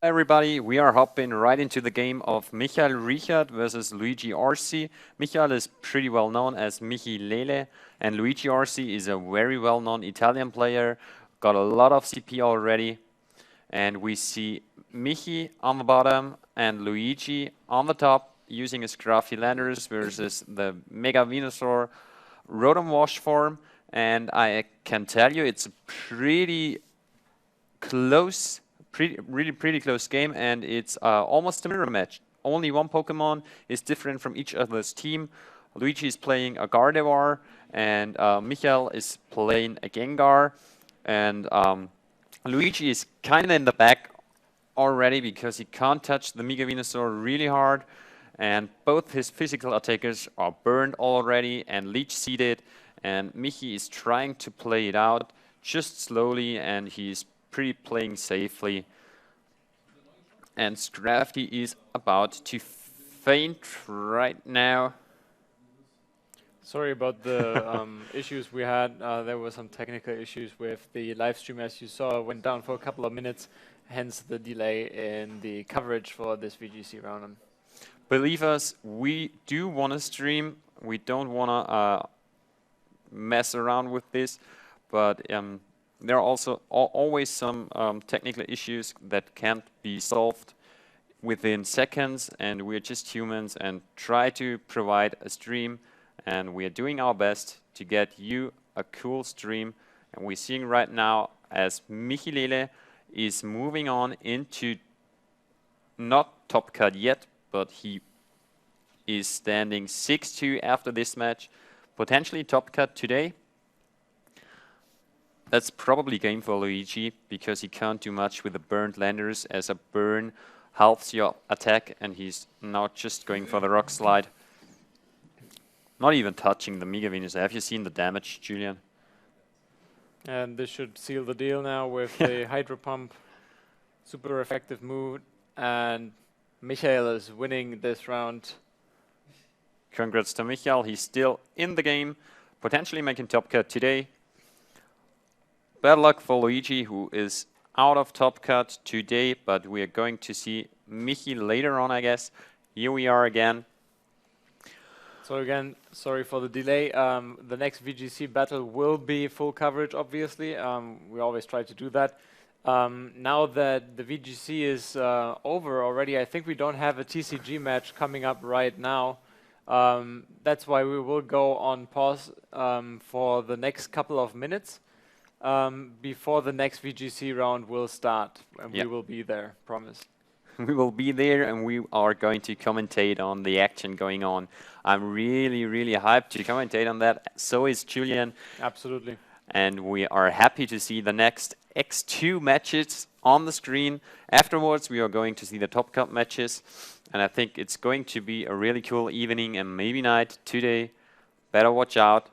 Everybody, we are hopping right into the game of Michael Richard versus Luigi Orsi. Michael is pretty well known as Michi Lele, and Luigi Orsi is a very well known Italian player, got a lot of CP already. And we see Michi on the bottom and Luigi on the top using his Crafty Landers versus the Mega Venusaur Rotom Wash form. And I can tell you it's a pretty close, pretty close game, and it's almost a mirror match. Only one Pokemon is different from each other's team. Luigi is playing a Gardevoir, and Michael is playing a Gengar, and Luigi is kind of in the back already because he can't touch the Mega Venusaur really hard, and both his physical attackers are burned already and leech seeded, and Michi is trying to play it out just slowly, and he's pretty playing safely. And Scrafty is about to faint right now. Sorry about the issues we had. There were some technical issues with the live stream, as you saw. It went down for a couple of minutes, hence the delay in the coverage for this VGC round. Believe us, we do want to stream. We don't want to mess around with this, but there are also always some technical issues that can't be solved within seconds, and we're just humans and try to provide a stream, and we are doing our best to get you a cool stream. And we're seeing right now as Michilele is moving on into not top cut yet, but he is standing 6-2 after this match, potentially top cut today. That's probably game for Luigi because he can't do much with the burned landers, as a burn halves your attack, and he's now just going for the rock slide. Not even touching the Mega Venusaur. Have you seen the damage, Julian? And this should seal the deal now with the Hydro Pump. Super effective move, and Michael is winning this round. Congrats to Michael. He's still in the game, potentially making top cut today. Bad luck for Luigi, who is out of top cut today, but we are going to see Michi later on, I guess. Here we are again. So again, sorry for the delay. The next VGC battle will be full coverage, obviously. We always try to do that. Now that the VGC is over already, I think we don't have a TCG match coming up right now. That's why we will go on pause for the next couple of minutes before the next VGC round will start. And we will be there, promise. We will be there, and we are going to commentate on the action going on. I'm really, really hyped to commentate on that. So is Julian. Absolutely. And we are happy to see the next X2 matches on the screen. Afterwards, we are going to see the Top Cup matches. And I think it's going to be a really cool evening and maybe night today. Better watch out.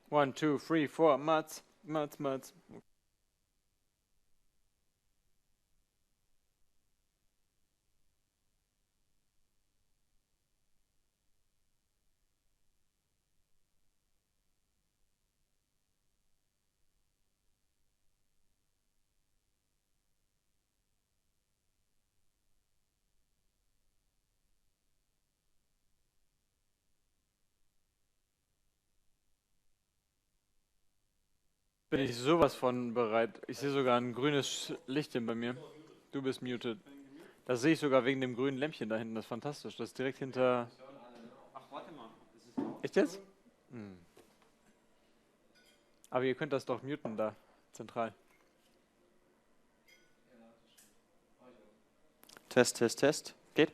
1, 2, 3, 4. Mats. Bin ich sowas von bereit. Ich sehe sogar ein grünes Lichtchen bei mir. Du bist muted. Das sehe ich sogar wegen dem grünen Lämpchen da hinten. Das ist fantastisch. Das ist direkt hinter... Ach, warte mal. Echt jetzt? Aber ihr könnt das doch muten da, zentral. Test. Geht?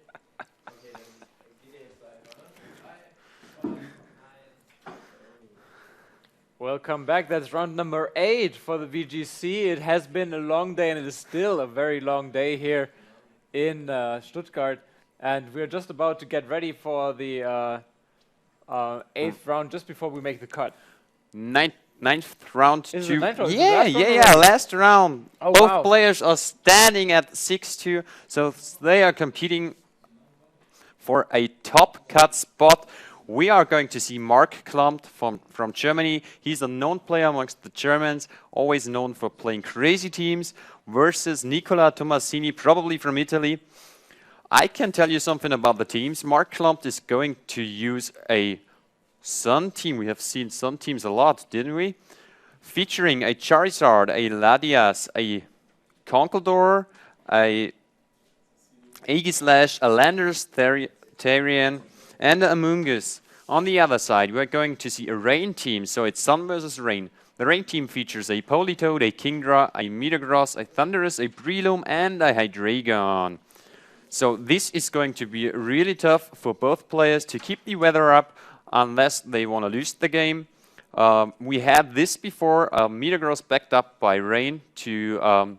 Welcome back. That's round number 8 for the VGC. It has been a long day, and it is still a very long day here in Stuttgart. And we're just about to get ready for the 8th round, just before we make the cut. Ninth round. Is it the ninth round? Yeah, last round. Oh, Both wow. players are standing at 6-2, so they are competing for a top cut spot. We are going to see Mark Klumt from Germany. He's a known player amongst the Germans, always known for playing crazy teams, versus Nicola Tomasini, probably from Italy. I can tell you something about the teams. Mark Klumt is going to use a Sun team. We have seen Sun teams a lot, didn't we? Featuring a Charizard, a Latias, a Conkeldurr, a Aegislash, a Landers, Therian, and a Amoonguss. On the other side, we're going to see a Rain team, so it's Sun versus Rain. The Rain team features a Politoed, a Kingdra, a Metagross, a Thundurus, a Breloom, and a Hydreigon. So this is going to be really tough for both players to keep the weather up unless they want to lose the game. We had this before, Metagross backed up by Rain to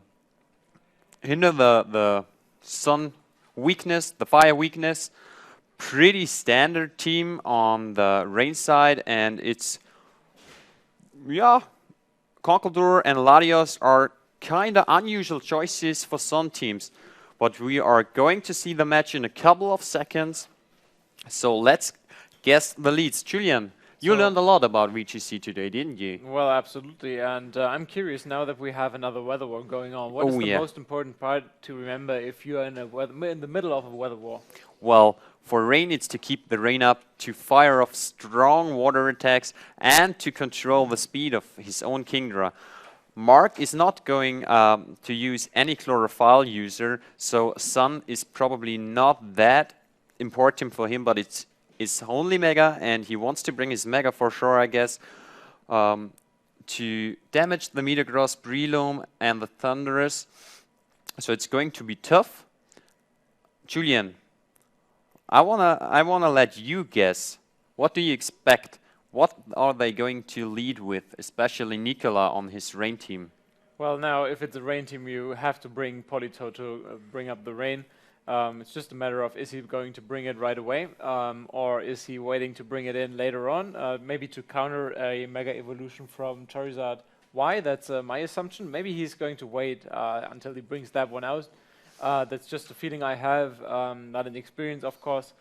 hinder the Sun weakness, the fire weakness. Pretty standard team on the Rain side, and it's, yeah, Conkeldurr and Latios are kind of unusual choices for Sun teams. But we are going to see the match in a couple of seconds. So let's guess the leads. Julian, you learned a lot about VGC today, didn't you? Well, absolutely. And I'm curious, now that we have another weather war going on, what is the most important part to remember if you're in the middle of a weather war? Well, for Rain, it's to keep the Rain up, to fire off strong water attacks, and to control the speed of his own Kingdra. Mark is not going to use any Chlorophyll user, so Sun is probably not that important for him, but it's only Mega, and he wants to bring his Mega for sure, I guess, to damage the Metagross, Breloom, and the Thundurus. So it's going to be tough. Julian, I wanna let you guess. What do you expect? What are they going to lead with, especially Nicola on his Rain team? Well, now, if it's a Rain team, you have to bring Politoed to bring up the Rain. It's just a matter of, is he going to bring it right away, or is he waiting to bring it in later on, maybe to counter a Mega Evolution from Charizard Y? That's my assumption. Maybe he's going to wait until he brings that one out. That's just a feeling I have, not an experience, of course.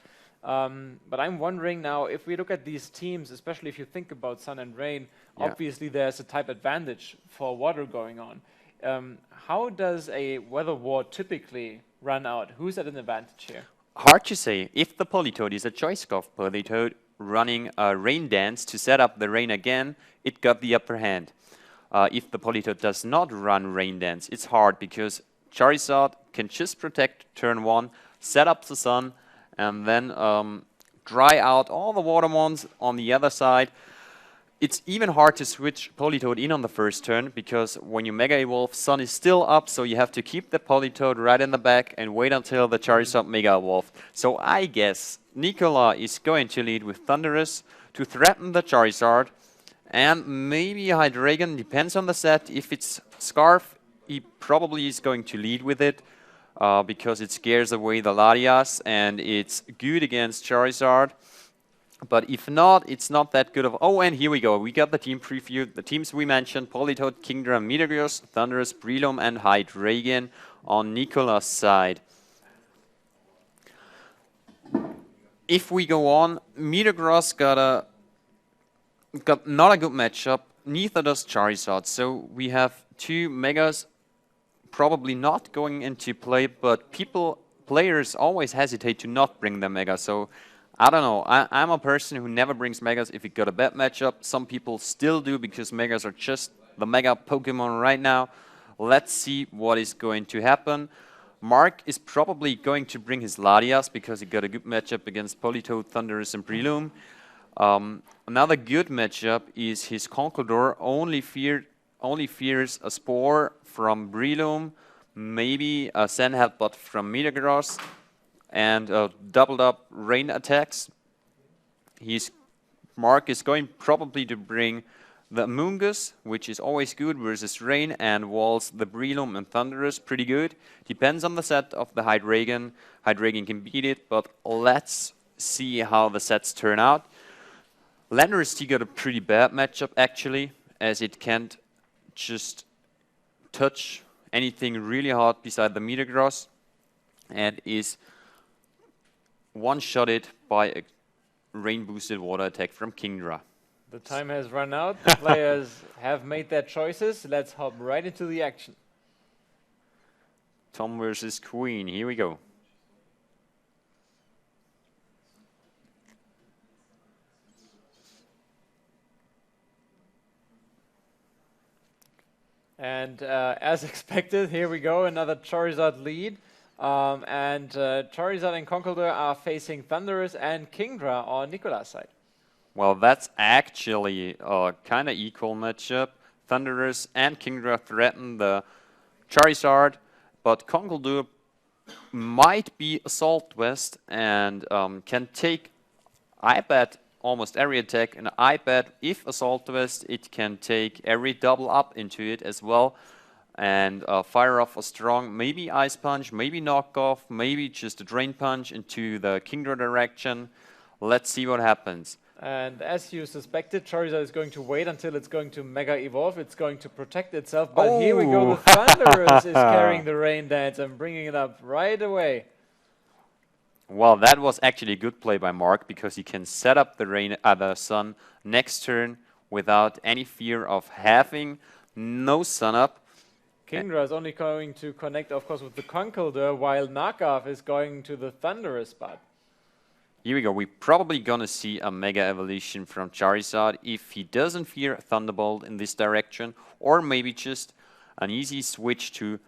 But I'm wondering now, if we look at these teams, especially if you think about Sun and Rain, obviously there's a type advantage for water going on. How does a weather war typically run out? Who's at an advantage here? Hard to say. If the Politoed is a Choice Scarf Politoed running a Rain Dance to set up the Rain again, it got the upper hand. If the Politoed does not run Rain Dance, it's hard because Charizard can just protect turn 1, set up the Sun, and then dry out all the Watermons on the other side. It's even hard to switch Politoed in on the first turn, because when you Mega Evolve, Sun is still up, so you have to keep the Politoed right in the back and wait until the Charizard Mega Evolved. So I guess Nicola is going to lead with Thundurus to threaten the Charizard, and maybe Hydreigon, depends on the set. If it's Scarf, he probably is going to lead with it, because it scares away the Latias, and it's good against Charizard. But if not, it's not that good of... Oh, and here we go. We got the team preview. The teams we mentioned, Politoed, Kingdra, Metagross, Thunderous, Breloom, and Hydreigon on Nicola's side. If we go on, Metagross got not a good matchup. Neither does Charizard. So we have two Megas probably not going into play, but players always hesitate to not bring their Mega. So I don't know. I'm a person who never brings Megas if it got a bad matchup. Some people still do because Megas are just the Mega Pokemon right now. Let's see what is going to happen. Mark is probably going to bring his Latias because he got a good matchup against Politoed, Thunderous, and Breloom. Another good matchup is his Conkeldurr only fears a Spore from Breloom, maybe a Sand Headbutt from Metagross, and doubled up rain attacks. Mark is going probably to bring the Amoonguss, which is always good versus rain, and walls the Breloom and Thunderous pretty good. Depends on the set of the Hydreigon. Hydreigon can beat it, but let's see how the sets turn out. Landorus T got a pretty bad matchup actually, as it can't just touch anything really hard beside the Metagross, and is one-shotted by a rain-boosted water attack from Kingdra. The time has run out. The players have made their choices. Let's hop right into the action. Tom versus Queen. Here we go. And as expected, here we go, another Charizard lead. Charizard and Conkeldurr are facing Thunderous and Kingdra on Nicola's side. Well, that's actually a kind of equal matchup. Thunderous and Kingdra threaten the Charizard, but Conkeldurr might be Assault Vest and can take, I bet, almost every attack, and I bet if Assault Vest, it can take every double up into it as well, and fire off a strong, maybe Ice Punch, maybe Knock Off, maybe just a Drain Punch into the Kingdra direction. Let's see what happens. And as you suspected, Charizard is going to wait until it's going to Mega Evolve. It's going to protect itself, but here we go, the Thunderous is carrying the Rain Dance and bringing it up right away. Well, that was actually a good play by Mark, because he can set up the Sun next turn without any fear of having no Sun up. Kingdra is only going to connect, of course, with the Conkeldurr, while Knockoff is going to the Thunderous spot. Here we go. We're probably gonna see a Mega Evolution from Charizard if he doesn't fear Thunderbolt in this direction, or maybe just an easy switch to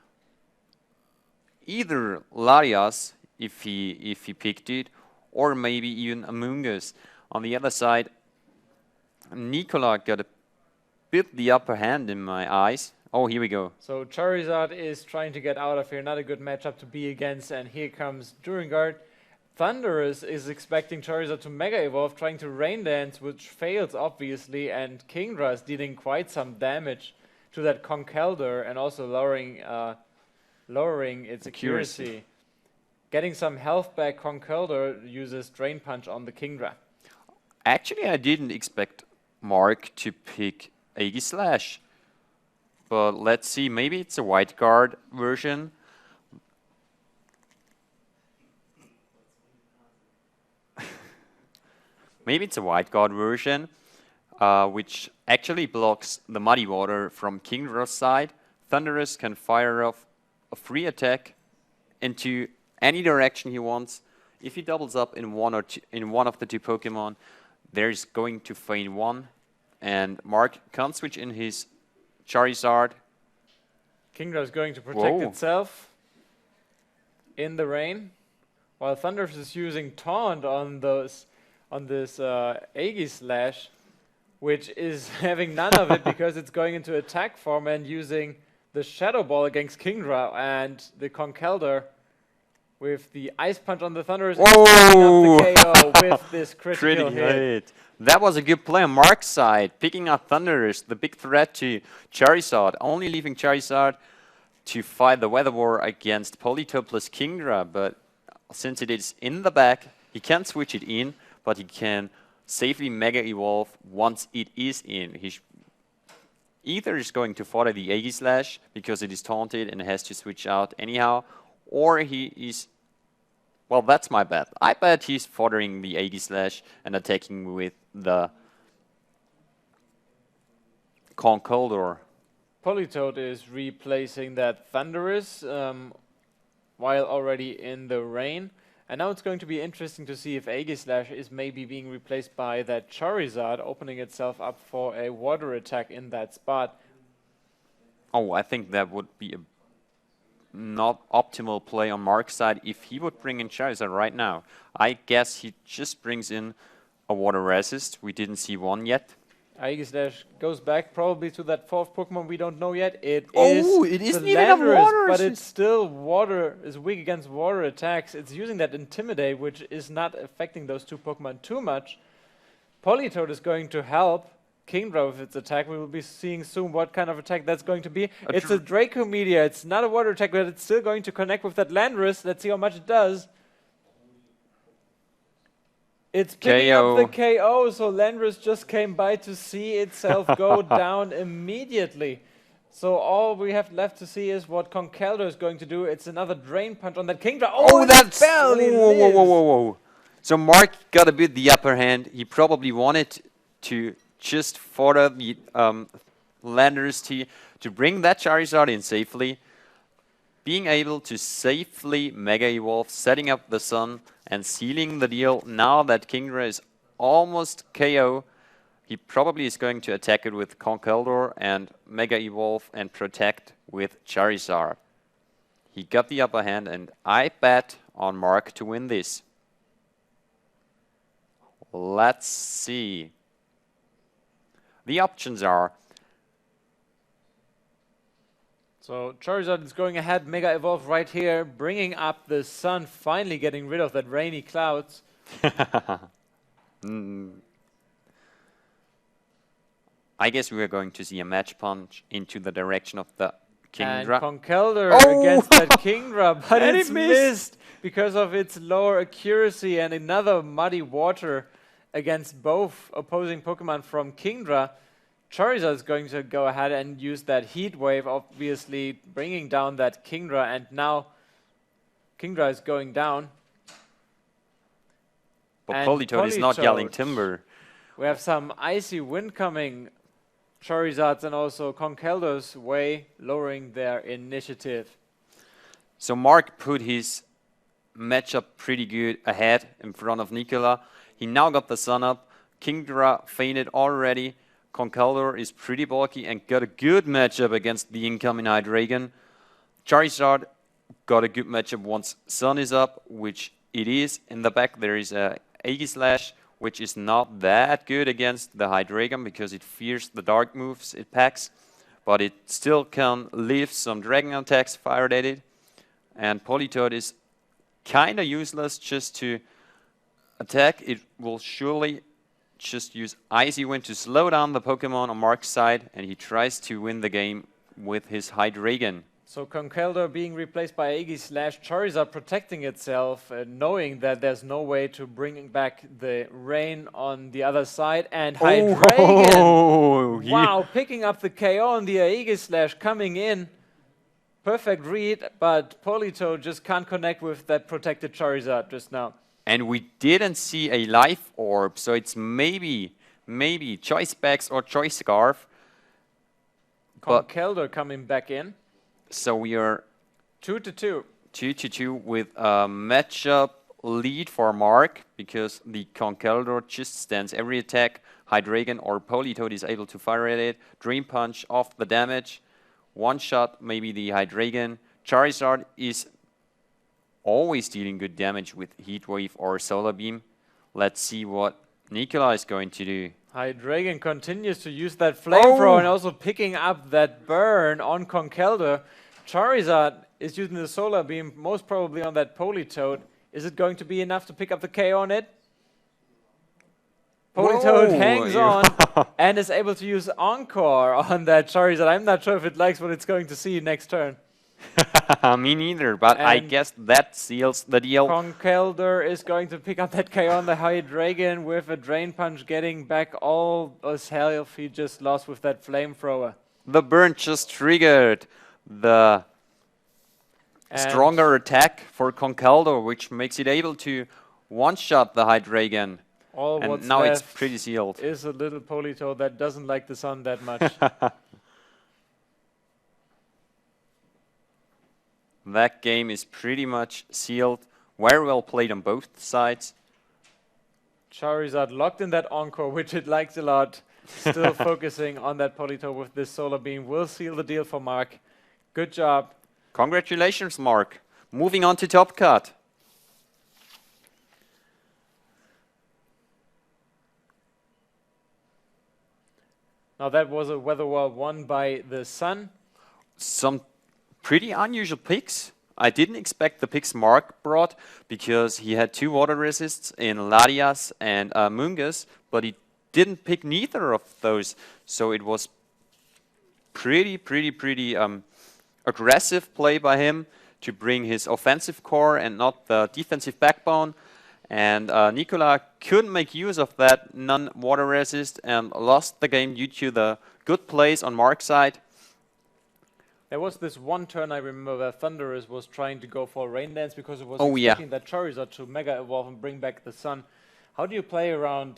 either Latias if he picked it, or maybe even Amoonguss. On the other side, Nicola got a bit the upper hand in my eyes. Oh, here we go. So Charizard is trying to get out of here. Not a good matchup to be against, and here comes Durangard. Thunderous is expecting Charizard to Mega Evolve, trying to Rain Dance, which fails obviously, and Kingdra is dealing quite some damage to that Conkeldurr and also lowering its accuracy. Getting some health back, Conkeldurr uses Drain Punch on the Kingdra. Actually, I didn't expect Mark to pick Aegislash, but let's see, maybe it's a white guard version. Maybe it's a white guard version, which actually blocks the Muddy Water from Kingdra's side. Thunderous can fire off a free attack into any direction he wants. If he doubles up in one of the two Pokemon, there's going to feign one, and Mark can't switch in his Charizard. Kingdra is going to protect itself in the rain, while Thunderous is using Taunt on this Aegislash, which is having none of it because it's going into attack form and using the Shadow Ball against Kingdra, and the Conkeldurr with the Ice Punch on the Thunderous is picking up the KO with this critical hit. That was a good play on Mark's side, picking up Thunderous, the big threat to Charizard, only leaving Charizard to fight the Weather War against Politoed plus Kingdra, but since it is in the back, he can't switch it in, but he can safely Mega Evolve once it is in. He either is going to fodder the Aegis Slash because it is taunted and has to switch out anyhow, or he is, well, that's my bet. I bet he's foddering the Aegis Slash and attacking with the Conkeldurr. Politoed is replacing that Thunderous while already in the rain. And now it's going to be interesting to see if Aegis Slash is maybe being replaced by that Charizard, opening itself up for a water attack in that spot. Oh, I think that would be a not optimal play on Mark's side if he would bring in Charizard right now. I guess he just brings in a water resist. We didn't see one yet. Aegis Slash goes back probably to that fourth Pokemon we don't know yet. It isn't even a Landorus, water but resist. it's still water, is weak against water attacks. It's using that Intimidate, which is not affecting those two Pokemon too much. Politoed is going to help Kingdra with its attack. We will be seeing soon what kind of attack that's going to be. It's a Draco Meteor. It's not a water attack, but it's still going to connect with that Landorus. Let's see how much it does. It's picking up the KO, so Landorus just came by to see itself go down immediately. So all we have left to see is what Conkeldurr is going to do. It's another Drain Punch on that Kingdra. Oh, that's barely whoa. So Mark got a bit the upper hand. He probably wanted to just fodder the Landorus to bring that Charizard in safely. Being able to safely Mega Evolve, setting up the Sun and sealing the deal. Now that Kingdra is almost KO, he probably is going to attack it with Conkeldurr and Mega Evolve and protect with Charizard. He got the upper hand, and I bet on Mark to win this. Let's see. The options are... So Charizard is going ahead, Mega Evolve right here, bringing up the Sun, finally getting rid of that rainy clouds. I guess we are going to see a match punch into the direction of the Kingdra. And Conkeldurr against that Kingdra, but it's missed because of its lower accuracy, and another muddy water against both opposing Pokemon from Kingdra. Charizard is going to go ahead and use that Heat Wave, obviously bringing down that Kingdra, and now Kingdra is going down. But Politoed is not yelling timber. We have some icy wind coming Charizard's and also Conkeldurr's way, lowering their initiative. So Mark put his matchup pretty good ahead in front of Nikola. He now got the Sun up. Kingdra fainted already. Conkeldurr is pretty bulky and got a good matchup against the incoming Hydreigon. Charizard got a good matchup once Sun is up, which it is. In the back there is a Aegis Slash, which is not that good against the Hydreigon because it fears the dark moves it packs, but it still can leave some dragon attacks fired at it. And Politoed is kind of useless just to attack. It will surely just use Icy Wind to slow down the Pokemon on Mark's side, and he tries to win the game with his Hydreigon. So Conkeldurr being replaced by Aegis Slash, Charizard protecting itself, knowing that there's no way to bring back the rain on the other side, and Hydreigon! Wow, picking up the KO on the Aegis Slash, coming in. Perfect read, but Politoed just can't connect with that protected Charizard just now. And we didn't see a Life Orb, so it's maybe Choice Specs or Choice Scarf. Conkeldurr coming back in. So we are 2-2. 2-2 with a matchup lead for Mark, because the Conkeldurr just stands every attack. Hydreigon or Politoed is able to fire at it. Dream Punch off the damage. One shot, maybe the Hydreigon. Charizard is always dealing good damage with Heat Wave or Solar Beam. Let's see what Nikola is going to do. Hydreigon continues to use that Flamethrower and also picking up that burn on Conkeldurr. Charizard is using the Solar Beam, most probably on that Politoed. Is it going to be enough to pick up the KO on it? Politoed hangs on and is able to use Encore on that Charizard. I'm not sure if it likes what it's going to see next turn. Me neither, but I And guess that seals the deal. Conkeldurr is going to pick up that KO on the High Dragon with a Drain Punch, getting back all his health he just lost with that Flamethrower. The burn just triggered the And stronger attack for Conkeldurr, which makes it able to one-shot the High Dragon. all And what's now it's left pretty sealed. is a little Politoed that doesn't like the sun that much. That game is pretty much sealed. Very well played on both sides. Charizard locked in that Encore, which it likes a lot. Still focusing on that Politoed with this Solar Beam. Will seal the deal for Mark. Good job. Congratulations, Mark. Moving on to Top Cut. Now that was a Weather Wall won by the Sun. Some pretty unusual picks. I didn't expect the picks Mark brought because he had 2 water resists in Larias and Mungus, but he didn't pick neither of those. So it was pretty aggressive play by him to bring his offensive core and not the defensive backbone. And Nikola couldn't make use of that non-water resist and lost the game due to the good plays on Mark's side. There was this one turn I remember where Thunderous was trying to go for Rain Dance because it was Oh, yeah. expecting that Charizard to Mega Evolve and bring back the Sun. How do you play around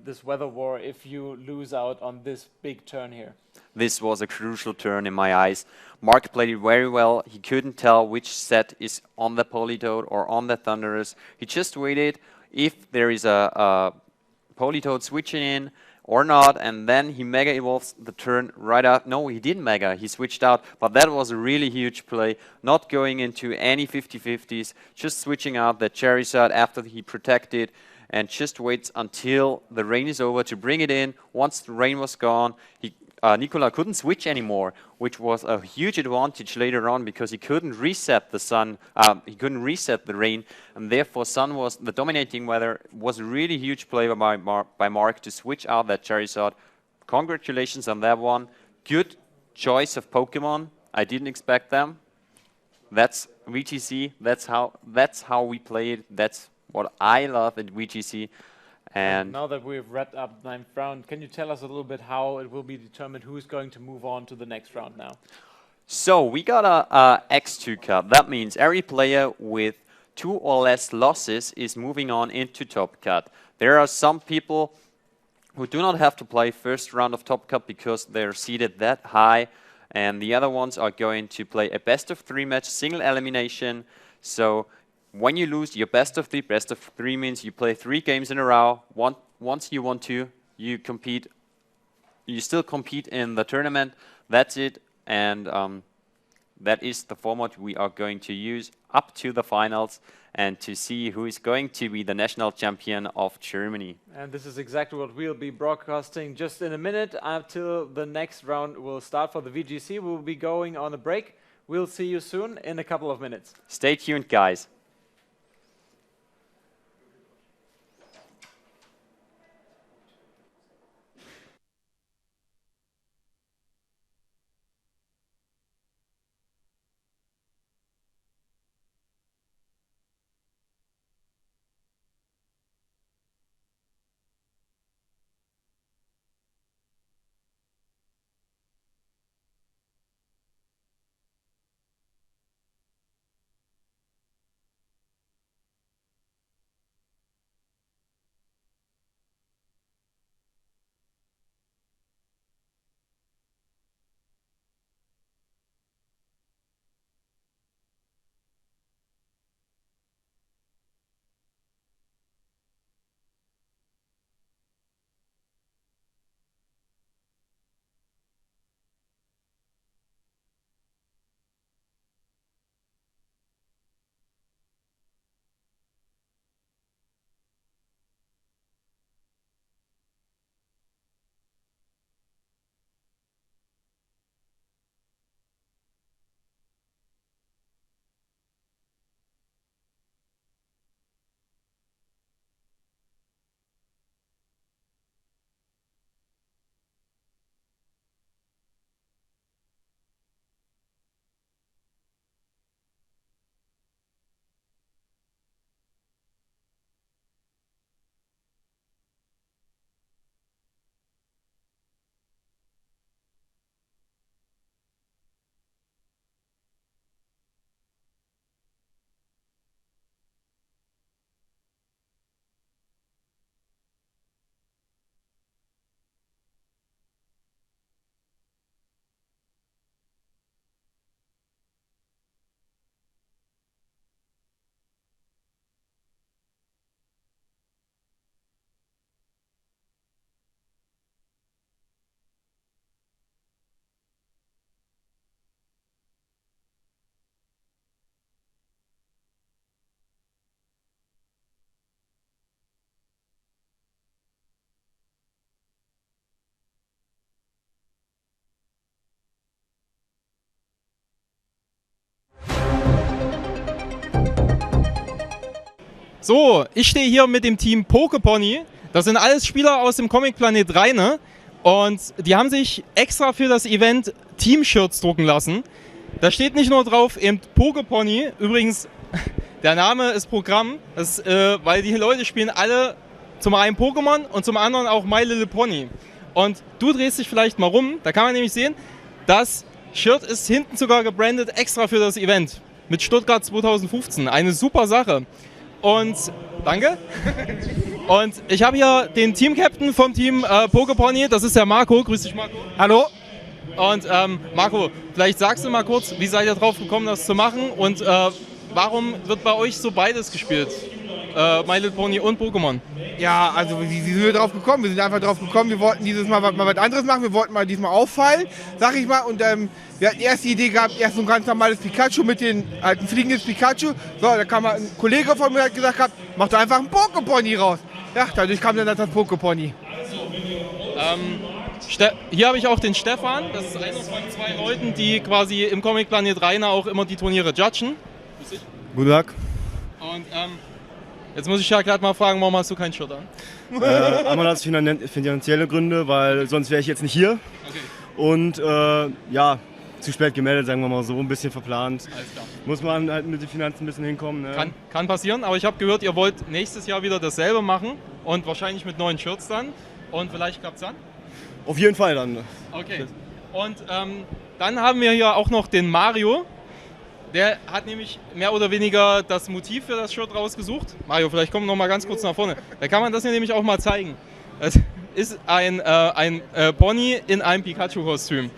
this Weather War if you lose out on this big turn here? This was a crucial turn in my eyes. Mark played it very well. He couldn't tell which set is on the Politoed or on the Thunderous. He just waited if there is a Politoed switching in or not, and then he Mega Evolves the turn right out. No, he didn't Mega, he switched out, but that was a really huge play. Not going into any 50-50s, just switching out the Charizard after he protected and just waits until the rain is over to bring it in. Once the rain was gone, Nikola couldn't switch anymore, which was a huge advantage later on because he couldn't reset the sun, he couldn't reset the rain, and therefore sun was the dominating weather. Was a really huge play by Mark to switch out that Charizard. Congratulations on that one. Good choice of Pokemon. I didn't expect them. That's VGC. That's how we play it. That's what I love at VGC. And now that we've wrapped up 9th round, can you tell us a little bit how it will be determined who's going to move on to the next round now? So we got a X2 cut. That means every player with 2 or less losses is moving on into Top Cut. There are some people who do not have to play first round of Top Cut because they're seeded that high, and the other ones are going to play a best of 3 match, single elimination. So when you lose your best of 3 means you play 3 games in a row. Once you want to, you compete. You still compete in the tournament. That's it, and that is the format we are going to use up to the finals and to see who is going to be the national champion of Germany. And this is exactly what we'll be broadcasting just in a minute until the next round will start for the VGC. We'll be going on a break. We'll see you soon in a couple of minutes. Stay tuned, guys. So, ich stehe hier mit dem Team Poképony. Das sind alles Spieler aus dem Comic Planet Rheine. Und die haben sich extra für das Event Team-Shirts drucken lassen. Da steht nicht nur drauf eben Poképony. Übrigens, der Name ist Programm, weil die Leute spielen alle zum einen Pokémon und zum anderen auch My Little Pony. Und du drehst dich vielleicht mal rum, da kann man nämlich sehen, das Shirt ist hinten sogar gebrandet extra für das Event mit Stuttgart 2015. Eine super Sache. Und danke. Und ich habe hier den Team-Captain vom Team Poképony, das ist der Marco. Grüß dich, Marco. Hallo. Und Marco, vielleicht sagst du mal kurz, wie seid ihr drauf gekommen, das zu machen und warum wird bei euch so beides gespielt? My Little Pony und Pokémon. Ja, also wie sind wir drauf gekommen? Wir sind einfach drauf gekommen, wir wollten dieses Mal was anderes machen, wir wollten mal diesmal auffallen, sag ich mal. Und wir hatten erst die Idee gehabt, erst so ein ganz normales Pikachu mit den alten fliegendes Pikachu. So, da kam mal ein Kollege von mir, hat gesagt, mach doch einfach ein Poképony raus. Ja, dadurch kam dann das Poképony. Hier habe ich auch den Stefan, das ist einer von 2 Leuten, die quasi im Comic Planet Rheine auch immer die Turniere judgen. Guten Tag. Und jetzt muss ich ja gerade mal fragen, warum hast du kein Shirt an? Einmal aus finanzielle Gründe, weil sonst wäre ich jetzt nicht hier. Okay. Und ja, zu spät gemeldet, sagen wir mal so, ein bisschen verplant. Alles klar. Muss man halt mit den Finanzen ein bisschen hinkommen. Ne? Kann passieren, aber ich habe gehört, ihr wollt nächstes Jahr wieder dasselbe machen und wahrscheinlich mit neuen Shirts dann. Und vielleicht klappt es dann? Auf jeden Fall dann. Okay. Und dann haben wir hier auch noch den Mario. Der hat nämlich mehr oder weniger das Motiv für das Shirt rausgesucht. Mario, vielleicht komm noch mal ganz kurz nach vorne. Da kann man das hier nämlich auch mal zeigen. Es ist ein Pony in einem Pikachu-Kostüm.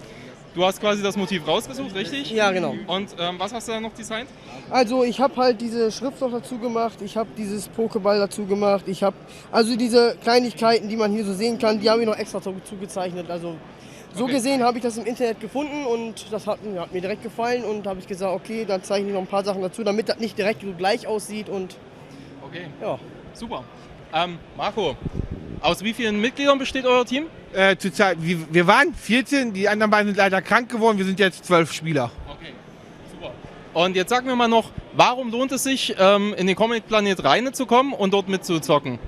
Du hast quasi das Motiv rausgesucht, richtig? Ja, genau. Und was hast du da noch designt? Also ich habe halt diese Schrift noch dazu gemacht, ich habe dieses Pokéball dazu gemacht, ich habe also diese Kleinigkeiten, die man hier so sehen kann, die habe ich noch extra dazu gezeichnet. Also so gesehen habe ich das im Internet gefunden und das hat mir direkt gefallen und habe ich gesagt, okay, dann zeichne ich noch ein paar Sachen dazu, damit das nicht direkt so gleich aussieht und okay, ja. Super. Marco, aus wie vielen Mitgliedern besteht euer Team? Zurzeit, wir waren 14, die anderen beiden sind leider krank geworden, wir sind jetzt 12 Spieler. Okay, super. Und jetzt sag mir mal noch, warum lohnt es sich, in den Comic Planet Rheine zu kommen und dort mitzuzocken?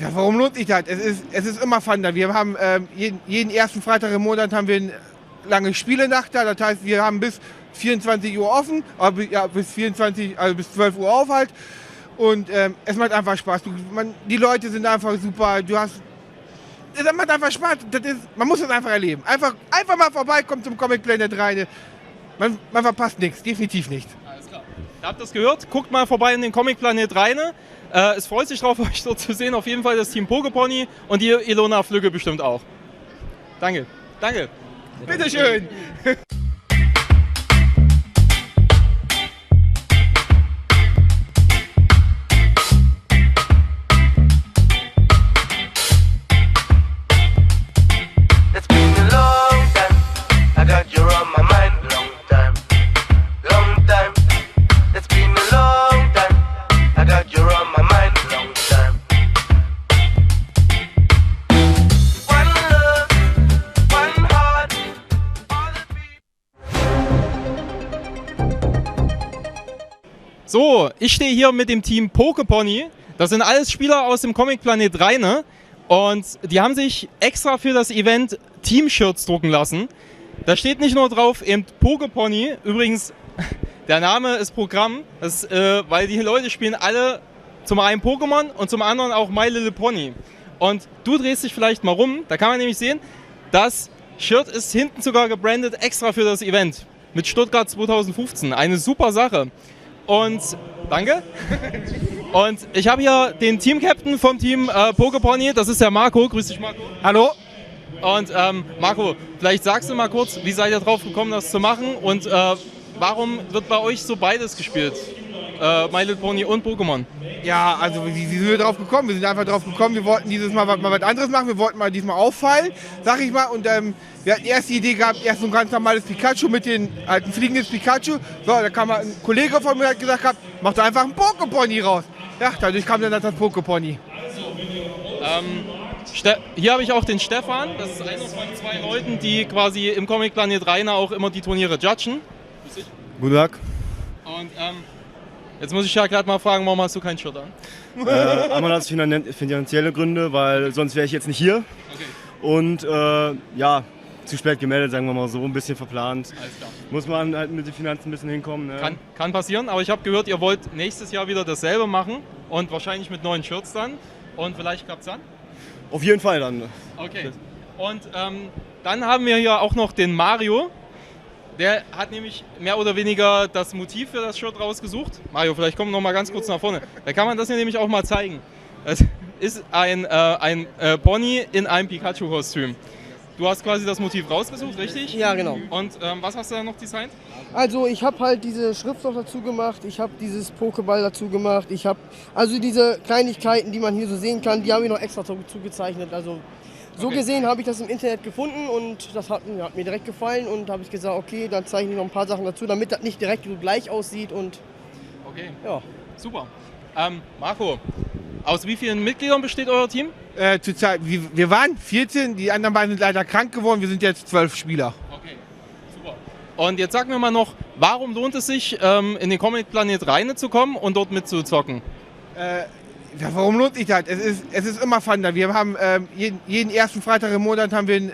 Ja, warum lohnt sich das? Es ist immer Fun da. Wir haben jeden ersten Freitag im Monat haben wir eine lange Spielenacht da. Das heißt, wir haben bis 24 Uhr offen, ja, bis 12 Uhr auf halt. Und es macht einfach Spaß. Die Leute sind einfach super. Es macht einfach Spaß. Man muss das einfach erleben. Einfach mal vorbeikommen zum Comic Planet Rheine. Man verpasst nichts, definitiv nicht. Alles klar. Ihr habt das gehört? Guckt mal vorbei in den Comic Planet Rheine. Es freut sich drauf, euch dort zu sehen. Auf jeden Fall das Team Poképony und die Ilona Flügge bestimmt auch. Danke. Danke. Bitteschön. It's been a long time. I got you on my mind. Long time. Long time. It's been a long time. I got you on my mind. Long time. One love, one heart. All the people. So, ich stehe hier mit dem Team Poképony. Das sind alles Spieler aus dem Comic Planet Rheine. Und die haben sich extra für das Event Team-Shirts drucken lassen. Da steht nicht nur drauf eben Poképony. Übrigens, der Name ist Programm, weil die Leute spielen alle zum einen Pokémon und zum anderen auch My Little Pony. Und du drehst dich vielleicht mal rum, da kann man nämlich sehen, das Shirt ist hinten sogar gebrandet extra für das Event mit Stuttgart 2015. Eine super Sache. Und danke. Und ich habe hier den Team-Captain vom Team Poképony, das ist der Marco. Grüß dich, Marco. Hallo. Und Marco, vielleicht sagst du mal kurz, wie seid ihr drauf gekommen, das zu machen und warum wird bei euch so beides gespielt? My Little Pony und Pokémon. Ja, also wie sind wir drauf gekommen? Wir sind einfach drauf gekommen, wir wollten dieses Mal was anderes machen, wir wollten mal diesmal auffallen, sag ich mal. Und wir hatten erst die Idee gehabt, erst so ein ganz normales Pikachu mit den alten fliegendes Pikachu. So, da kam mal ein Kollege von mir, hat gesagt, mach doch einfach ein Poképony raus. Ja, dadurch kam dann das Poképony. Hier habe ich auch den Stefan, das ist einer von 2 Leuten, die quasi im Comic Planet Rheine auch immer die Turniere judgen. Guten Tag. Und Jetzt muss ich ja gerade mal fragen, warum hast du kein Shirt an? Einmal aus finanzielle Gründe, weil sonst wäre ich jetzt nicht hier. Okay. Und ja, zu spät gemeldet, sagen wir mal so, ein bisschen verplant. Alles klar. Muss man halt mit den Finanzen ein bisschen hinkommen. Ne? Kann passieren, aber ich habe gehört, ihr wollt nächstes Jahr wieder dasselbe machen und wahrscheinlich mit neuen Shirts dann. Und vielleicht klappt es dann? Auf jeden Fall dann. Okay. Und dann haben wir hier auch noch den Mario. Der hat nämlich mehr oder weniger das Motiv für das Shirt rausgesucht. Mario, vielleicht komm noch mal ganz kurz nach vorne. Da kann man das hier nämlich auch mal zeigen. Es ist ein Pony in einem Pikachu-Kostüm. Du hast quasi das Motiv rausgesucht, richtig? Ja, genau. Und was hast du da noch designt? Also ich habe halt diese Schrift noch dazu gemacht, ich habe dieses Pokéball dazu gemacht, ich habe also diese Kleinigkeiten, die man hier so sehen kann, die habe ich noch extra dazu gezeichnet. Also so gesehen habe ich das im Internet gefunden und das hat mir direkt gefallen und habe ich gesagt, okay, dann zeichne ich noch ein paar Sachen dazu, damit das nicht direkt so gleich aussieht und okay, ja. Super. Marco, aus wie vielen Mitgliedern besteht euer Team? Zurzeit, wir waren 14, die anderen beiden sind leider krank geworden, wir sind jetzt 12 Spieler. Okay, super. Und jetzt sag mir mal noch, warum lohnt es sich, in den Comic Planet Rheine zu kommen und dort mitzuzocken? Ja, warum lohnt sich das? Es ist immer Fun da. Wir haben jeden ersten Freitag im Monat haben wir eine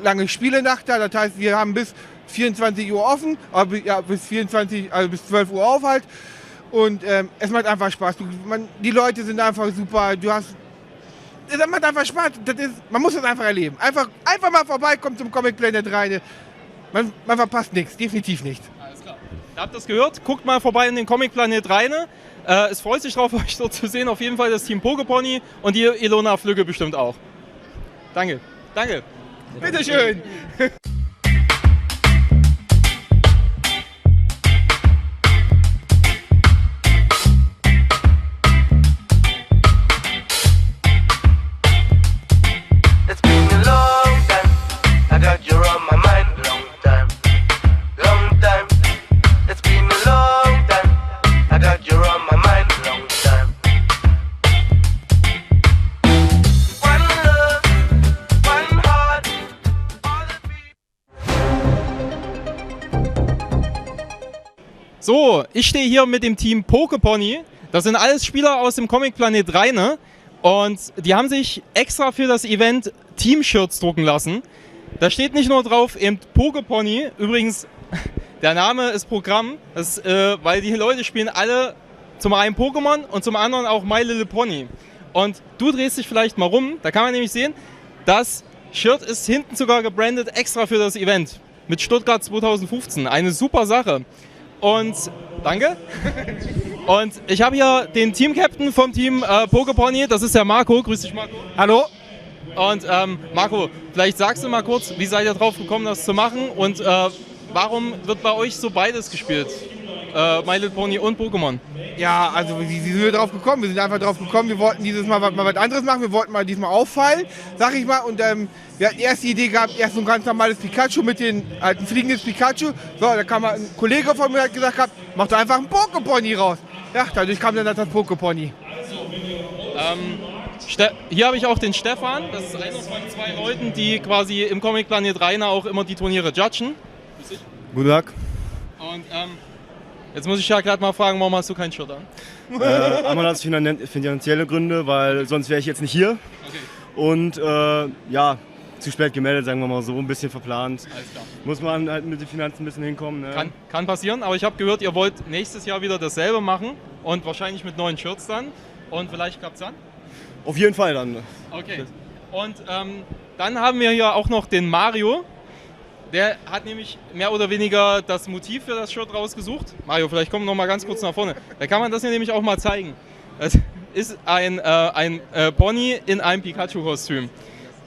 lange Spielenacht da. Das heißt, wir haben bis 24 Uhr offen, aber ja, bis 12 Uhr auf halt. Und es macht einfach Spaß. Die Leute sind einfach super. Es macht einfach Spaß. Man muss das einfach erleben. Einfach mal vorbeikommen zum Comic Planet Rheine. Man verpasst nichts, definitiv nicht. Alles klar. Ihr habt das gehört? Guckt mal vorbei in den Comic Planet Rheine. Es freut sich drauf, euch dort zu sehen. Auf jeden Fall das Team Pokepony und die Ilona Flügge bestimmt auch. Danke. Danke. Bitteschön. It's been a long time. I got you on my mind. Long time. Long time. It's been a long time. I got you on my mind. Long time. One love, one heart. All the people. So, ich stehe hier mit dem Team Pokepony. Das sind alles Spieler aus dem Comic Planet Rheine. Und die haben sich extra für das Event Team-Shirts drucken lassen. Da steht nicht nur drauf, eben Pokepony. Übrigens, der Name ist Programm, weil die Leute spielen alle zum einen Pokémon und zum anderen auch My Little Pony. Und du drehst dich vielleicht mal rum, da kann man nämlich sehen, das Shirt ist hinten sogar gebrandet extra für das Event. Mit Stuttgart 2015. Eine super Sache. Und danke. Und ich habe hier den Team-Captain vom Team Pokepony, das ist der Marco. Grüß dich, Marco. Hallo. Und Marco, vielleicht sagst du mal kurz, wie seid ihr drauf gekommen, das zu machen und warum wird bei euch so beides gespielt? My Little Pony und Pokémon. Ja, also wie sind wir drauf gekommen? Wir sind einfach drauf gekommen, wir wollten dieses Mal was anderes machen, wir wollten mal diesmal auffallen, sag ich mal. Und wir hatten erst die Idee gehabt, erst so ein ganz normales Pikachu mit den alten fliegendes Pikachu. So, da kam ein Kollege von mir, hat gesagt, mach doch einfach einen Pokepony raus. Ja, dadurch kam dann das Pokepony. Hier habe ich auch den Stefan, das ist einer von 2 Leuten, die quasi im Comic Planet Rheine auch immer die Turniere judgen. Guten Tag. Und jetzt muss ich ja gerade mal fragen, warum hast du kein Shirt an? Einmal aus finanzielle Gründe, weil sonst wäre ich jetzt nicht hier. Okay. Und ja, zu spät gemeldet, sagen wir mal so, ein bisschen verplant. Alles klar. Muss man halt mit den Finanzen ein bisschen hinkommen. Ne? Kann passieren, aber ich habe gehört, ihr wollt nächstes Jahr wieder dasselbe machen und wahrscheinlich mit neuen Shirts dann. Und vielleicht klappt es dann? Auf jeden Fall dann. Okay. Und dann haben wir hier auch noch den Mario. Der hat nämlich mehr oder weniger das Motiv für das Shirt rausgesucht. Mario, vielleicht komm noch mal ganz kurz nach vorne. Da kann man das hier nämlich auch mal zeigen. Es ist ein Pony in einem Pikachu-Kostüm.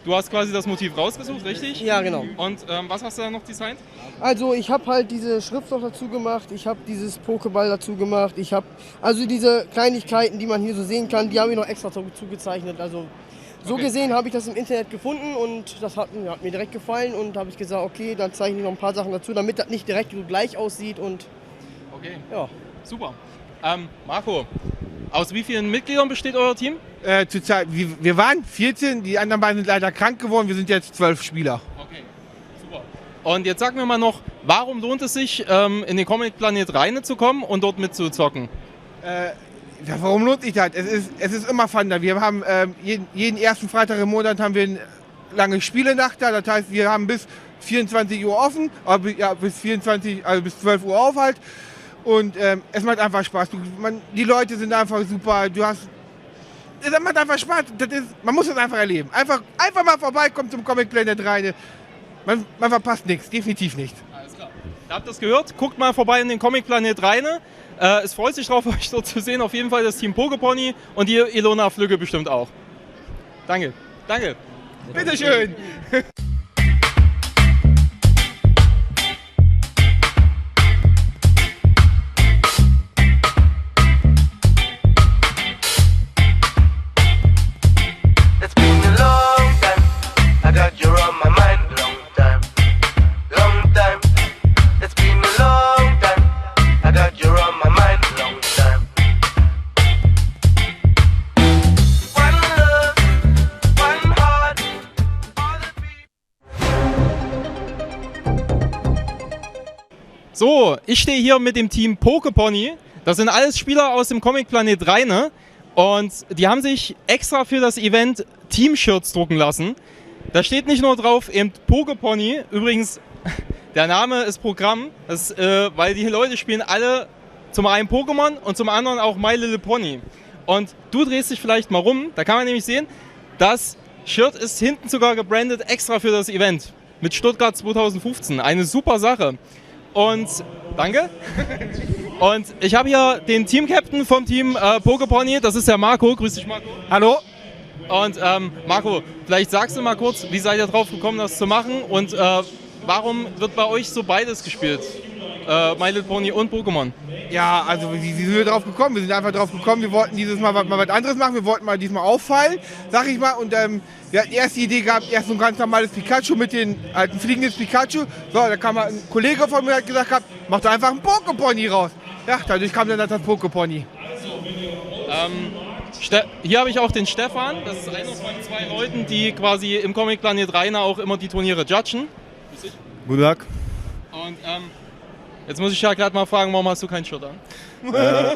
Du hast quasi das Motiv rausgesucht, richtig? Ja, genau. Und was hast du da noch designt? Also ich habe halt diese Schrift noch dazu gemacht, ich habe dieses Pokéball dazu gemacht, ich habe also diese Kleinigkeiten, die man hier so sehen kann, die habe ich noch extra dazu gezeichnet. Also so gesehen habe ich das im Internet gefunden und das hat mir direkt gefallen und habe ich gesagt, okay, dann zeichne ich noch ein paar Sachen dazu, damit das nicht direkt so gleich aussieht und okay, ja. Super. Marco, aus wie vielen Mitgliedern besteht euer Team? Zurzeit, wir waren 14, die anderen beiden sind leider krank geworden, wir sind jetzt 12 Spieler. Okay, super. Und jetzt sag mir mal noch, warum lohnt es sich, in den Comic Planet Rheine zu kommen und dort mitzuzocken? Ja, warum lohnt sich das? Es ist immer Fun da. Wir haben jeden ersten Freitag im Monat haben wir eine lange Spielenacht da. Das heißt, wir haben bis 24 Uhr offen, bis 12 Uhr auf halt. Und es macht einfach Spaß. Die Leute sind einfach super. Es macht einfach Spaß. Man muss es einfach erleben. Einfach mal vorbeikommen zum Comic Planet rein. Man verpasst nichts, definitiv nicht. Alles klar. Ihr habt das gehört? Guckt mal vorbei in den Comic Planet rein. Es freut sich drauf, euch dort zu sehen. Auf jeden Fall das Team Pokepony und die Ilona Flügge bestimmt auch. Danke. Danke. Bitteschön. It's been a long time. I got you on my mind. Long time. Long time. It's been a long time. I got you on my mind. Long time. One love, one heart. All the people. So, ich stehe hier mit dem Team Pokepony. Das sind alles Spieler aus dem Comic Planet Rheine. Und die haben sich extra für das Event Team-Shirts drucken lassen. Da steht nicht nur drauf eben Pokepony. Übrigens, der Name ist Programm, weil die Leute spielen alle zum einen Pokémon und zum anderen auch My Little Pony. Und du drehst dich vielleicht mal rum, da kann man nämlich sehen, das Shirt ist hinten sogar gebrandet extra für das Event. Mit Stuttgart 2015. Eine super Sache. Und danke. Und ich habe hier den Team-Captain vom Team Pokepony, das ist der Marco. Grüß dich, Marco. Hallo? Und Marco, vielleicht sagst du mal kurz, wie seid ihr drauf gekommen, das zu machen und warum wird bei euch so beides gespielt? My Little Pony und Pokémon. Ja, also wie sind wir drauf gekommen? Wir sind einfach drauf gekommen, wir wollten dieses Mal was anderes machen, wir wollten mal diesmal auffallen, sag ich mal. Und wir hatten erst die Idee gehabt, erst so ein ganz normales Pikachu mit den alten fliegendes Pikachu. So, da kam ein Kollege von mir, hat gesagt, mach da einfach ein Pokepony raus. Ja, dadurch kam dann das Pokepony. Hier habe ich auch den Stefan, das ist einer von 2 Leuten, die quasi im Comic Planet Rheine auch immer die Turniere judgen. Guten Tag. Und jetzt muss ich ja gerade mal fragen, warum hast du kein Shirt an?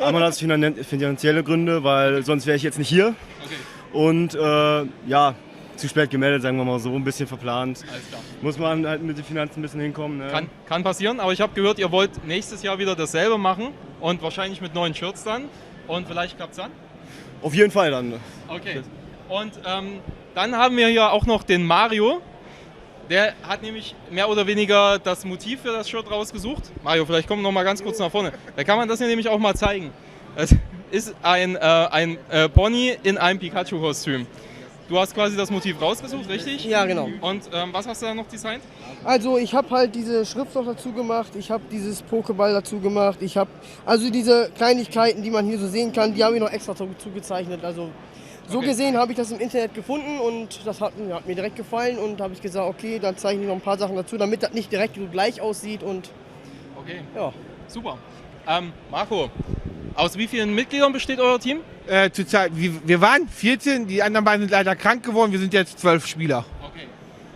Einmal aus finanzielle Gründe, weil sonst wäre ich jetzt nicht hier. Okay. Und ja, zu spät gemeldet, sagen wir mal so, ein bisschen verplant. Alles klar. Muss man halt mit den Finanzen ein bisschen hinkommen. Ne? Kann passieren, aber ich habe gehört, ihr wollt nächstes Jahr wieder dasselbe machen und wahrscheinlich mit neuen Shirts dann. Und vielleicht klappt es dann? Auf jeden Fall dann. Okay. Und dann haben wir hier auch noch den Mario. Der hat nämlich mehr oder weniger das Motiv für das Shirt rausgesucht. Mario, vielleicht komm noch mal ganz kurz nach vorne. Da kann man das hier nämlich auch mal zeigen. Es ist ein Pony in einem Pikachu-Kostüm. Du hast quasi das Motiv rausgesucht, richtig? Ja, genau. Und was hast du da noch designt? Also ich habe halt diese Schrift noch dazu gemacht, ich habe dieses Pokéball dazu gemacht, ich habe also diese Kleinigkeiten, die man hier so sehen kann, die habe ich noch extra dazu gezeichnet. Also so Okay. gesehen habe ich das im Internet gefunden und das hat mir direkt gefallen und habe ich gesagt, okay, dann zeichne ich noch ein paar Sachen dazu, damit das nicht direkt so gleich aussieht und Okay, ja. super. Marco, aus wie vielen Mitgliedern besteht euer Team? Zurzeit, wir waren 14, die anderen beiden sind leider krank geworden, wir sind jetzt 12 Spieler. Okay,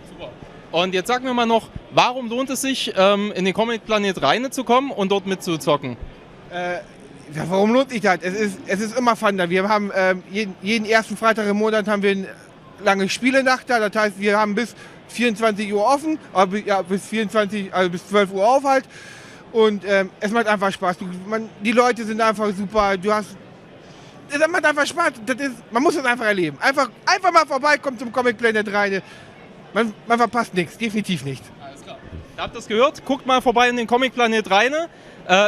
super. Und jetzt sag mir mal noch, warum lohnt es sich, in den Comic Planet Rheine zu kommen und dort mitzuzocken? Ja, warum lohnt sich das? Es ist immer Fun da. Wir haben jeden ersten Freitag im Monat haben wir eine lange Spielenacht da. Das heißt, wir haben bis 24 Uhr offen, bis 12 Uhr auf halt. Und es macht einfach Spaß. Die Leute sind einfach super. Es macht einfach Spaß. Man muss es einfach erleben. Einfach mal vorbeikommen zum Comic Planet rein. Man verpasst nichts, definitiv nicht. Alles klar. Ihr habt das gehört? Guckt mal vorbei in den Comic Planet Rheine.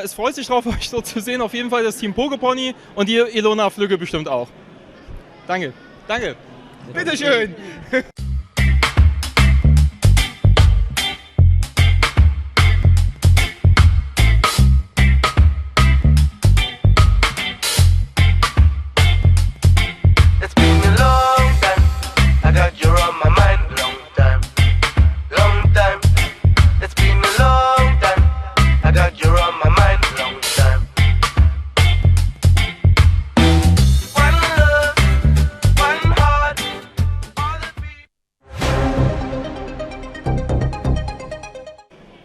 Es freut sich drauf, euch dort zu sehen. Auf jeden Fall das Team Pokepony und die Ilona Flügge bestimmt auch. Danke. Danke. Bitteschön. It's been a long time. I got you on my mind. Long time. Long time. It's been a long time. I got you on my mind. Long time. One love, one heart. All the people.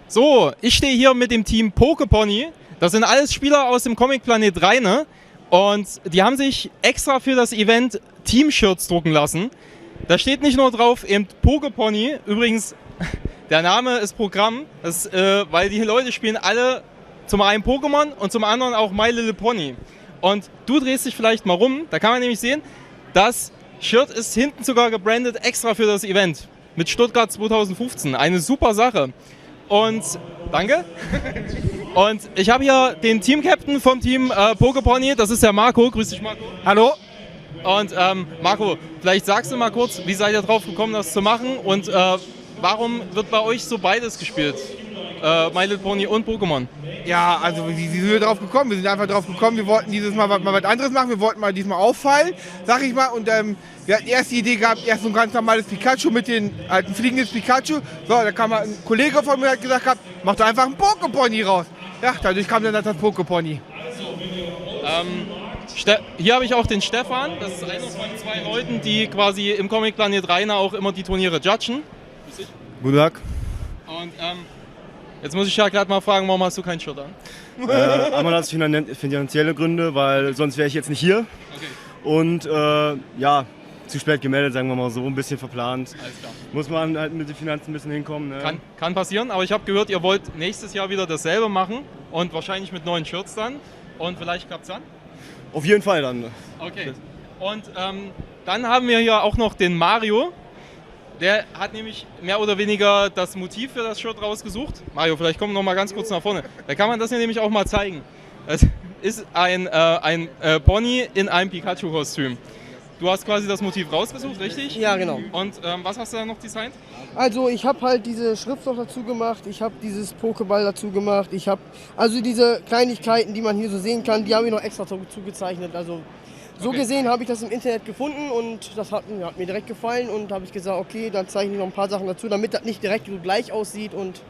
So, ich stehe hier mit dem Team Pokepony. Das sind alles Spieler aus dem Comic Planet Rheine. Und die haben sich extra für das Event Team-Shirts drucken lassen. Da steht nicht nur drauf eben Poképony, übrigens der Name ist Programm, weil die Leute spielen alle zum einen Pokémon und zum anderen auch My Little Pony. Und du drehst dich vielleicht mal rum, da kann man nämlich sehen, das Shirt ist hinten sogar gebrandet extra für das Event mit Stuttgart 2015. Eine super Sache. Und danke. Und ich habe hier den Team-Captain vom Team Poképony, das ist der Marco. Grüß dich, Marco. Hallo? Und Marco, vielleicht sagst du mal kurz, wie seid ihr drauf gekommen, das zu machen und warum wird bei euch so beides gespielt? My Little Pony und Pokémon. Ja, also wie sind wir drauf gekommen? Wir sind einfach drauf gekommen, wir wollten dieses Mal was anderes machen, wir wollten mal diesmal auffallen, sag ich mal. Und wir hatten erst die Idee gehabt, erst so ein ganz normales Pikachu mit den alten fliegendes Pikachu. So, da kam ein Kollege von mir, hat gesagt, mach doch einfach ein Poképony raus. Ja, dadurch kam dann das Poképony. Hier habe ich auch den Stefan, das ist einer von 2 Leuten, die quasi im Comic Planet Rainer auch immer die Turniere judgen. Guten Tag. Und jetzt muss ich ja gerade mal fragen, warum hast du kein Shirt an? Einmal aus finanzielle Gründe, weil sonst wäre ich jetzt nicht hier. Okay. Und ja, zu spät gemeldet, sagen wir mal so, ein bisschen verplant. Alles klar. Muss man halt mit den Finanzen ein bisschen hinkommen. Ne? Kann passieren, aber ich habe gehört, ihr wollt nächstes Jahr wieder dasselbe machen und wahrscheinlich mit neuen Shirts dann. Und vielleicht klappt es dann? Auf jeden Fall dann. Okay. Und dann haben wir hier auch noch den Mario. Der hat nämlich mehr oder weniger das Motiv für das Shirt rausgesucht. Mario, vielleicht komm noch mal ganz kurz nach vorne. Da kann man das hier nämlich auch mal zeigen. Es ist ein Pony in einem Pikachu-Kostüm. Du hast quasi das Motiv rausgesucht, richtig? Ja, genau. Und was hast du da noch designt? Also ich habe halt diese Schrift noch dazu gemacht, ich habe dieses Pokéball dazu gemacht, ich habe also diese Kleinigkeiten, die man hier so sehen kann, die habe ich noch extra dazu gezeichnet. Also so gesehen habe ich das im Internet gefunden und das hat mir direkt gefallen und habe ich gesagt, okay, dann zeichne ich noch ein paar Sachen dazu, damit das nicht direkt so gleich aussieht und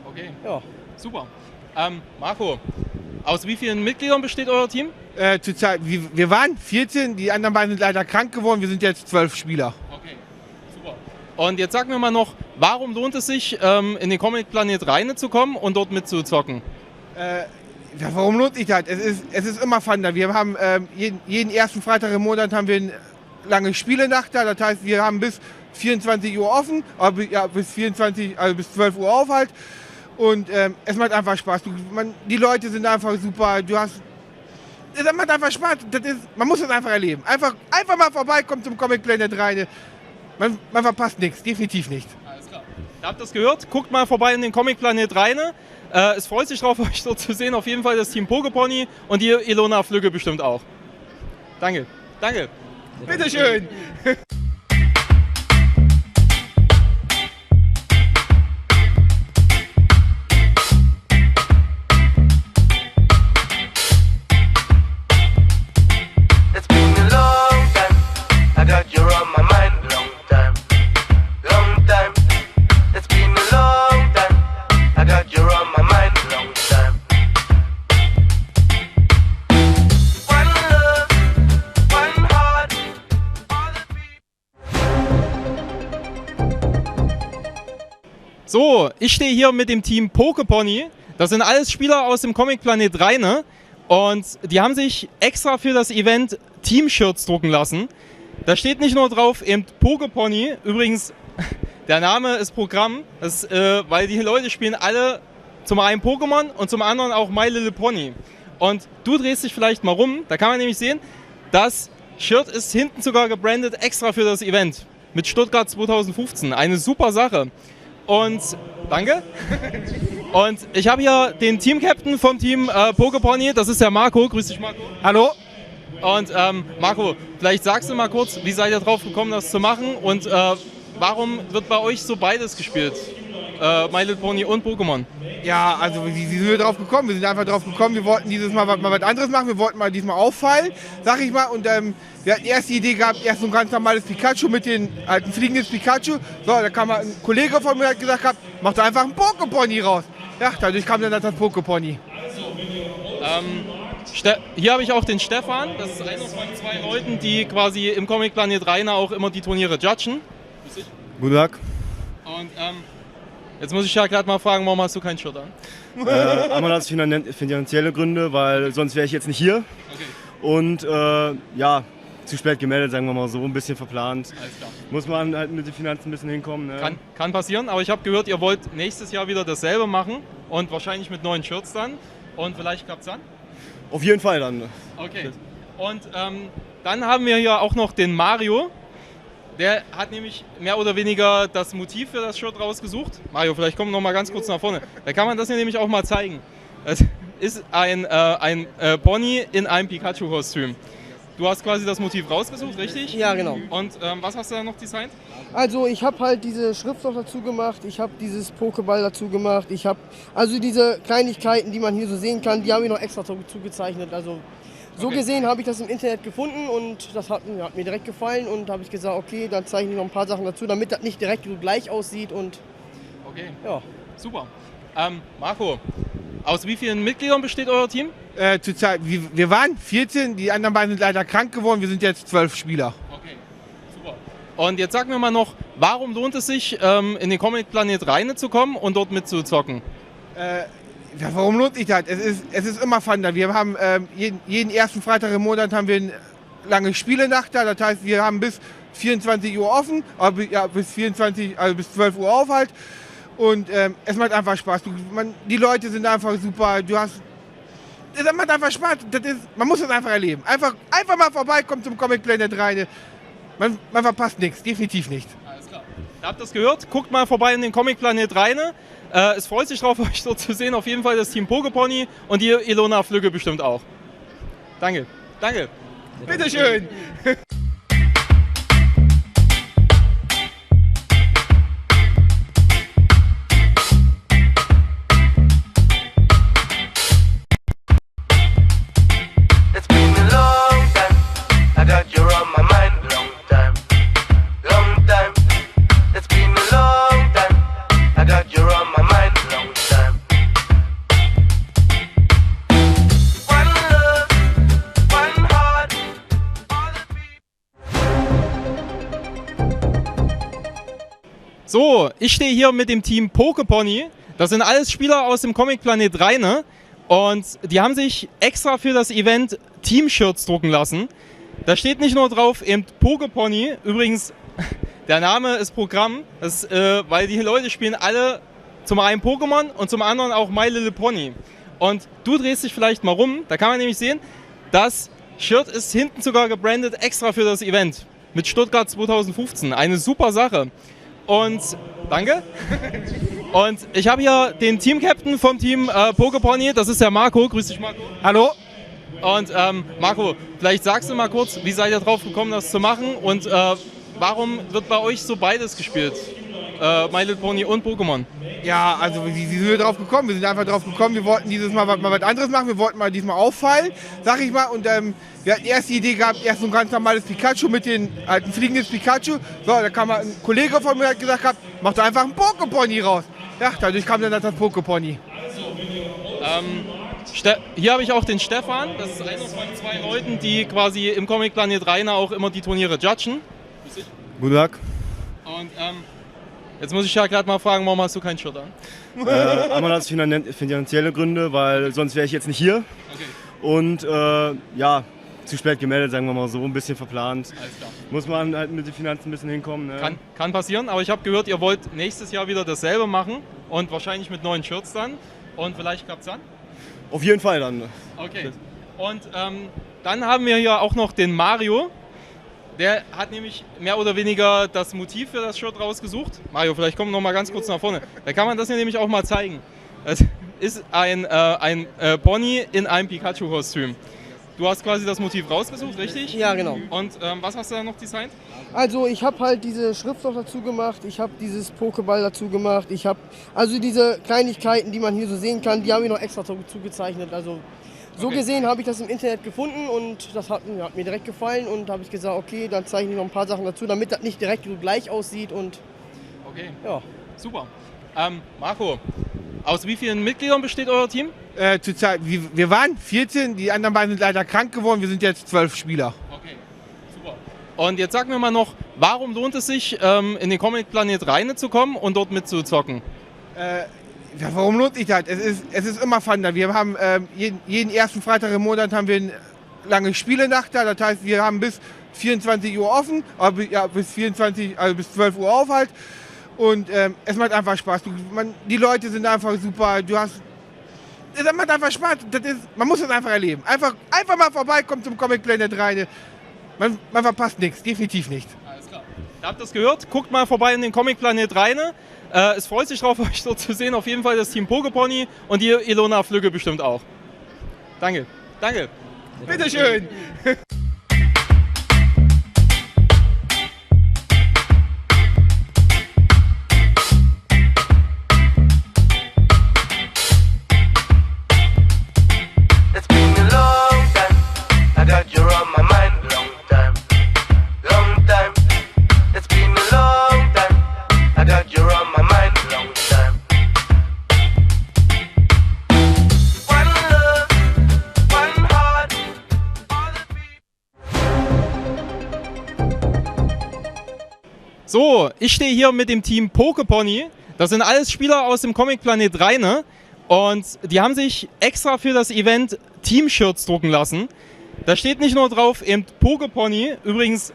okay, ja. Super. Marco, aus wie vielen Mitgliedern besteht euer Team? Zurzeit, wir waren 14, die anderen beiden sind leider krank geworden, wir sind jetzt 12 Spieler. Okay, super. Und jetzt sag mir mal noch, warum lohnt es sich, in den Comic Planet Rheine zu kommen und dort mitzuzocken? Ja, warum lohnt sich das? Es ist immer Fun da. Wir haben jeden ersten Freitag im Monat haben wir eine lange Spielenacht da. Das heißt, wir haben bis 24 Uhr offen, bis 12 Uhr auf halt. Und es macht einfach Spaß. Die Leute sind einfach super. Es macht einfach Spaß. Man muss es einfach erleben. Einfach mal vorbeikommen zum Comic Planet Rheine. Man verpasst nichts, definitiv nicht. Alles klar. Ihr habt das gehört? Guckt mal vorbei in den Comic Planet Rheine. Es freut sich drauf, euch dort zu sehen. Auf jeden Fall das Team Poképony und die Ilona Flügge bestimmt auch. Danke. Danke. Bitteschön. It's been a long time. I got you on my mind. Long time. Long time. It's been a long time. I got you on my mind. Long time. One love, one heart. All the people. So, ich stehe hier mit dem Team Poképony. Das sind alles Spieler aus dem Comic Planet Rheine. Und die haben sich extra für das Event Team-Shirts drucken lassen. Da steht nicht nur drauf eben Poképony, übrigens der Name ist Programm, weil die Leute spielen alle zum einen Pokémon und zum anderen auch My Little Pony. Und du drehst dich vielleicht mal rum, da kann man nämlich sehen, das Shirt ist hinten sogar gebrandet extra für das Event mit Stuttgart 2015. Eine super Sache. Und danke. Und ich habe hier den Team-Captain vom Team Poképony, das ist der Marco. Grüß dich, Marco. Hallo? Und Marco, vielleicht sagst du mal kurz, wie seid ihr drauf gekommen, das zu machen und warum wird bei euch so beides gespielt? My Little Pony und Pokémon. Ja, also wie sind wir drauf gekommen? Wir sind einfach drauf gekommen, wir wollten dieses Mal was anderes machen, wir wollten mal diesmal auffallen, sag ich mal. Und wir hatten erst die Idee gehabt, erst so ein ganz normales Pikachu mit den alten fliegendes Pikachu. So, da kam ein Kollege von mir, hat gesagt, mach doch einfach ein Poképony raus. Ja, dadurch kam dann das Poképony. Hier habe ich auch den Stefan, das ist einer von 2 Leuten, die quasi im Comic Planet Rainer auch immer die Turniere judgen. Guten Tag. Und jetzt muss ich ja gerade mal fragen, warum hast du kein Shirt an? Einmal aus finanzielle Gründe, weil sonst wäre ich jetzt nicht hier. Okay. Und ja, zu spät gemeldet, sagen wir mal so, ein bisschen verplant. Alles klar. Muss man halt mit den Finanzen ein bisschen hinkommen. Ne? Kann passieren, aber ich habe gehört, ihr wollt nächstes Jahr wieder dasselbe machen und wahrscheinlich mit neuen Shirts dann. Und vielleicht klappt es dann? Auf jeden Fall dann. Okay. Und dann haben wir hier auch noch den Mario. Der hat nämlich mehr oder weniger das Motiv für das Shirt rausgesucht. Mario, vielleicht komm noch mal ganz kurz nach vorne. Da kann man das hier nämlich auch mal zeigen. Es ist ein Pony in einem Pikachu-Kostüm. Du hast quasi das Motiv rausgesucht, richtig? Ja, genau. Und was hast du da noch designt? Also ich habe halt diese Schrift noch dazu gemacht, ich habe dieses Pokéball dazu gemacht, ich habe also diese Kleinigkeiten, die man hier so sehen kann, die habe ich noch extra dazu gezeichnet. Also so gesehen habe ich das im Internet gefunden und das hat mir direkt gefallen und habe ich gesagt, okay, dann zeichne ich noch ein paar Sachen dazu, damit das nicht direkt so gleich aussieht und okay, ja. Super. Marco, aus wie vielen Mitgliedern besteht euer Team? Zurzeit, wir waren 14, die anderen beiden sind leider krank geworden, wir sind jetzt 12 Spieler. Okay, super. Und jetzt sag mir mal noch, warum lohnt es sich, in den Comic Planet Rheine zu kommen und dort mitzuzocken? Ja, warum lohnt sich das? Es ist immer Fun da. Wir haben jeden ersten Freitag im Monat haben wir eine lange Spielenacht da. Das heißt, wir haben bis 24 Uhr offen, bis 12 Uhr auf halt. Und es macht einfach Spaß. Die Leute sind einfach super. Es macht einfach Spaß. Man muss das einfach erleben. Einfach mal vorbeikommen zum Comic Planet Rheine. Man verpasst nichts, definitiv nicht. Alles klar. Ihr habt das gehört? Guckt mal vorbei in den Comic Planet Rheine. Es freut sich drauf, euch dort zu sehen. Auf jeden Fall das Team Pokepony und die Ilona Flügge bestimmt auch. Danke. Danke. Bitteschön. It's been a long time. I got you on my mind. Long time. Long time. It's been a long time. I got you on my mind. Long time. One love, one heart. All the people. So, ich stehe hier mit dem Team Pokepony. Das sind alles Spieler aus dem Comic Planet Rheine. Und die haben sich extra für das Event Team-Shirts drucken lassen. Da steht nicht nur drauf, eben Pokepony. Übrigens, der Name ist Programm, weil die Leute spielen alle zum einen Pokémon und zum anderen auch My Little Pony. Und du drehst dich vielleicht mal rum, da kann man nämlich sehen, das Shirt ist hinten sogar gebrandet extra für das Event. Mit Stuttgart 2015. Eine super Sache. Und danke. Und ich habe hier den Team-Captain vom Team Pokepony, das ist der Marco. Grüß dich, Marco. Hallo. Und Marco, vielleicht sagst du mal kurz, wie seid ihr drauf gekommen, das zu machen und warum wird bei euch so beides gespielt? My Little Pony und Pokémon. Ja, also wie sind wir drauf gekommen? Wir sind einfach drauf gekommen, wir wollten dieses Mal was anderes machen, wir wollten mal diesmal auffallen, sag ich mal. Und wir hatten erst die Idee gehabt, erst so ein ganz normales Pikachu mit den alten fliegendes Pikachu. So, da kam ein Kollege von mir, hat gesagt, mach doch einfach einen Pokepony raus. Ja, dadurch kam dann das Pokepony. Hier habe ich auch den Stefan, das ist einer von 2 Leuten, die quasi im Comic Planet Rheine auch immer die Turniere judgen. Guten Tag. Und jetzt muss ich ja gerade mal fragen, warum hast du kein Shirt an? Einmal aus finanzielle Gründe, weil sonst wäre ich jetzt nicht hier. Okay. Und ja, zu spät gemeldet, sagen wir mal so, ein bisschen verplant. Alles klar. Muss man halt mit den Finanzen ein bisschen hinkommen. Ne? Kann passieren, aber ich habe gehört, ihr wollt nächstes Jahr wieder dasselbe machen und wahrscheinlich mit neuen Shirts dann. Und vielleicht klappt es dann? Auf jeden Fall dann. Okay. Und dann haben wir hier auch noch den Mario. Der hat nämlich mehr oder weniger das Motiv für das Shirt rausgesucht. Mario, vielleicht komm noch mal ganz kurz nach vorne. Da kann man das hier nämlich auch mal zeigen. Es ist ein Pony in einem Pikachu-Kostüm. Du hast quasi das Motiv rausgesucht, richtig? Ja, genau. Und was hast du da noch designt? Also ich habe halt diese Schrift noch dazu gemacht, ich habe dieses Pokéball dazu gemacht, ich habe also diese Kleinigkeiten, die man hier so sehen kann, die habe ich noch extra dazu gezeichnet. Also so gesehen habe ich das im Internet gefunden und das hat mir direkt gefallen und habe ich gesagt, okay, dann zeichne ich noch ein paar Sachen dazu, damit das nicht direkt so gleich aussieht und okay, ja. Super. Marco, aus wie vielen Mitgliedern besteht euer Team? Zurzeit, wir waren 14, die anderen beiden sind leider krank geworden, wir sind jetzt 12 Spieler. Okay, super. Und jetzt sag mir mal noch, warum lohnt es sich, in den Comic Planet Rheine zu kommen und dort mitzuzocken? Ja, warum lohnt sich das? Es ist immer Fun da. Wir haben jeden ersten Freitag im Monat haben wir eine lange Spielenacht da. Das heißt, wir haben bis 24 Uhr offen, aber ja, bis 12 Uhr auf halt. Und es macht einfach Spaß. Die Leute sind einfach super. Es macht einfach Spaß. Man muss es einfach erleben. Einfach mal vorbeikommen zum Comic Planet rein. Man verpasst nichts, definitiv nicht. Alles klar. Ihr habt das gehört, guckt mal vorbei in den Comic Planet rein. Es freut sich drauf, euch dort zu sehen. Auf jeden Fall das Team Pokepony und die Ilona Flügge bestimmt auch. Danke. Danke. Bitteschön. It's been a long time. I got you on my mind. Long time. Long time. It's been a long time. I got you on my mind. Long time. One love, one heart. All the people. So, ich stehe hier mit dem Team Pokepony. Das sind alles Spieler aus dem Comic Planet Rheine. Und die haben sich extra für das Event Team-Shirts drucken lassen. Da steht nicht nur drauf, eben Pokepony. Übrigens,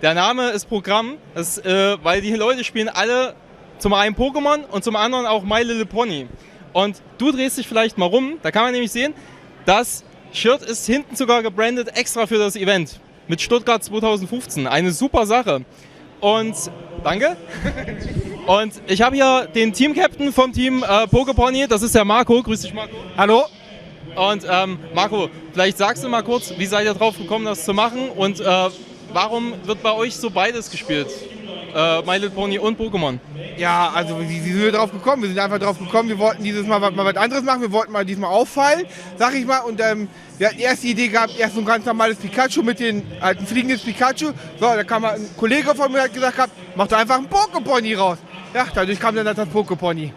der Name ist Programm, weil die Leute spielen alle zum einen Pokémon und zum anderen auch My Little Pony. Und du drehst dich vielleicht mal rum, da kann man nämlich sehen, das Shirt ist hinten sogar gebrandet extra für das Event. Mit Stuttgart 2015. Eine super Sache. Und danke. Und ich habe hier den Team-Captain vom Team Pokepony, das ist der Marco. Grüß dich, Marco. Hallo? Und Marco, vielleicht sagst du mal kurz, wie seid ihr drauf gekommen, das zu machen und warum wird bei euch so beides gespielt? My Little Pony und Pokémon. Ja, also wie sind wir drauf gekommen? Wir sind einfach drauf gekommen, wir wollten dieses Mal was anderes machen, wir wollten mal diesmal auffallen, sag ich mal. Und wir hatten erst die Idee gehabt, erst so ein ganz normales Pikachu mit den alten fliegendes Pikachu. So, da kam ein Kollege von mir, hat gesagt, mach doch einfach einen Pokepony raus. Ja, dadurch kam dann das Pokepony.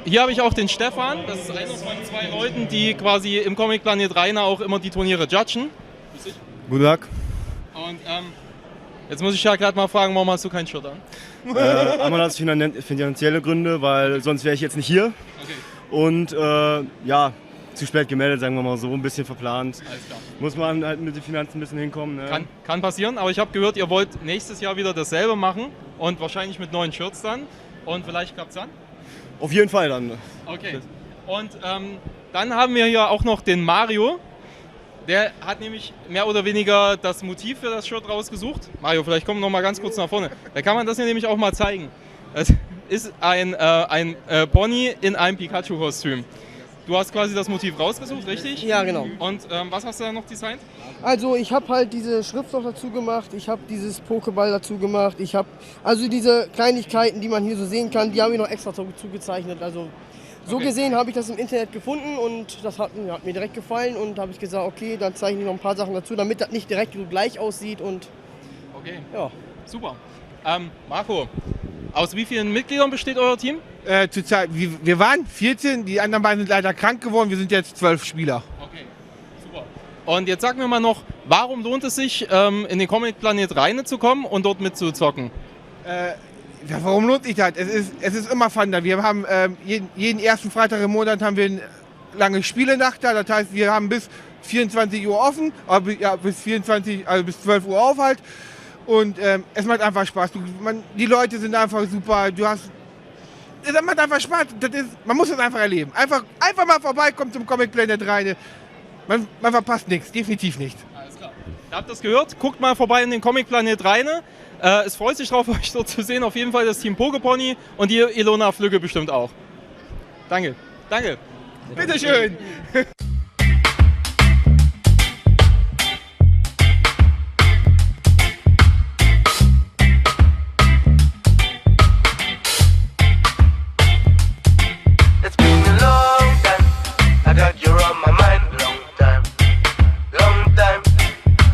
Hier habe ich auch den Stefan, das ist einer von zwei Leuten, die quasi im Comic Planet Rheine auch immer die Turniere judgen. Guten Tag. Und jetzt muss ich ja gerade mal fragen, warum hast du kein Shirt an? Einmal aus finanzielle Gründe, weil sonst wäre ich jetzt nicht hier. Okay. Und ja, zu spät gemeldet, sagen wir mal so, ein bisschen verplant. Alles klar. Muss man halt mit den Finanzen ein bisschen hinkommen. Ne? Kann passieren, aber ich habe gehört, ihr wollt nächstes Jahr wieder dasselbe machen und wahrscheinlich mit neuen Shirts dann. Und vielleicht klappt es dann? Auf jeden Fall dann. Okay. Und dann haben wir hier auch noch den Mario. Der hat nämlich mehr oder weniger das Motiv für das Shirt rausgesucht. Mario, vielleicht komm noch mal ganz kurz nach vorne. Da kann man das hier nämlich auch mal zeigen. Es ist ein Pony in einem Pikachu-Kostüm. Du hast quasi das Motiv rausgesucht, richtig? Ja, genau. Und was hast du da noch designt? Also ich habe halt diese Schrift noch dazu gemacht, ich habe dieses Pokéball dazu gemacht, ich habe also diese Kleinigkeiten, die man hier so sehen kann, die habe ich noch extra dazu gezeichnet. Also so gesehen habe ich das im Internet gefunden und das hat mir direkt gefallen und habe ich gesagt, okay, dann zeichne ich noch ein paar Sachen dazu, damit das nicht direkt so gleich aussieht und okay, ja. Super. Marco, aus wie vielen Mitgliedern besteht euer Team? Zurzeit, wir waren 14, die anderen beiden sind leider krank geworden, wir sind jetzt 12 Spieler. Okay, super. Und jetzt sag mir mal noch, warum lohnt es sich, in den Comic Planet Rheine zu kommen und dort mitzuzocken? Ja, warum lohnt sich das? Es ist immer Fun da. Wir haben jeden ersten Freitag im Monat haben wir eine lange Spielenacht da. Das heißt, wir haben bis 24 Uhr offen, aber ja, bis 12 Uhr auf halt. Und es macht einfach Spaß. Die Leute sind einfach super. Es macht einfach Spaß. Man muss es einfach erleben. Einfach mal vorbeikommen zum Comic Planet rein. Man verpasst nichts, definitiv nicht. Alles klar. Ihr habt das gehört, guckt mal vorbei in den Comic Planet Rheine. Es freut sich drauf, euch dort zu sehen. Auf jeden Fall das Team Pokepony und die Ilona Flügge bestimmt auch. Danke. Danke. Bitteschön. It's been a long time. I got you on my mind. Long time. Long time.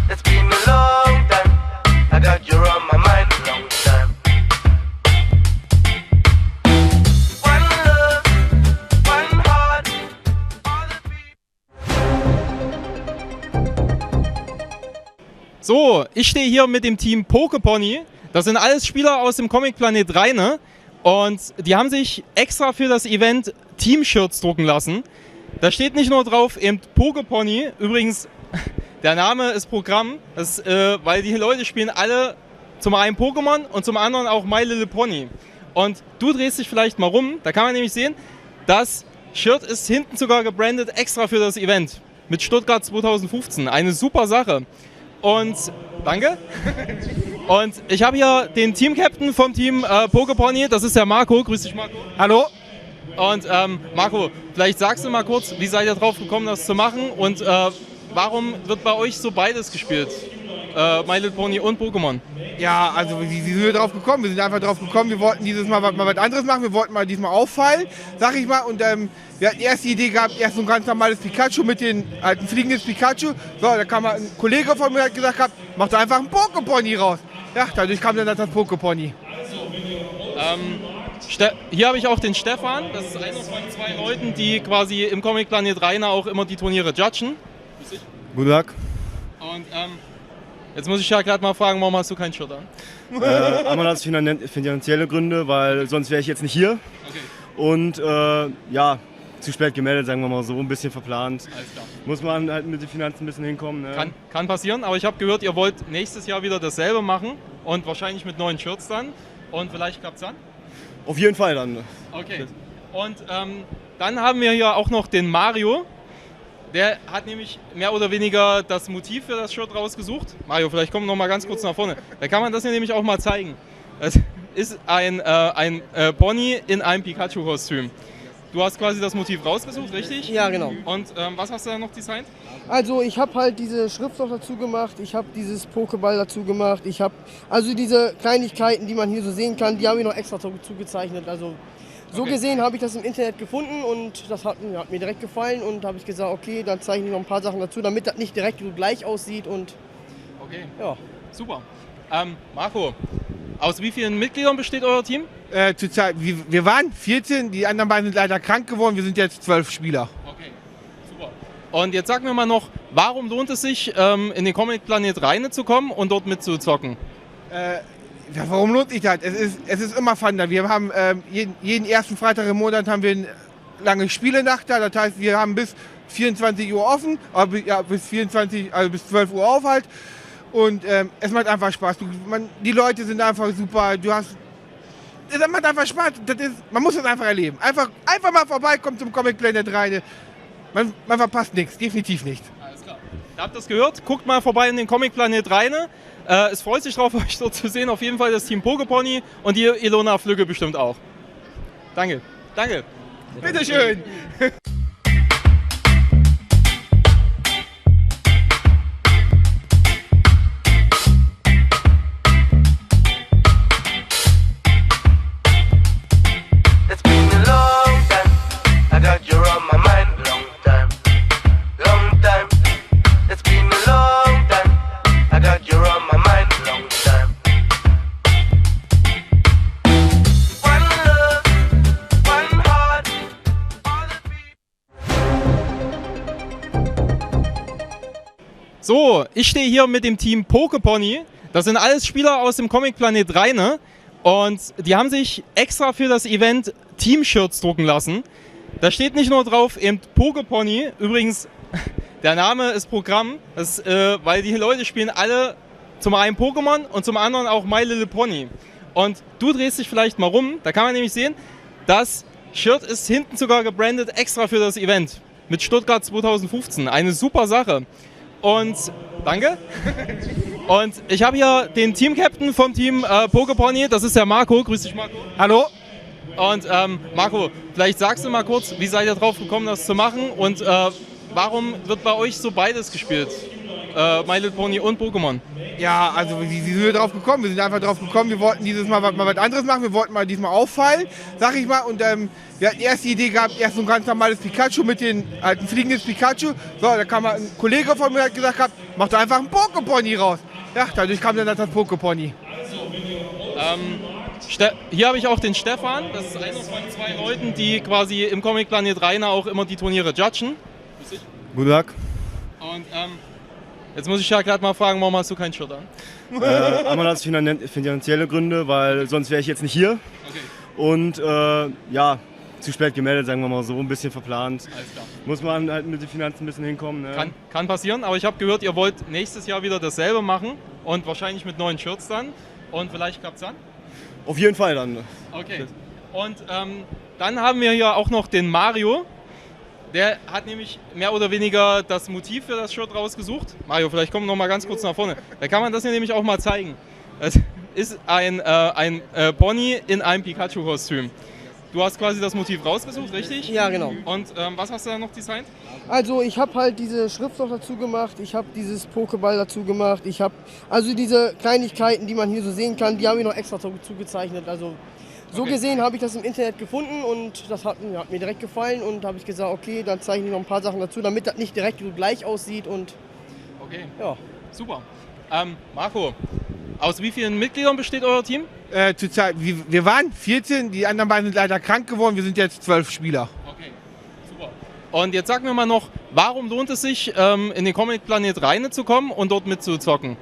It's been a long time. I got you on my mind. Long time. One love, one heart. All the people. So, ich stehe hier mit dem Team Pokepony. Das sind alles Spieler aus dem Comic Planet Rheine. Und die haben sich extra für das Event Team-Shirts drucken lassen. Da steht nicht nur drauf, eben Poképony. Übrigens, der Name ist Programm, weil die Leute spielen alle zum einen Pokémon und zum anderen auch My Little Pony. Und du drehst dich vielleicht mal rum, da kann man nämlich sehen, das Shirt ist hinten sogar gebrandet extra für das Event mit Stuttgart 2015. Eine super Sache. Und danke. Und ich habe hier den Team-Captain vom Team Poképony, das ist der Marco. Grüß dich, Marco. Hallo? Und Marco, vielleicht sagst du mal kurz, wie seid ihr drauf gekommen, das zu machen und warum wird bei euch so beides gespielt? My Little Pony und Pokémon. Ja, also wie sind wir drauf gekommen? Wir sind einfach drauf gekommen, wir wollten dieses Mal was anderes machen, wir wollten mal diesmal auffallen, sag ich mal. Und wir hatten erst die Idee gehabt, erst so ein ganz normales Pikachu mit den alten fliegendes Pikachu. So, da kam mal ein Kollege von mir, hat gesagt, mach da einfach ein Poképony raus. Ja, dadurch kam dann das Poképony. Hier habe ich auch den Stefan, das ist einer von 2 Leuten, die quasi im Comic Planet Rainer auch immer die Turniere judgen. Guten Tag. Und jetzt muss ich ja gerade mal fragen, warum hast du kein Shirt an? Einmal aus finanzielle Gründe, weil sonst wäre ich jetzt nicht hier. Okay. Und ja, zu spät gemeldet, sagen wir mal so, ein bisschen verplant. Alles klar. Muss man halt mit den Finanzen ein bisschen hinkommen. Ne? Kann passieren, aber ich habe gehört, ihr wollt nächstes Jahr wieder dasselbe machen und wahrscheinlich mit neuen Shirts dann. Und vielleicht klappt es dann? Auf jeden Fall dann. Okay. Und dann haben wir hier auch noch den Mario. Der hat nämlich mehr oder weniger das Motiv für das Shirt rausgesucht. Mario, vielleicht komm noch mal ganz kurz nach vorne. Da kann man das hier nämlich auch mal zeigen. Das ist ein Pony in einem Pikachu-Kostüm. Du hast quasi das Motiv rausgesucht, richtig? Ja, genau. Und was hast du da noch designt? Also ich habe halt diese Schrift noch dazu gemacht, ich habe dieses Pokéball dazu gemacht, ich habe also diese Kleinigkeiten, die man hier so sehen kann, die habe ich noch extra dazu gezeichnet. Also so gesehen habe ich das im Internet gefunden und das hat mir direkt gefallen und habe ich gesagt, okay, dann zeichne ich noch ein paar Sachen dazu, damit das nicht direkt so gleich aussieht und okay, ja. Super. Marco, aus wie vielen Mitgliedern besteht euer Team? Zurzeit, wir waren 14, die anderen beiden sind leider krank geworden, wir sind jetzt 12 Spieler. Okay, super. Und jetzt sag mir mal noch, warum lohnt es sich, in den Comic Planet Rheine zu kommen und dort mitzuzocken? Ja, warum lohnt sich das? Es ist immer Fun da. Wir haben jeden ersten Freitag im Monat haben wir eine lange Spielenacht da. Das heißt, wir haben bis 24 Uhr offen, bis 12 Uhr auf halt. Und es macht einfach Spaß. Die Leute sind einfach super. Es macht einfach Spaß. Man muss das einfach erleben. Einfach mal vorbeikommen zum Comic Planet Rheine. Man verpasst nichts, definitiv nicht. Alles klar. Ihr habt das gehört? Guckt mal vorbei in den Comic Planet Rheine. Es freut sich drauf, euch dort zu sehen. Auf jeden Fall das Team Poképony und die Ilona Flügge bestimmt auch. Danke. Danke. Bitteschön. It's been a long time. I got you on my mind. Long time. Long time. It's been a long time. I got you on my mind. Long time. One love, one heart. All the people. So, ich stehe hier mit dem Team Poképony. Das sind alles Spieler aus dem Comic Planet Rheine. Und die haben sich extra für das Event Team-Shirts drucken lassen. Da steht nicht nur drauf, eben Poképony. Übrigens, der Name ist Programm, weil die Leute spielen alle zum einen Pokémon und zum anderen auch My Little Pony. Und du drehst dich vielleicht mal rum, da kann man nämlich sehen, das Shirt ist hinten sogar gebrandet extra für das Event mit Stuttgart 2015. Eine super Sache. Und danke. Und ich habe hier den Team-Captain vom Team Poképony, das ist der Marco. Grüß dich, Marco. Hallo? Und Marco, vielleicht sagst du mal kurz, wie seid ihr drauf gekommen, das zu machen und warum wird bei euch so beides gespielt? My Little Pony und Pokémon. Ja, also wie sind wir drauf gekommen? Wir sind einfach drauf gekommen, wir wollten dieses Mal was anderes machen, wir wollten mal diesmal auffallen, sag ich mal. Und wir hatten erst die Idee gehabt, erst so ein ganz normales Pikachu mit den alten fliegendes Pikachu. So, da kam mal ein Kollege von mir, hat gesagt, mach da einfach ein Poképony raus. Ja, dadurch kam dann das Poképony. Hier habe ich auch den Stefan, das ist einer von 2 Leuten, die quasi im Comic Planet Rainer auch immer die Turniere judgen. Guten Tag. Und jetzt muss ich ja gerade mal fragen, warum hast du kein Shirt an? Einmal aus finanzielle Gründe, weil sonst wäre ich jetzt nicht hier. Okay. Und ja, zu spät gemeldet, sagen wir mal so, ein bisschen verplant. Alles klar. Muss man halt mit den Finanzen ein bisschen hinkommen. Ne? Kann passieren, aber ich habe gehört, ihr wollt nächstes Jahr wieder dasselbe machen und wahrscheinlich mit neuen Shirts dann. Und vielleicht klappt es dann? Auf jeden Fall dann. Okay. Und dann haben wir hier auch noch den Mario. Der hat nämlich mehr oder weniger das Motiv für das Shirt rausgesucht. Mario, vielleicht komm noch mal ganz kurz nach vorne. Da kann man das hier nämlich auch mal zeigen. Es ist ein Pony in einem Pikachu-Kostüm. Du hast quasi das Motiv rausgesucht, richtig? Ja, genau. Und was hast du da noch designt? Also ich habe halt diese Schrift noch dazu gemacht, ich habe dieses Pokéball dazu gemacht, ich habe also diese Kleinigkeiten, die man hier so sehen kann, die habe ich noch extra dazu gezeichnet. Also so gesehen habe ich das im Internet gefunden und das hat mir direkt gefallen und habe ich gesagt, okay, dann zeichne ich noch ein paar Sachen dazu, damit das nicht direkt so gleich aussieht und okay, ja. Super. Marco, aus wie vielen Mitgliedern besteht euer Team? Zurzeit, wir waren 14, die anderen beiden sind leider krank geworden, wir sind jetzt 12 Spieler. Okay, super. Und jetzt sag mir mal noch, warum lohnt es sich, in den Comic Planet Rheine zu kommen und dort mitzuzocken?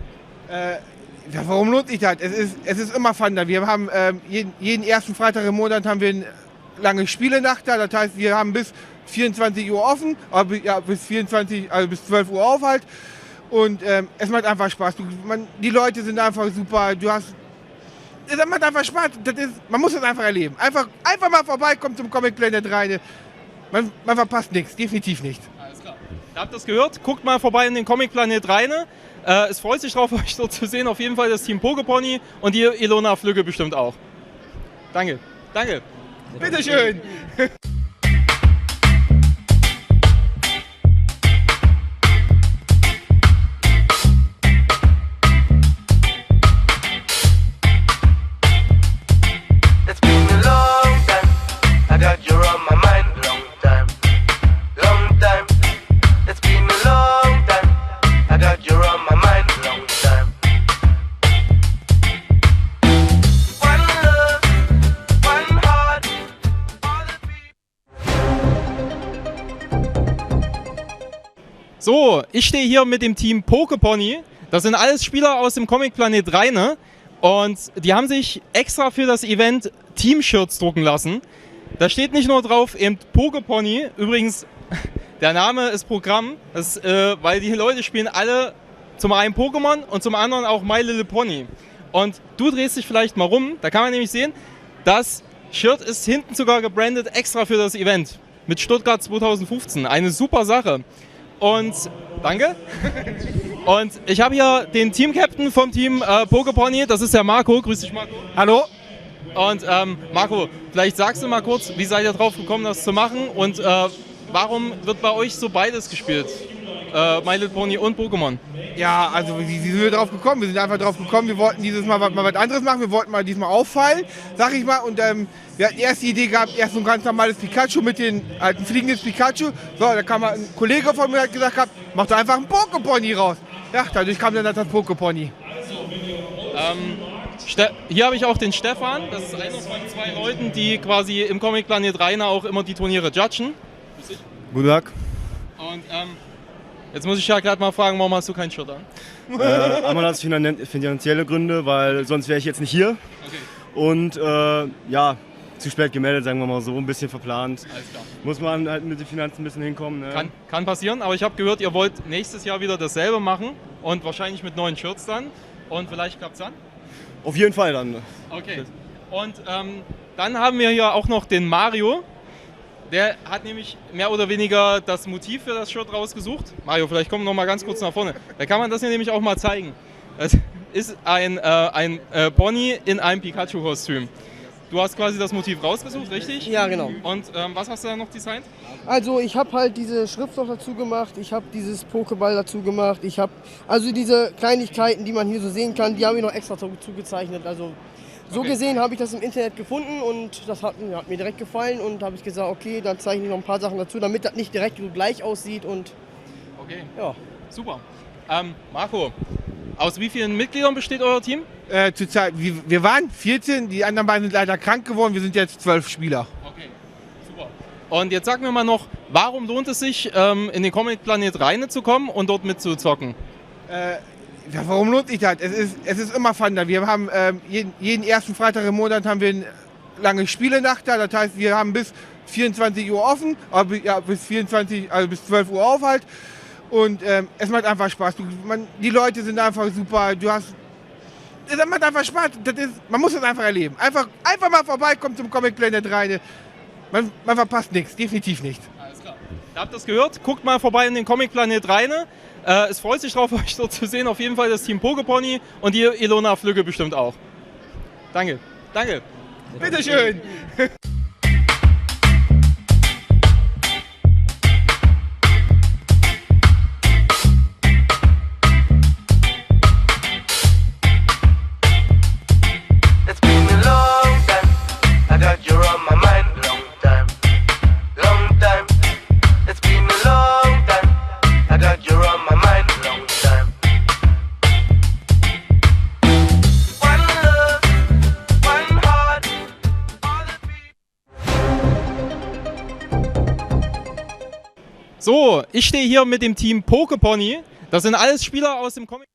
Ja, warum lohnt sich das? Es ist immer Fun da. Wir haben jeden ersten Freitag im Monat haben wir eine lange Spielenacht da. Das heißt, wir haben bis 24 Uhr offen, aber ja, bis 12 Uhr auf halt. Und es macht einfach Spaß. Die Leute sind einfach super. Es macht einfach Spaß. Man muss es einfach erleben. Einfach mal vorbeikommen zum Comic Planet Rheine. Man verpasst nichts, definitiv nicht. Alles klar. Ihr habt das gehört? Guckt mal vorbei in den Comic Planet Rheine. Es freut sich drauf, euch dort zu sehen. Auf jeden Fall das Team Pokepony und die Ilona Flügge bestimmt auch. Danke. Danke. Bitteschön. It's been a long time. I got you on my mind. Long time. Long time. It's been a long time. I got you on my mind. Long time. One love, one heart. All the people. So, ich stehe hier mit dem Team Pokepony. Das sind alles Spieler aus dem Comic Planet Rheine. Und die haben sich extra für das Event Team-Shirts drucken lassen. Da steht nicht nur drauf, eben Pokepony. Übrigens, der Name ist Programm, weil die Leute spielen alle zum einen Pokémon und zum anderen auch My Little Pony. Und du drehst dich vielleicht mal rum, da kann man nämlich sehen, das Shirt ist hinten sogar gebrandet extra für das Event. Mit Stuttgart 2015. Eine super Sache. Und danke. Und ich habe hier den Team-Captain vom Team Pokepony, das ist der Marco. Grüß dich, Marco. Hallo. Und Marco, vielleicht sagst du mal kurz, wie seid ihr drauf gekommen, das zu machen und warum wird bei euch so beides gespielt? My Little Pony und Pokémon. Ja, also wie sind wir drauf gekommen? Wir sind einfach drauf gekommen, wir wollten dieses Mal was anderes machen, wir wollten mal diesmal auffallen, sag ich mal. Und wir hatten erst die Idee gehabt, erst so ein ganz normales Pikachu mit den alten fliegendes Pikachu. So, da kam ein Kollege von mir, hat gesagt, mach doch einfach einen Pokepony raus. Ja, dadurch kam dann das Pokepony. Hier habe ich auch den Stefan, das ist einer von zwei Leuten, die quasi im Comic Planet Rheine auch immer die Turniere judgen. Guten Tag. Und jetzt muss ich ja gerade mal fragen, warum hast du kein Shirt an? Einmal hat es finanzielle Gründe, weil sonst wäre ich jetzt nicht hier. Okay. Und ja, zu spät gemeldet, sagen wir mal so, ein bisschen verplant. Alles klar. Muss man halt mit den Finanzen ein bisschen hinkommen. Ne? Kann passieren, aber ich habe gehört, ihr wollt nächstes Jahr wieder dasselbe machen und wahrscheinlich mit neuen Shirts dann. Und vielleicht klappt es dann? Auf jeden Fall dann. Okay. Und dann haben wir hier auch noch den Mario. Der hat nämlich mehr oder weniger das Motiv für das Shirt rausgesucht. Mario, vielleicht komm noch mal ganz kurz nach vorne. Da kann man das hier nämlich auch mal zeigen. Es ist ein Pony in einem Pikachu-Kostüm. Du hast quasi das Motiv rausgesucht, richtig? Ja, genau. Und was hast du da noch designt? Also ich habe halt diese Schrift noch dazu gemacht, ich habe dieses Pokéball dazu gemacht, ich habe also diese Kleinigkeiten, die man hier so sehen kann, die habe ich noch extra dazu gezeichnet. Also so gesehen habe ich das im Internet gefunden und das hat mir direkt gefallen und habe ich gesagt, okay, dann zeichne ich noch ein paar Sachen dazu, damit das nicht direkt so gleich aussieht und okay, ja. Super. Marco, aus wie vielen Mitgliedern besteht euer Team? Zurzeit, wir waren 14, die anderen beiden sind leider krank geworden, wir sind jetzt 12 Spieler. Okay, super. Und jetzt sag mir mal noch, warum lohnt es sich, in den Comic Planet Rheine zu kommen und dort mitzuzocken? Ja, warum lohnt sich das? Es ist immer Fun da. Wir haben jeden ersten Freitag im Monat haben wir eine lange Spielenacht da. Das heißt, wir haben bis 24 Uhr offen, aber ja, bis 24, also bis 12 Uhr auf halt. Und es macht einfach Spaß. Die Leute sind einfach super. Es macht einfach Spaß. Man muss es einfach erleben. Einfach mal vorbeikommen zum Comic Planet rein. Man verpasst nichts, definitiv nicht. Alles klar. Ihr habt das gehört? Guckt mal vorbei in den Comic Planet rein. Es freut sich drauf, euch dort zu sehen. Auf jeden Fall das Team Pokepony und die Ilona Flügge bestimmt auch. Danke. Danke. Bitteschön. It's been a long time. I got you on my mind. Long time. Long time. It's been a long time. I got you on my mind. Long time. One love, one heart. All the people. So, ich stehe hier mit dem Team Pokepony. Das sind alles Spieler aus dem Comic.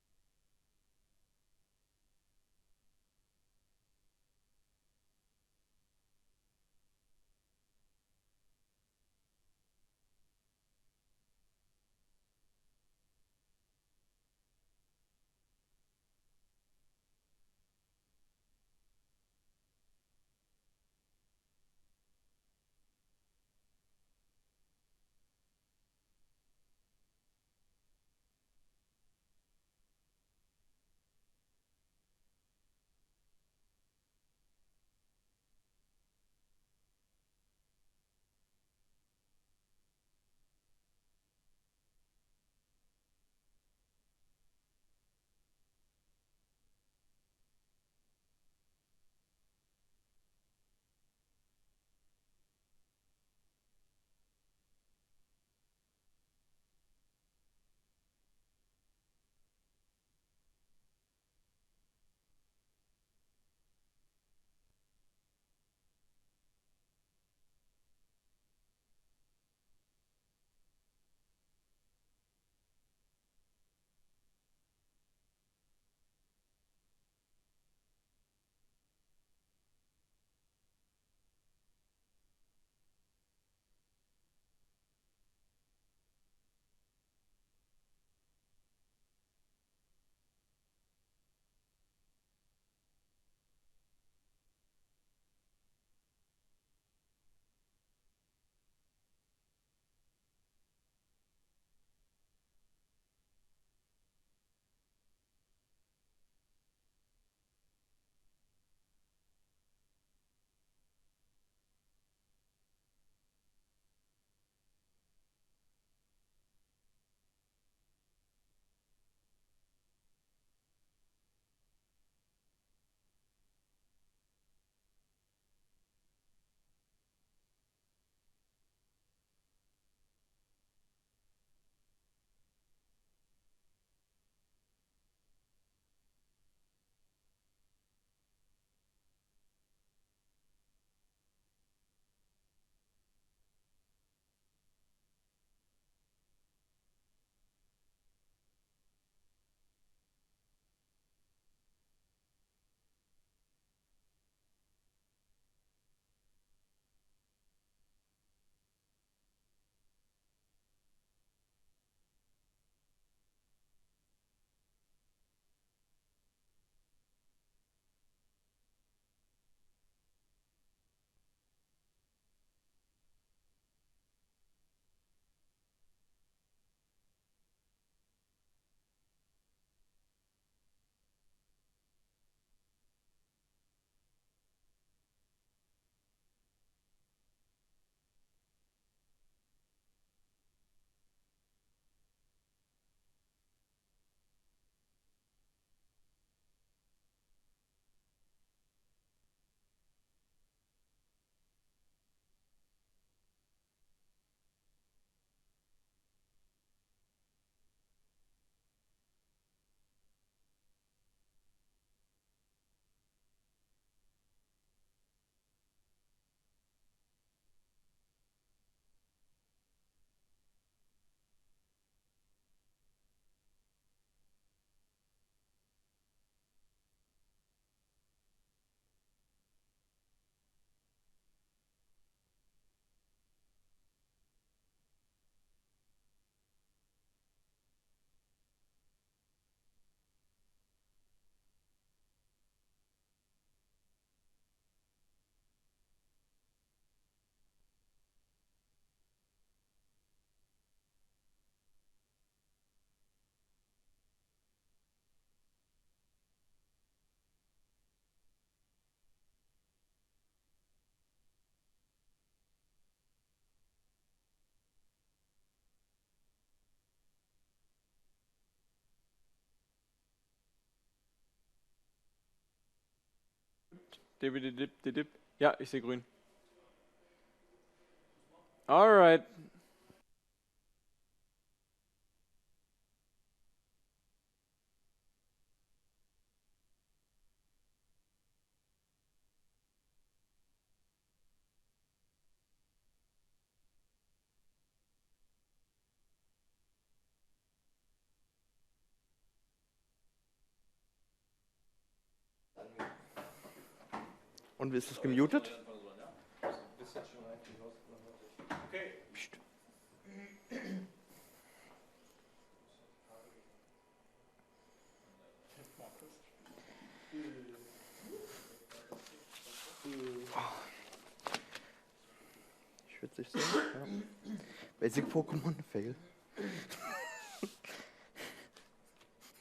Dip. Ja, ich sehe grün. Alright. Und wie ist das gemutet? Psst. Schwitzig so. Ja. Basic Pokémon Fail.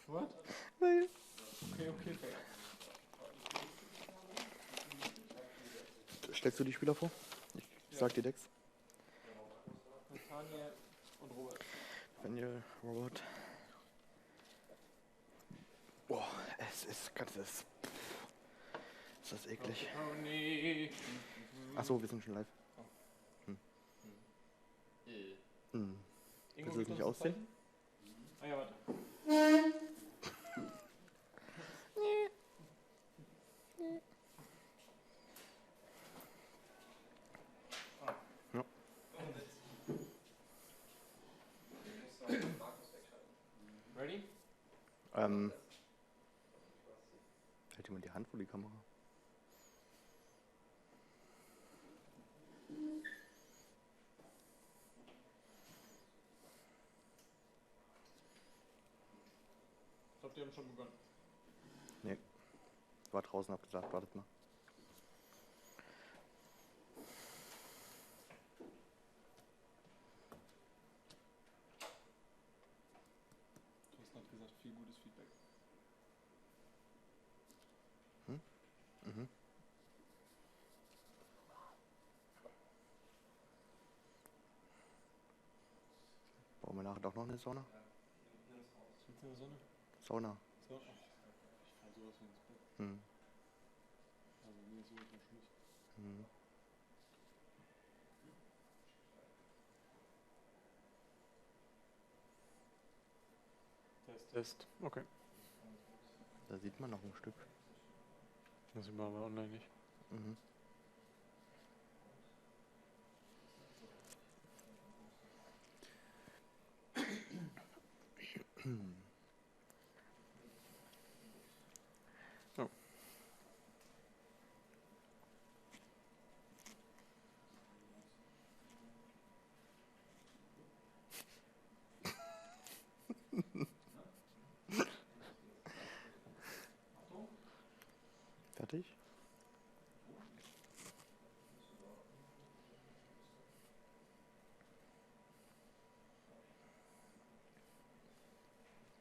What? Fail. Okay, fair. Stellst du die Spieler vor? Ich sag die Decks. Nathaniel und Robert. Daniel, Robert. Boah, es ist ganz. Ist das eklig. Achso, wir sind schon live. Willst du es nicht aussehen? Ah ja, warte. Ja. Ready? Hält jemand die Hand vor die Kamera? Ich glaube, die haben schon begonnen. Nee. War draußen, hab gesagt, wartet mal. Thorsten hat gesagt, viel gutes Feedback. Mhm. Bauen wir nachher doch noch eine Sauna? Sind wir in der Sonne? Sauna. So. Ich fall sowas wie ins Bett. Hm. Also mir ist sowas von Schluss. Hm. Test. Okay. Da sieht man noch ein Stück. Das sieht man aber online nicht. Mhm. Oh. Fertig?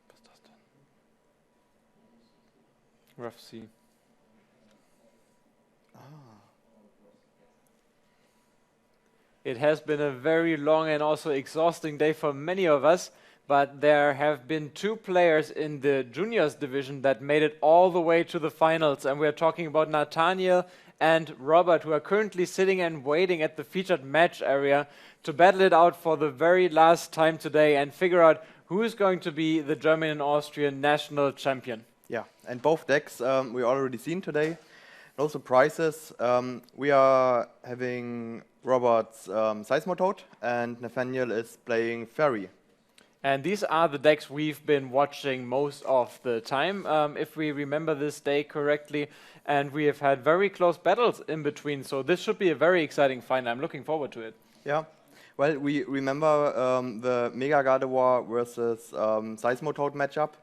Was ist das denn? Rough Sea. It has been a very long and also exhausting day for many of us, but there have been two players in the juniors division that made it all the way to the finals, and we're talking about Nathaniel and Robert, who are currently sitting and waiting at the featured match area to battle it out for the very last time today and figure out who is going to be the German and Austrian national champion. Yeah, and both decks we already seen today. No surprises. We are having Robert's Seismitoad and Nathaniel is playing Fairy. And these are the decks we've been watching most of the time, if we remember this day correctly. And we have had very close battles in between, so this should be a very exciting fight. I'm looking forward to it. Yeah, well, we remember the Mega Gardevoir versus Seismitoad matchup,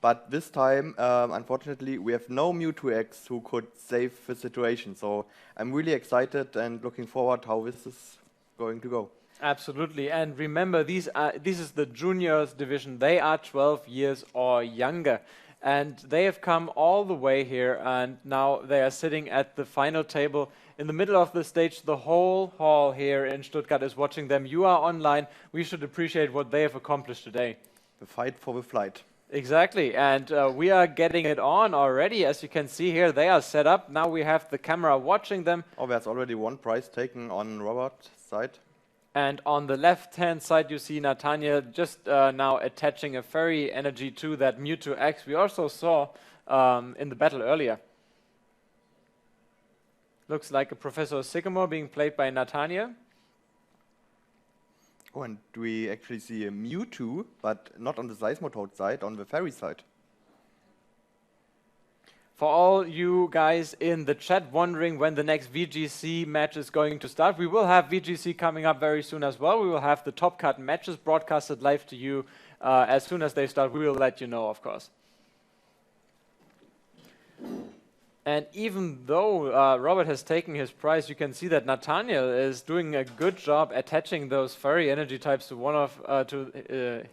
but this time, unfortunately, we have no Mewtwo X who could save the situation. So I'm really excited and looking forward how this is going to go. Absolutely, and remember, this is the juniors division. They are 12 years or younger, and they have come all the way here, and now they are sitting at the final table in the middle of the stage. The whole hall here in Stuttgart is watching them. You are online. We should appreciate what they have accomplished today. The fight for the flight. Exactly, and we are getting it on already. As you can see here, they are set up. Now we have the camera watching them. Oh, there's already one prize taken on Robert's side. And on the left-hand side, you see Nathaniel just now attaching a fairy energy to that Mewtwo X we also saw in the battle earlier. Looks like a Professor Sycamore being played by Nathaniel. Oh, and we actually see a Mewtwo, but not on the Seismotoad side, on the fairy side. For all you guys in the chat wondering when the next VGC match is going to start, we will have VGC coming up very soon as well. We will have the top cut matches broadcasted live to you as soon as they start. We will let you know, of course. And even though Robert has taken his prize, you can see that Nathaniel is doing a good job attaching those fairy energy types to one of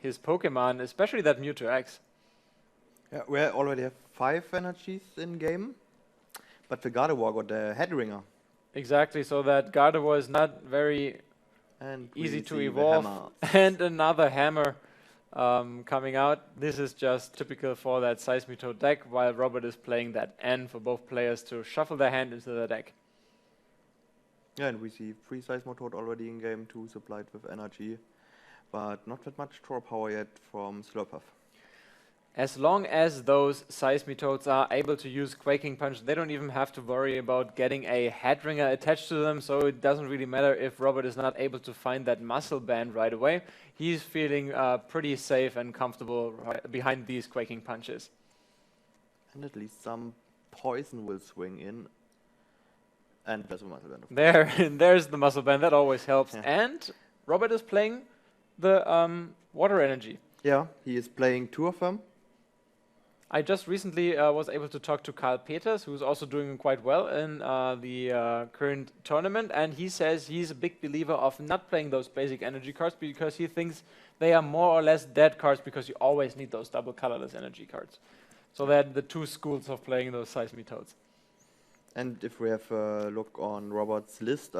his Pokemon, especially that Mewtwo X. Yeah, we already have 5 energies in game, but the Gardevoir got a Headringer. Exactly, so that Gardevoir is not very easy to evolve. And another hammer coming out. This is just typical for that Seismitoad deck, while Robert is playing that N for both players to shuffle their hand into the deck. Yeah, and we see 3 Seismotoad already in game, 2 supplied with energy, but not that much draw power yet from Slurpuff. As long as those Seismitoads are able to use Quaking Punch, they don't even have to worry about getting a Headringer attached to them, so it doesn't really matter if Robert is not able to find that muscle band right away. He's feeling pretty safe and comfortable behind these Quaking Punches. And at least some poison will swing in. And there's a muscle band. There's the muscle band, that always helps. Yeah. And Robert is playing the water energy. Yeah, he is playing 2 of them. I just recently was able to talk to Karl Peters, who's also doing quite well in the current tournament, and he says he's a big believer of not playing those basic energy cards because he thinks they are more or less dead cards because you always need those double colorless energy cards. So they're the 2 schools of playing those Seismitoads. And if we have a look on Robert's list,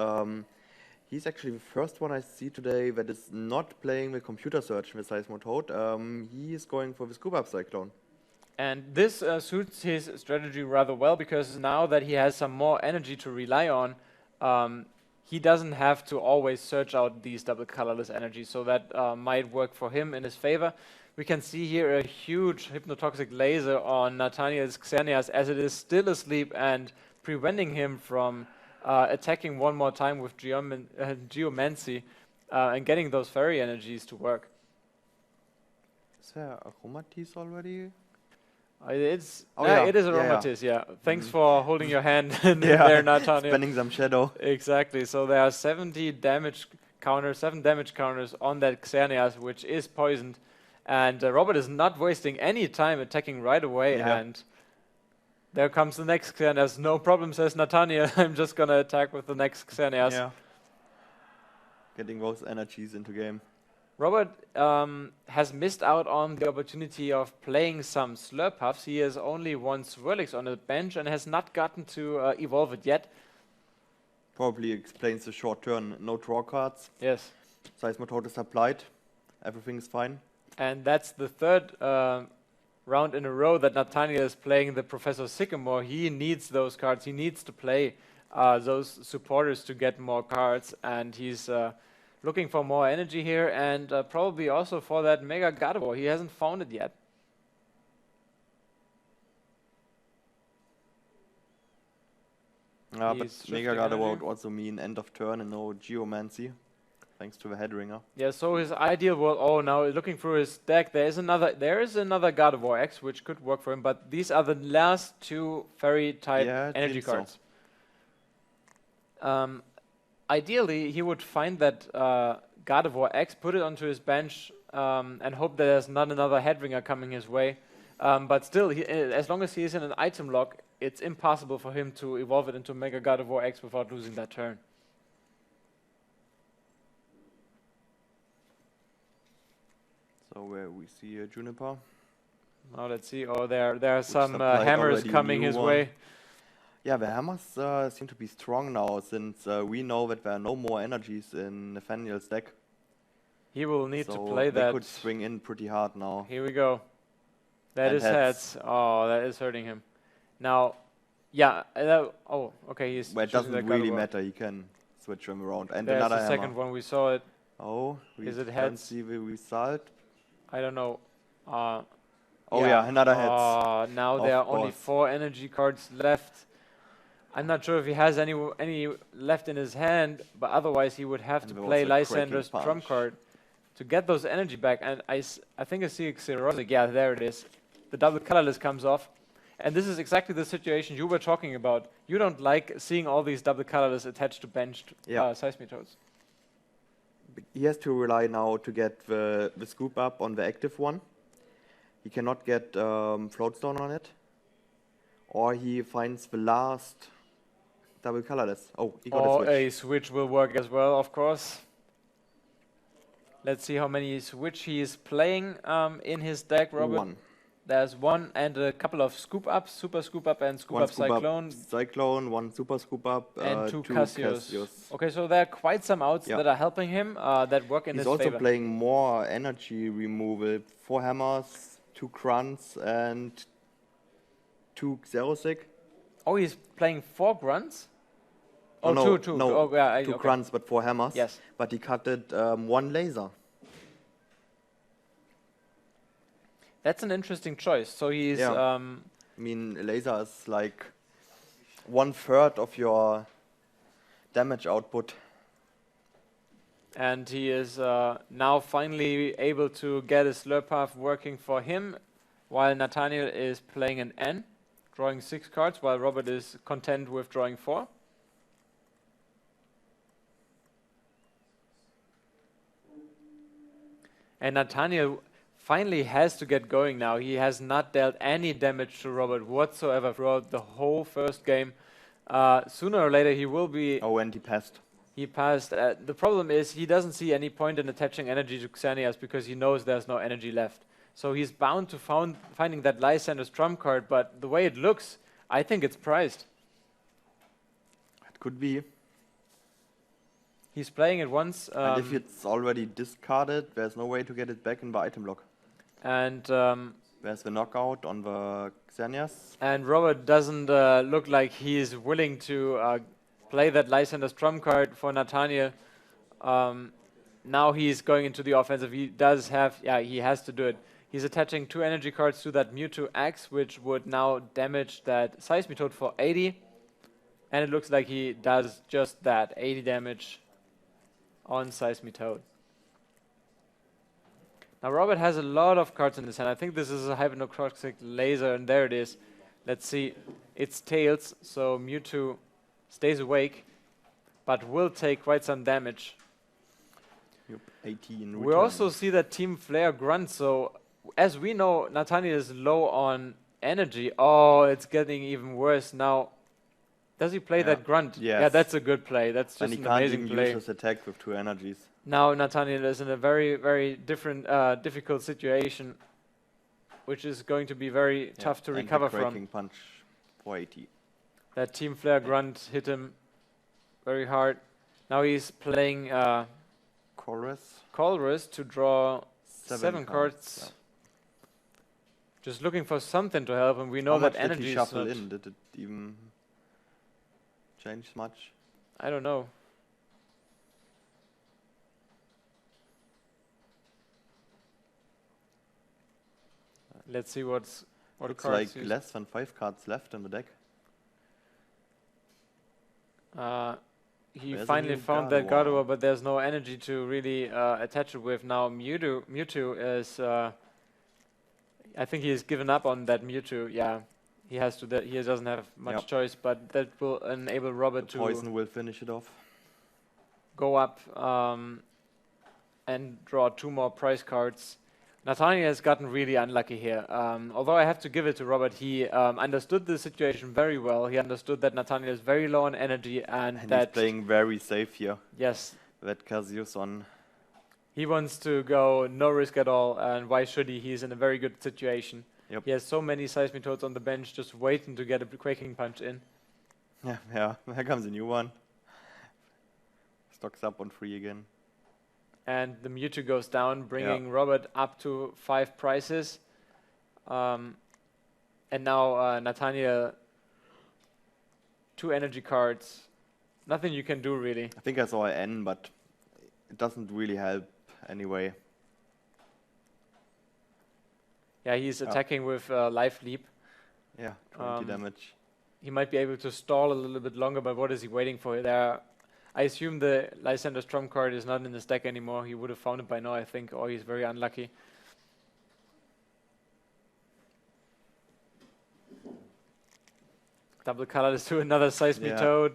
he's actually the first one I see today that is not playing the computer search with Seismotoad. He is going for the Scuba Up Cyclone. And this suits his strategy rather well, because now that he has some more energy to rely on, he doesn't have to always search out these double colorless energies, so that might work for him in his favor. We can see here a huge hypnotoxic laser on Nathaniel's Xerneas as it is still asleep and preventing him from attacking one more time with Geomancy and getting those fairy energies to work. Is there Aromatisse already? It is Aromatisse, yeah. Thanks for holding your hand in there, Nathaniel. Spending some shadow. Exactly, so there are 7 damage counters on that Xerneas, which is poisoned. And Robert is not wasting any time attacking right away, and there comes the next Xerneas. No problem, says Nathaniel. I'm just gonna attack with the next Xerneas. Yeah. Getting those energies into game. Robert has missed out on the opportunity of playing some Slurpuffs. He has only 1 Swirlix on the bench and has not gotten to evolve it yet. Probably explains the short turn. No draw cards. Yes. Seismotoad is applied. Everything is fine. And that's the 3rd round in a row that Nathaniel is playing the Professor Sycamore. He needs those cards. He needs to play those supporters to get more cards, and he's looking for more energy here, and probably also for that Mega Gardevoir. He hasn't found it yet. But Mega Gardevoir would also mean end of turn and no Geomancy, thanks to the Headringer. Yeah, so his ideal world. Oh, now looking through his deck, there is another Gardevoir X, which could work for him. But these are the last 2 fairy type energy cards. Ideally, he would find that Gardevoir X, put it onto his bench, and hope that there's not another Headringer coming his way. But still, as long as he is in an item lock, it's impossible for him to evolve it into Mega Gardevoir X without losing that turn. So where we see a Juniper. Now let's see. Oh, there are some hammers coming his way. Yeah, the hammers seem to be strong now, since we know that there are no more energies in Nathaniel's deck. He will need to play they that. Could swing in pretty hard now. Here we go. That And is heads. heads. Oh, that is hurting him. Now, yeah. Oh, okay. He's But it choosing doesn't that really Gardevoir. matter. He can switch him around. And There's another the hammer. second one. We saw it. Oh, we Is it don't heads? see the result. I don't know. Oh yeah, another heads. Now Of there are only course. 4 energy cards left. I'm not sure if he has any left in his hand, but otherwise he would have And to there play was a Lysander's cracking trump punch. card to get those energy back. And I think I see a Xerosic. Yeah, there it is. The double colorless comes off. And this is exactly the situation you were talking about. You don't like seeing all these double colorless attached to benched Yeah. Seismitoads. He has to rely now to get the scoop up on the active one. He cannot get floatstone on it. Or he finds the last double colorless. Oh, he got Or a switch. a switch will work as well, of course. Let's see how many switch he is playing in his deck, Robert. 1. There's 1 and a couple of scoop ups, super scoop up and scoop 1 up scoop Cyclone, up Cyclone, 1 super scoop up, and 2 2 Cassius. Okay, so there are quite some outs Yeah. that are helping him, that work in He's his also favor. playing more energy removal. 4 hammers, 2 grunts, and 2 Xerosic. Oh, he's playing 4 grunts? Oh, Oh, no, two. no, Oh, yeah, 2 okay. grunts, but 4 hammers. Yes. But he cutted 1 laser. That's an interesting choice. So he's Yeah. I mean, a laser is like 1/3 of your damage output. and he is now finally able to get his Slurpuff working for him, while Nathaniel is playing an N, drawing 6 cards, while Robert is content with drawing 4. And Nathaniel finally has to get going now. He has not dealt any damage to Robert whatsoever throughout the whole first game. Sooner or later he will be... Oh, and he passed. He passed. The problem is he doesn't see any point in attaching energy to Xerneas because he knows there's no energy left. So he's bound to finding that Lysander's trump card, but the way it looks, I think it's priced. It could be. He's playing it once. And if it's already discarded, there's no way to get it back in the item block. And There's the knockout on the Xerneas. Robert doesn't look like he's willing to play that Lysander's trump card for Nathaniel. Now he's going into the offensive. He does have, he has to do it. He's attaching 2 energy cards to that Mewtwo X, which would now damage that Seismitoad for 80. And it looks like he does just that, 80 damage on Seismitoad. Now Robert has a lot of cards in his hand. I think this is a Hypnotoxic Laser, and there it is. Let's see. It's Tails, so Mewtwo stays awake, but will take quite some damage. Yep, 18 We also see that Team Flare grunt, so as we know, Nathaniel is low on energy. Oh, it's getting even worse now. Does he play that grunt? Yes. Yeah, that's a good play. That's And just he an can't amazing even play. use his attack with 2 energies. Now Nathaniel is in a very, very difficult situation, which is going to be very tough to and the recover cracking from. punch for 80. That Team Flare grunt hit him very hard. Now he's playing Colress to draw 7 cards. Yeah. Just looking for something to help him. We know How that much did energy he is shuffle not... in? Did it even change much? I don't know. Let's see what It's cards like he's- less than 5 cards left in the deck. He There's a finally new found that Gardevoir. Gardevoir, but there's no energy to really attach it with. Now Mewtwo is... I think he has given up on that Mewtwo. Yeah, he has to. He doesn't have much Yep. choice, but that will enable Robert The to poison will finish it off. go up and draw 2 more prize cards. Nathaniel has gotten really unlucky here. Although I have to give it to Robert, he understood the situation very well. He understood that Nathaniel is very low on energy and And he's that playing very safe here. yes, That Cassius on. he wants to go no risk at all. And why should he? He's in a very good situation. Yep. He has so many Seismitoads on the bench just waiting to get a Quaking Punch in. Yeah, here comes a new one. Stocks up on 3 again. And the Mewtwo goes down, bringing Robert up to 5 prizes. And now Nathaniel, 2 energy cards. Nothing you can do really. I think I saw an N, but it doesn't really help anyway. Yeah, he's attacking with Life Leap. Yeah, 20 damage. He might be able to stall a little bit longer, but what is he waiting for there? I assume the Lysander's Trump card is not in his deck anymore. He would have found it by now, I think, or he's very unlucky. Double colorless to another Seismic Toad.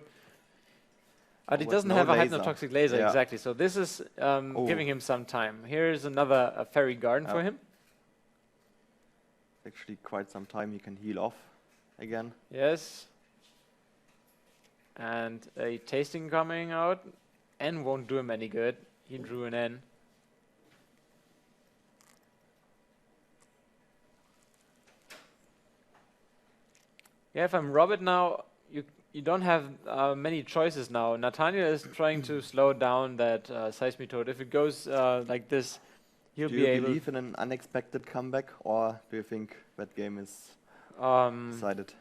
But he doesn't have a Hypnotoxic Laser, exactly. So this is giving him some time. Here's another Fairy Garden for him. Actually, quite some time he can heal off again. Yes. And a Tasting coming out. N won't do him any good. He drew an N. Yeah, if I'm Robert now, you don't have many choices now. Nathaniel is trying to slow down that Seismitoad. If it goes like this, he'll be able... Do you believe in an unexpected comeback, or do you think that game is decided?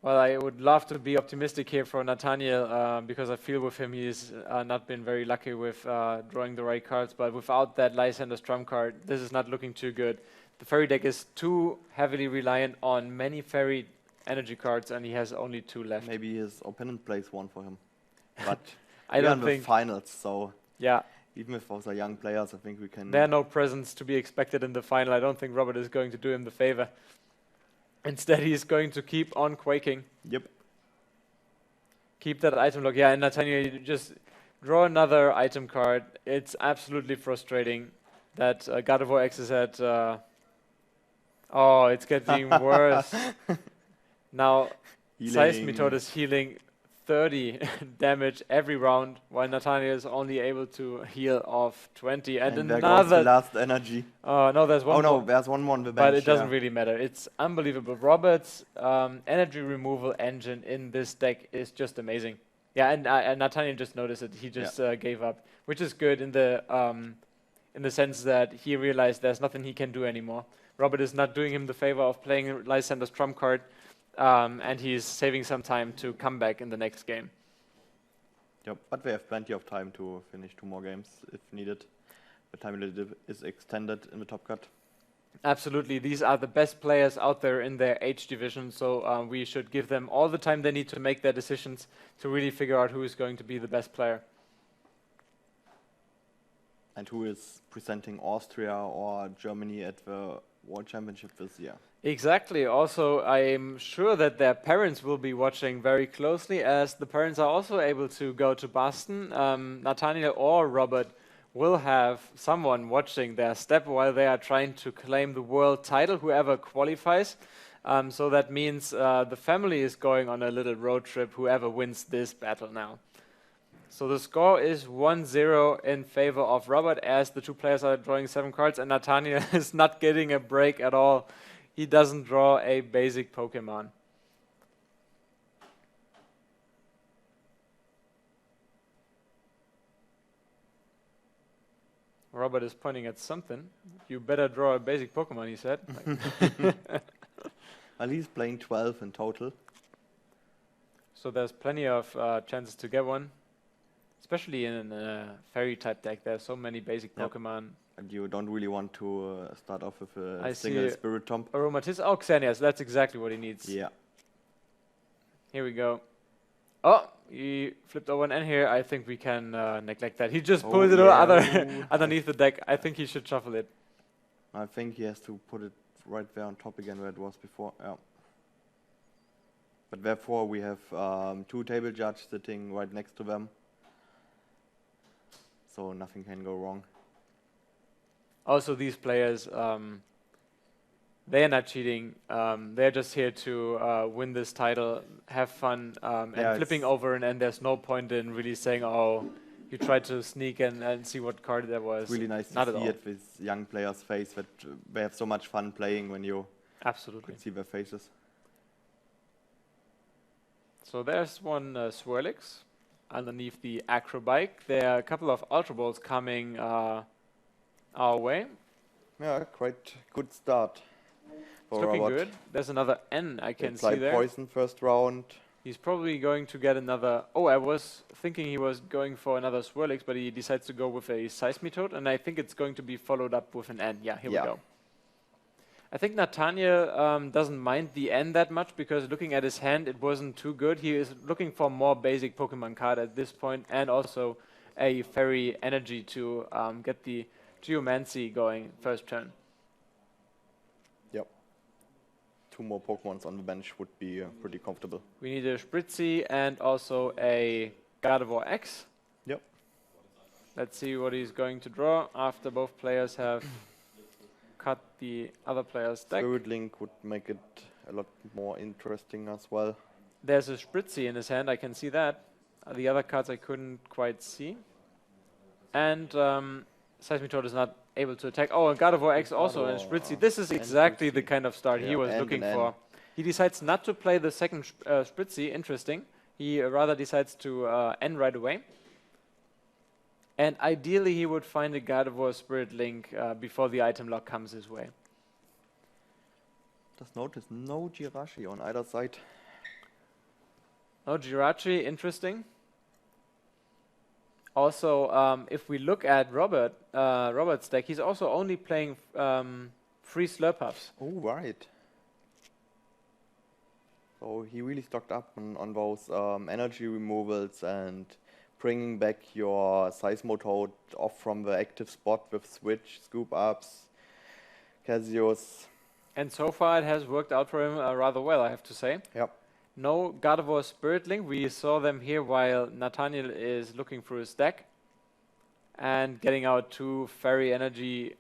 Well, I would love to be optimistic here for Nathaniel because I feel with him he's not been very lucky with drawing the right cards, but without that Lysander's Trump card, this is not looking too good. The Fairy deck is too heavily reliant on many Fairy energy cards, and he has only 2 left. Maybe his opponent plays one for him. But I don't think finals, so yeah. Even if those are young players, I think we can... There are no presents to be expected in the final. I don't think Robert is going to do him the favor. Instead, he's going to keep on quaking. Yep. Keep that item lock. Yeah, and Nathaniel, you just draw another item card. It's absolutely frustrating that God of War X is at... oh, it's getting worse. Now, Seismitoad is healing 30 damage every round, while Nathaniel is only able to heal off 20. And there another... goes the last energy. No, there's one more. There's one more on the bench. But it doesn't really matter. It's unbelievable. Robert's energy removal engine in this deck is just amazing. Yeah, and Nathaniel just noticed it. He just gave up, which is good in the sense that he realized there's nothing he can do anymore. Robert is not doing him the favor of playing Lysander's Trump card. And he's saving some time to come back in the next game. Yep, but we have plenty of time to finish 2 more games if needed. The time limit is extended in the top cut. Absolutely, these are the best players out there in their age division, so we should give them all the time they need to make their decisions to really figure out who is going to be the best player. And who is presenting Austria or Germany at the World Championship this year. Exactly. Also, I'm sure that their parents will be watching very closely, as the parents are also able to go to Boston. Nathaniel or Robert will have someone watching their step while they are trying to claim the world title, whoever qualifies. So that means the family is going on a little road trip, whoever wins this battle now. So the score is 1-0 in favor of Robert, as the 2 players are drawing 7 cards, and Nathaniel is not getting a break at all. He doesn't draw a basic Pokemon. Robert is pointing at something. You better draw a basic Pokemon, he said. Well, he's playing 12 in total. So there's plenty of chances to get one. Especially in a fairy type deck, there are so many basic Pokemon. And you don't really want to start off with a single Spirit Tomb. Aromatisse. Oh, Xerneas, that's exactly what he needs. Yeah. Here we go. Oh, he flipped over an N here. I think we can neglect that. He just pulled it underneath the deck. I think he should shuffle it. I think he has to put it right there on top again where it was before. Yeah. But therefore we have 2 table judges sitting right next to them. So nothing can go wrong. Also, these players, they are not cheating. They're just here to win this title, have fun, and flipping over, and there's no point in really saying, oh, you tried to sneak and see what card there was. It's really nice not to at see all. it with young players' face, that they have so much fun playing when you Absolutely. see their faces. So there's one Swirlix underneath the Acrobike. There are a couple of Ultra Balls coming our way. Yeah, quite good start. for Looking Robert. good. There's another N I They can apply see there. poison first round. He's probably going to get another... Oh, I was thinking he was going for another Swirlix, but he decides to go with a Seismitoad, and I think it's going to be followed up with an N. Yeah, here we go. I think Nathaniel doesn't mind the N that much, because looking at his hand, it wasn't too good. He is looking for more basic Pokemon card at this point, and also a Fairy Energy to get the Geomancy going first turn. Yep. 2 more Pokemons on the bench would be pretty comfortable. We need a Spritzy and also a Gardevoir X. Yep. Let's see what he's going to draw after both players have cut the other player's deck. Spirit Link would make it a lot more interesting as well. There's a Spritzy in his hand, I can see that. The other cards I couldn't quite see. And Seismitoad is not able to attack. Oh, and Gardevoir X also and Spritzy. This is exactly the kind of start he was looking for. He decides not to play the second Spritzy, interesting. He rather decides to end right away. And ideally he would find a Gardevoir Spirit Link before the item lock comes his way. Just notice no Jirachi on either side. No Jirachi, interesting. Also, if we look at Robert's deck, he's also only playing 3 Slurpuffs. Oh, right. So he really stocked up on those energy removals and bringing back your Seismitoad off from the active spot with Switch, Scoop Ups, Casios. And so far it has worked out for him rather well, I have to say. Yep. No Gardevoir Spirit Link. We saw them here while Nathaniel is looking through his deck and getting out 2 Fairy Energy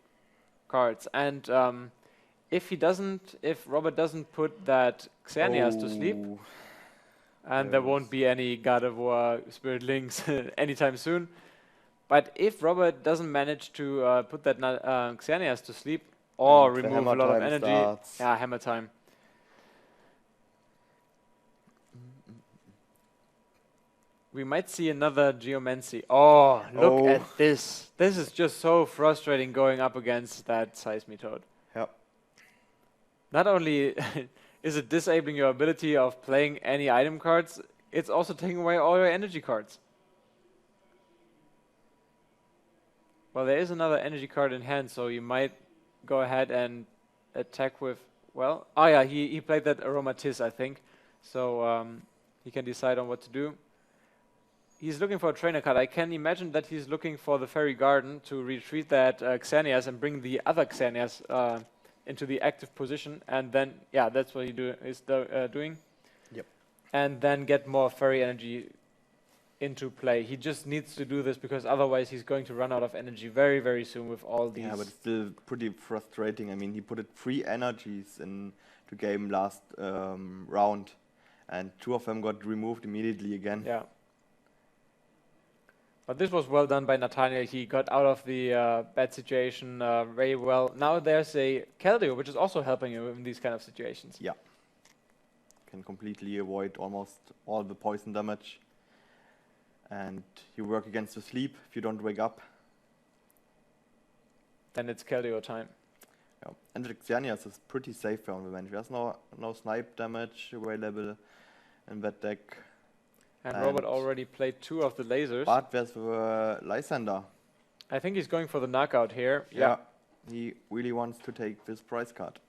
cards. And if Robert doesn't put that Xerneas to sleep, and there won't be any Gardevoir Spirit Links anytime soon. But if Robert doesn't manage to put that Xerneas to sleep or remove a lot of energy, yeah, hammer time. We might see another Geomancy. Oh, look at this. This is just so frustrating going up against that Seismitoad. Yep. Not only is it disabling your ability of playing any item cards, it's also taking away all your energy cards. Well, there is another energy card in hand, so you might go ahead and attack with, well, oh yeah, he played that Aromatisse, I think. So he can decide on what to do. He's looking for a trainer card. I can imagine that he's looking for the Fairy Garden to retreat that Xerneas and bring the other Xerneas into the active position, and then, yeah, that's what he is doing. Yep. And then get more Fairy Energy into play. He just needs to do this because otherwise he's going to run out of energy very, very soon with all these. Yeah, but it's still pretty frustrating. I mean, he put 3 energies in the game last round, and 2 of them got removed immediately again. Yeah. But this was well done by Nathaniel. He got out of the bad situation very well. Now there's a Keldeo, which is also helping you in these kind of situations. Yeah. Can completely avoid almost all the poison damage. And you work against the sleep if you don't wake up. Then it's Keldeo time. Yeah. And the Xerneas is pretty safe on the bench. There's no snipe damage available in that deck. And Robert already played 2 of the lasers. But there's the Lysander. I think he's going for the knockout here. Yeah. He really wants to take this prize card.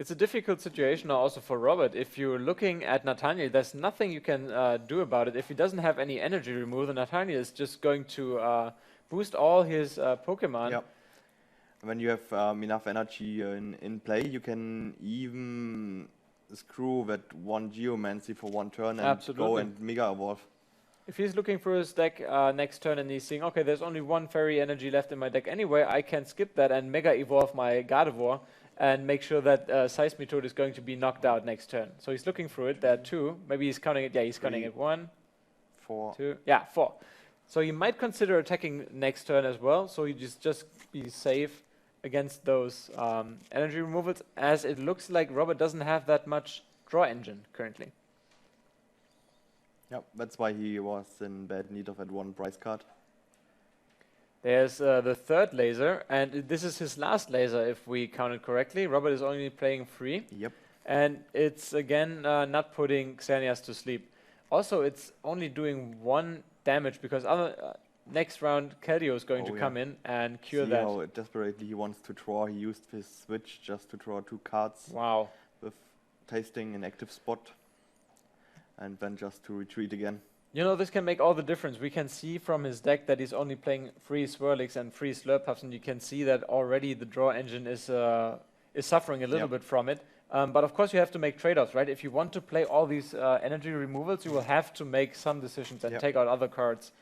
It's a difficult situation now also for Robert. If you're looking at Nathaniel, there's nothing you can do about it. If he doesn't have any energy removal, Nathaniel is just going to boost all his Pokemon. Yeah. When you have enough energy in play, you can even screw that 1 Geomancy for 1 turn and go and Mega Evolve. If he's looking for his deck next turn and he's seeing, okay, there's only 1 Fairy Energy left in my deck anyway, I can skip that and Mega Evolve my Gardevoir and make sure that Seismitoad is going to be knocked out next turn. So he's looking through it. There are 2. Maybe he's counting it. Yeah, he's counting it. 1, 4. 2. Yeah, 4. So you might consider attacking next turn as well. So you just be safe against those energy removals, as it looks like Robert doesn't have that much draw engine currently. Yep, that's why he was in bad need of that 1 prize card. There's the third laser, and this is his last laser, if we counted correctly. Robert is only playing 3. Yep. And it's again not putting Xerneas to sleep. Also, it's only doing 1 damage because next round Keldeo is going to come in and cure See that. how desperately he wants to draw. He used his switch just to draw 2 cards. Wow. With tasting an active spot, and then just to retreat again. You know, this can make all the difference. We can see from his deck that he's only playing 3 Swirlix and 3 Slurpuffs, and you can see that already the draw engine is suffering a little bit from it. But of course you have to make trade-offs, right? If you want to play all these energy removals, you will have to make some decisions and take out other cards.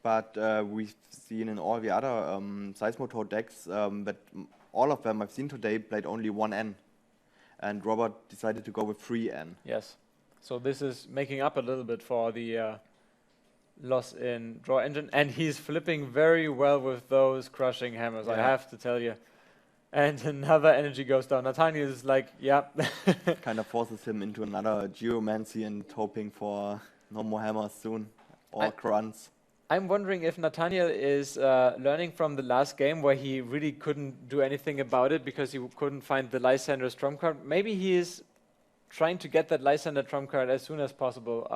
But we've seen in all the other Seismotode decks that all of them I've seen today played only 1N. And Robert decided to go with 3N. Yes. So this is making up a little bit for the loss in draw engine. And he's flipping very well with those crushing hammers, I have to tell you. And another energy goes down. Nathaniel is like, yeah. Kind of forces him into another geomancy and hoping for no more hammers soon. Or grunts. I'm wondering if Nathaniel is learning from the last game where he really couldn't do anything about it because he couldn't find the Lysander's trump card. Maybe he is trying to get that Lysander trump card as soon as possible.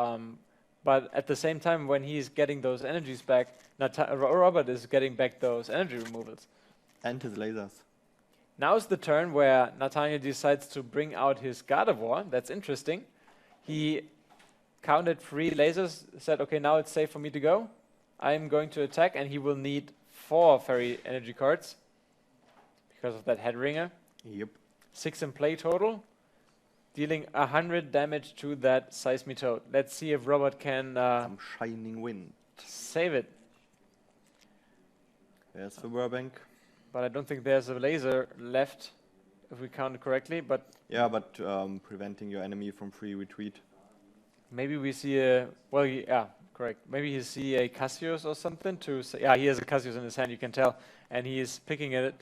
But at the same time, when he's getting those energies back, Robert is getting back those energy removals. And his lasers. Now's the turn where Nathaniel decides to bring out his Gardevoir. That's interesting. He counted 3 lasers, said, okay, now it's safe for me to go. I'm going to attack, and he will need 4 fairy energy cards because of that Headringer. Yep. 6 in play total, dealing 100 damage to that Seismitoad. Let's see if Robert can some shining wind. Save it. There's the Burbank. But I don't think there's a laser left, if we counted correctly. But yeah, but preventing your enemy from free retreat. Maybe we see a correct. Maybe you see a Cassius or something to say, yeah, he has a Cassius in his hand, you can tell, and he is picking at it.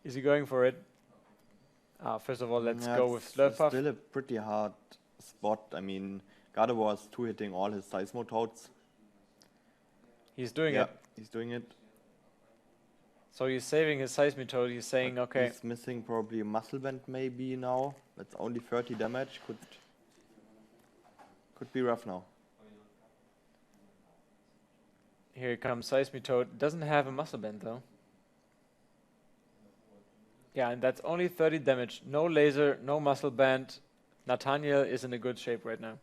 Is he going for it? First of all, let's go with Slurpuff. Still a pretty hard spot. I mean, Gardevoir is 2-hitting all his Seismotoads. He's doing it. He's doing it. So he's saving his Seismitoad. He's saying, okay. He's missing probably a Muscle Band maybe now. That's only 30 damage. Could be rough now. Here comes Seismitoad. Doesn't have a Muscle Band though. Yeah, and that's only 30 damage. No laser, no Muscle Band. Nathaniel is in a good shape right now.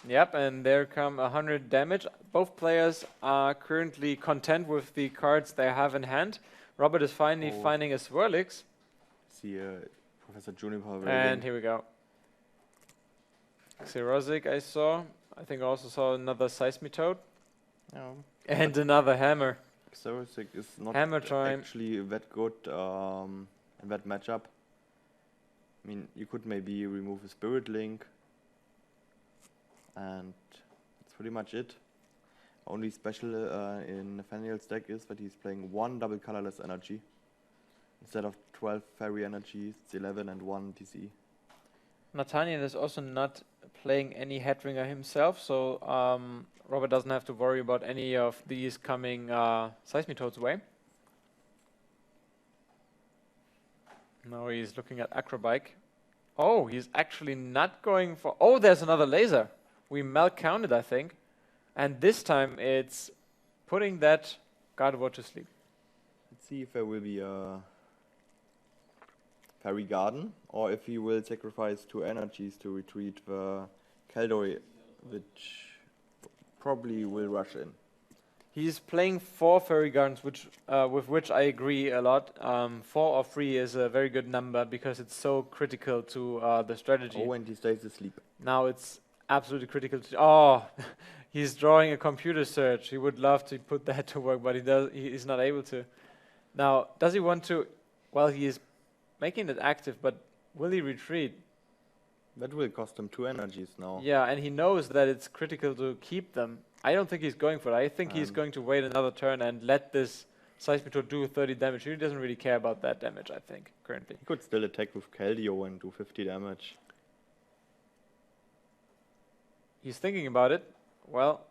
Yep, and there come 100 damage. Both players are currently content with the cards they have in hand. Robert is finally finding a Swirlix. See Professor Juniper. And here we go. Xerosic I saw. I think I also saw another Seismitoad. Yeah. And another Hammer. Xerosic is not Hammer time. actually that good in that matchup. I mean, you could maybe remove a Spirit Link. And that's pretty much it. Only special in Nathaniel's deck is that he's playing 1 double colorless energy. Instead of 12 fairy energies, it's 11 and 1 DC. Nathaniel is also not playing any Headringer himself, so Robert doesn't have to worry about any of these coming Seismitoads way. Now he's looking at Acrobike. Oh, he's actually not going for... Oh, there's another laser. We mal-counted, I think. And this time it's putting that Gardevoir to sleep. Let's see if there will be a Fairy Garden, or if he will sacrifice 2 energies to retreat the Keldeo, which probably will rush in. He's playing 4 Fairy Gardens, which with which I agree a lot. 4 or 3 is a very good number because it's so critical to the strategy. Oh, and he stays asleep. Now it's absolutely critical to... Oh, he's drawing a computer search. He would love to put that to work, but he's not able to. Now, does he want to... Well, he is making it active, but will he retreat? That will cost him 2 energies now. Yeah, and he knows that it's critical to keep them. I don't think he's going for it. I think he's going to wait another turn and let this Seismitoad do 30 damage. He doesn't really care about that damage, I think, currently. He could still attack with Keldeo and do 50 damage. He's thinking about it. Well,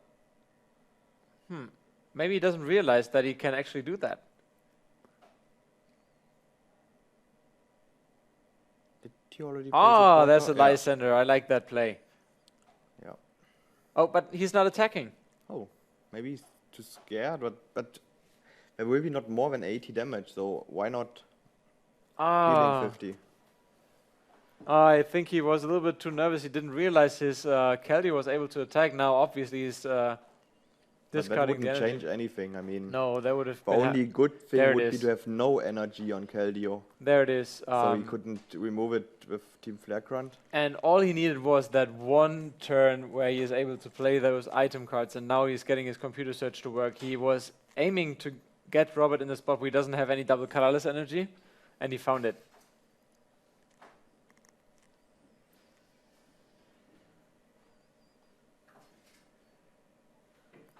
maybe he doesn't realize that he can actually do that. Did he already Ah, place there's a Lysander? Lysander. I like that play. Yeah. Oh, but he's not attacking. Oh, maybe he's too scared, but there will be not more than 80 damage, so why not Ah, healing 50? I think he was a little bit too nervous. He didn't realize his Keldeo was able to attack. Now, obviously, he's But that discarding the wouldn't energy. change anything. I mean, No, that would have the been only good thing there it would be is. to have no energy on Keldeo, there it is. so he couldn't remove it with Team Flare Grunt. And all he needed was that one turn where he is able to play those item cards, and now he's getting his computer search to work. He was aiming to get Robert in the spot where he doesn't have any double colorless energy, and he found it.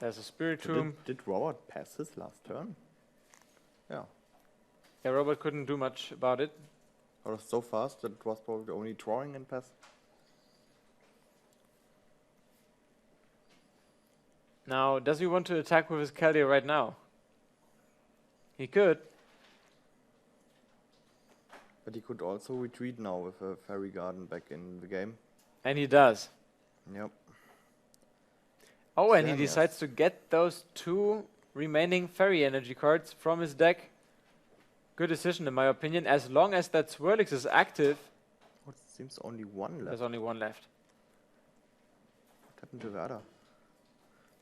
There's a Spirit Tomb. Did Robert pass his last turn? Yeah. Yeah, Robert couldn't do much about it. It was so fast that it was probably only drawing and pass. Now, does he want to attack with his Keldeo right now? He could. But he could also retreat now with a Fairy Garden back in the game. And he does. Yep. Oh, and he Xerneas. decides to get those 2 remaining fairy energy cards from his deck. Good decision, in my opinion. As long as that Swirlix is active, What seems only one left. there's only one left. What happened to the other?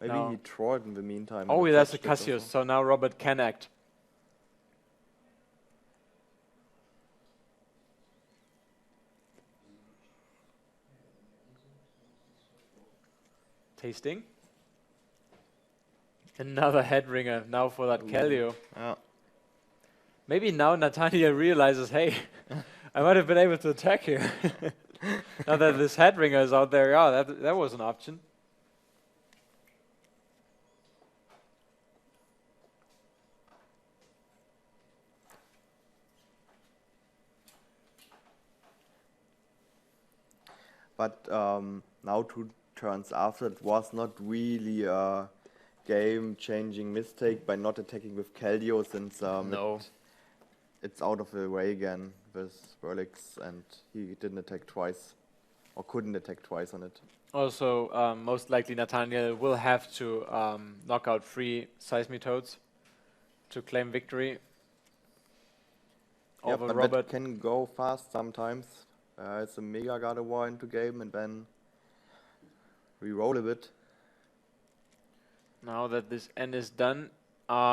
Maybe No. he drawed in the meantime. Oh, and that's a attached it or Cassius, so. so now Robert can act. Tasting. Another head ringer now for that Keldeo. Yeah. Maybe now Nathaniel realizes, hey, I might have been able to attack here. Now that this head ringer is out there, yeah, that was an option. But now 2 turns after, it was not really a game-changing mistake by not attacking with Keldeo, since No. it's out of the way again with Swirlix, and he didn't attack twice, or couldn't attack twice on it. Also, most likely Nathaniel will have to knock out 3 Seismitoads to claim victory Yeah, over but Robert. that can go fast sometimes. It's a Mega Gardevoir into game, and then re-roll a bit. Now that this N is done,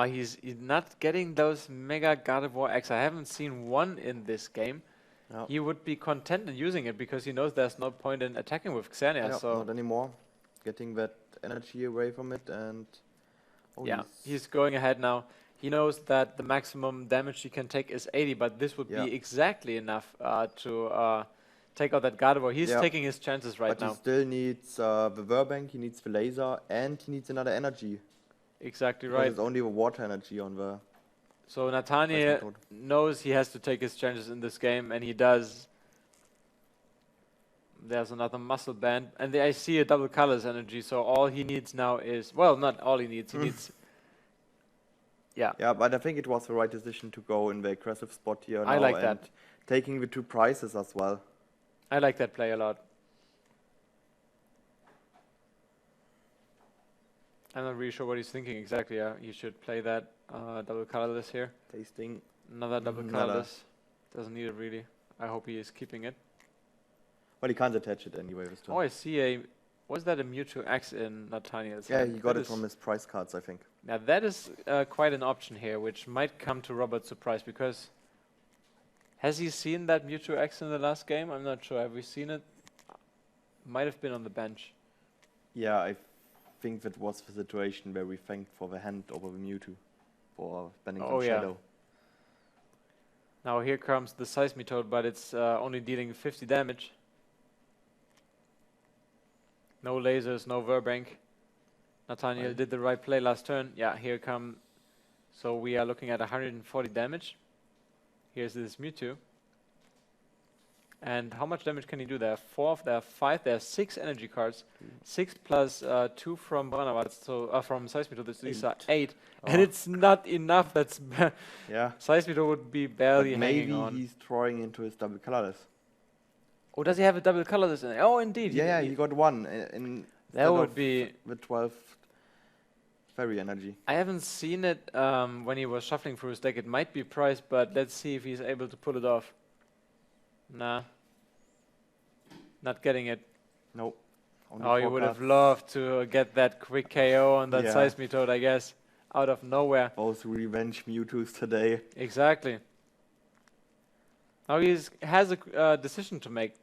he's not getting those Mega Gardevoir X. I haven't seen one in this game. Yeah. He would be content in using it because he knows there's no point in attacking with Xerneas. Yeah, So not anymore. Getting that energy away from it, and yeah, he's going ahead now. He knows that the maximum damage he can take is 80, but this would Yeah. be exactly enough to take out that Gardevoir. He's Yeah. taking his chances right but now. he still needs the Verbank, he needs the laser, and he needs another energy. Exactly Because right. There's only the water energy on the. So Nathaniel Seismitoad. knows he has to take his chances in this game, and he does. There's another muscle band, and I see a double colors energy, so all he needs now is, well, not all he needs, he needs, yeah, Yeah, but I think it was the right decision to go in the aggressive spot here. I now like and that. Taking the 2 prizes as well. I like that play a lot. I'm not really sure what he's thinking exactly. He should play that double colorless here. Tasting. Another double Another. colorless. Doesn't need it really. I hope he is keeping it. Well, he can't attach it anyway this turn. Oh, I see a. Was that a Mewtwo X in Nathaniel's Yeah, hand? he got That it is- from his prize cards, I think. Now that is quite an option here, which might come to Robert's surprise, because has he seen that Mewtwo X in the last game? I'm not sure. Have we seen it? Might have been on the bench. Yeah, I think that was the situation where we thanked for the hand over the Mewtwo for spending Oh, some yeah. shadow. Now here comes the Seismitoad, but it's only dealing 50 damage. No lasers, no Verbank. Nathaniel Right. did the right play last turn. Yeah, here come. So we are looking at 140 damage. Here's this Mewtwo. And how much damage can he do? There are 4, there are 5, there are 6 energy cards. 6 plus 2 from Branawat, so from Seismito, these are 8. And it's not enough. That's Yeah. Seismito would be barely But hanging maybe on. he's drawing into his double colorless. Oh, does he have a double colorless in it? Oh, indeed. Yeah, he got one in That would be... with 12 fairy energy. I haven't seen it when he was shuffling through his deck. It might be priced, but let's see if he's able to pull it off. Nah. Not getting it. Nope. Only Oh, he 4 would have cards. loved to get that quick KO on that Yeah. Seismitoad, I guess. Out of nowhere. Both revenge Mewtwo's today. Exactly. Now he has a decision to make.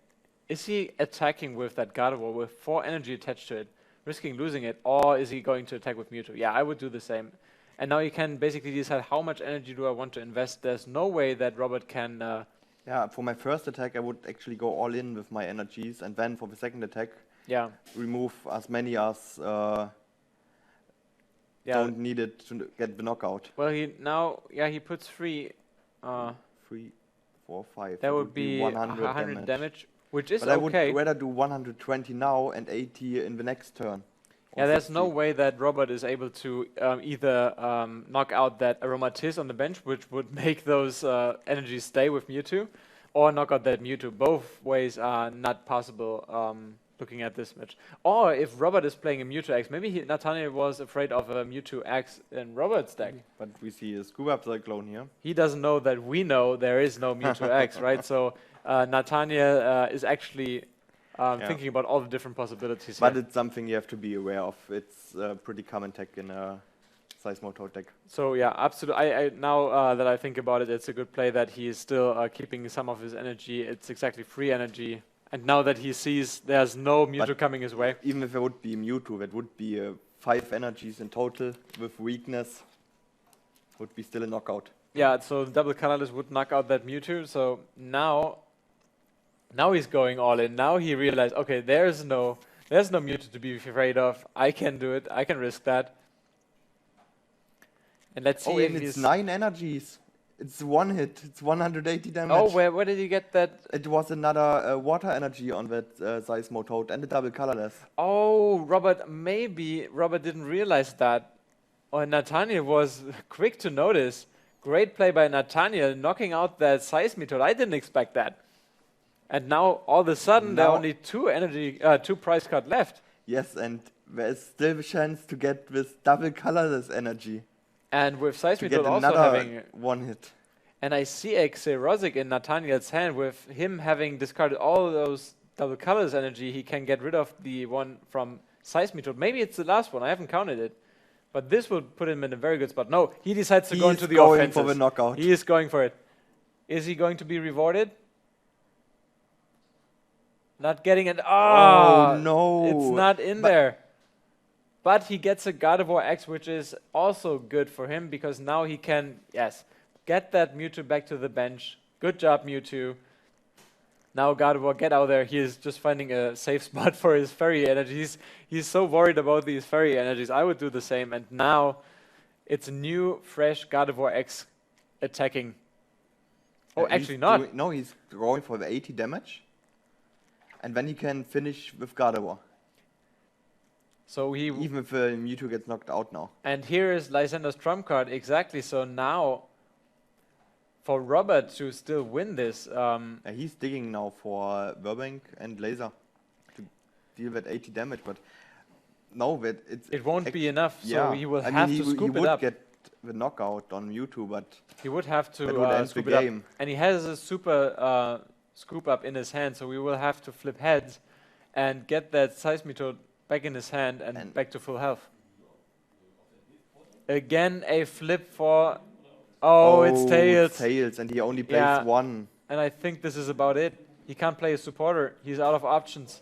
Is he attacking with that Gardevoir with 4 energy attached to it, risking losing it, or is he going to attack with Mewtwo? Yeah, I would do the same. And now you can basically decide how much energy do I want to invest. There's no way that Robert can... Yeah, for my first attack, I would actually go all in with my energies, and then for the second attack, yeah. remove as many as don't need it to get the knockout. Well, he puts 3. 3, 4, 5. That would be 100 damage, which is but okay. I would rather do 120 now and 80 in the next turn. Yeah, Or there's 50. no way that Robert is able to either knock out that Aromatisse on the bench, which would make those energies stay with Mewtwo, or knock out that Mewtwo. Both ways are not possible looking at this match. Or if Robert is playing a Mewtwo X, maybe Nathaniel was afraid of a Mewtwo X in Robert's deck. But we see a Scuba Cyclone here. He doesn't know that we know there is no Mewtwo X, right? So Nathaniel is actually thinking about all the different possibilities But here. it's something you have to be aware of. It's a pretty common tech in a Seismitoad deck. So yeah, absolutely. Now that I think about it, it's a good play that he is still keeping some of his energy. It's exactly 3 energy. And now that he sees there's no Mewtwo coming his way. Even if there would be Mewtwo, that would be 5 energies in total with weakness. Would be still a knockout. Yeah, so the double colorless would knock out that Mewtwo. So now he's going all in. Now he realized, okay, there's no Mewtwo to be afraid of. I can do it. I can risk that. And let's see if and he's... it's 9 energies. It's 1 hit. It's 180 damage. Oh, where did he get that? It was another water energy on that Seismitoad and a double colorless. Oh, maybe Robert didn't realize that. Or Nathaniel was quick to notice. Great play by Nathaniel, knocking out that Seismitoad. I didn't expect that. And now, all of a sudden, there are only 2 prize cards left. Yes, and there is still a chance to get this double colorless energy. And with To get Seismitoad also another having... 1 hit. And I see a Xerosic in Nathaniel's hand. With him having discarded all those double colors energy, he can get rid of the one from Seismitoad. Maybe it's the last one. I haven't counted it. But this will put him in a very good spot. No, he decides to go into the offenses. He is going for the knockout. He is going for it. Is he going to be rewarded? Not getting it. Oh, no. It's not in there. But he gets a Gardevoir X, which is also good for him because now he can, get that Mewtwo back to the bench. Good job, Mewtwo. Now Gardevoir, get out there. He is just finding a safe spot for his fairy energies. He's so worried about these fairy energies. I would do the same. And now it's a new, fresh Gardevoir X attacking. Oh, actually not. No, he's going for the 80 damage. And then he can finish with Gardevoir. So he Even if Mewtwo gets knocked out now. And here is Lysander's trump card. Exactly. So now, for Robert to still win this... He's digging now for Burbank and Laser to deal with 80 damage, but no, it won't be enough, so he will I have mean, to scoop he it would up. get the knockout on Mewtwo, but He would have to that would end the scoop it up. game. And he has a super scoop up in his hand, so we will have to flip heads and get that Seismitoad back in his hand and back to full health. Again, a flip for... Oh, it's Tails. Tails, and he only plays 1. And I think this is about it. He can't play a supporter. He's out of options.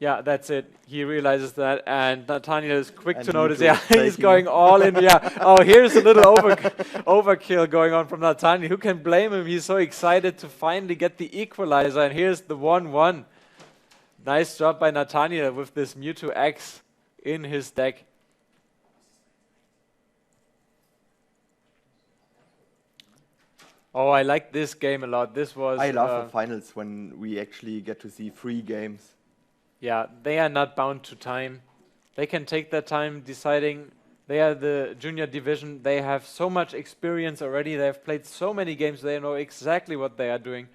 Yeah, that's it. He realizes that, and Nathaniel is quick And to notice. Mewtwo Yeah, is he's taking- going all in. Yeah. Oh, here's a little overkill going on from Nathaniel. Who can blame him? He's so excited to finally get the equalizer, and here's the 1-1. Nice job by Nathaniel with this Mewtwo X in his deck. Oh, I like this game a lot. This was... I love the finals when we actually get to see 3 games. Yeah, they are not bound to time. They can take their time deciding. They are the junior division. They have so much experience already. They have played so many games. They know exactly what they are doing.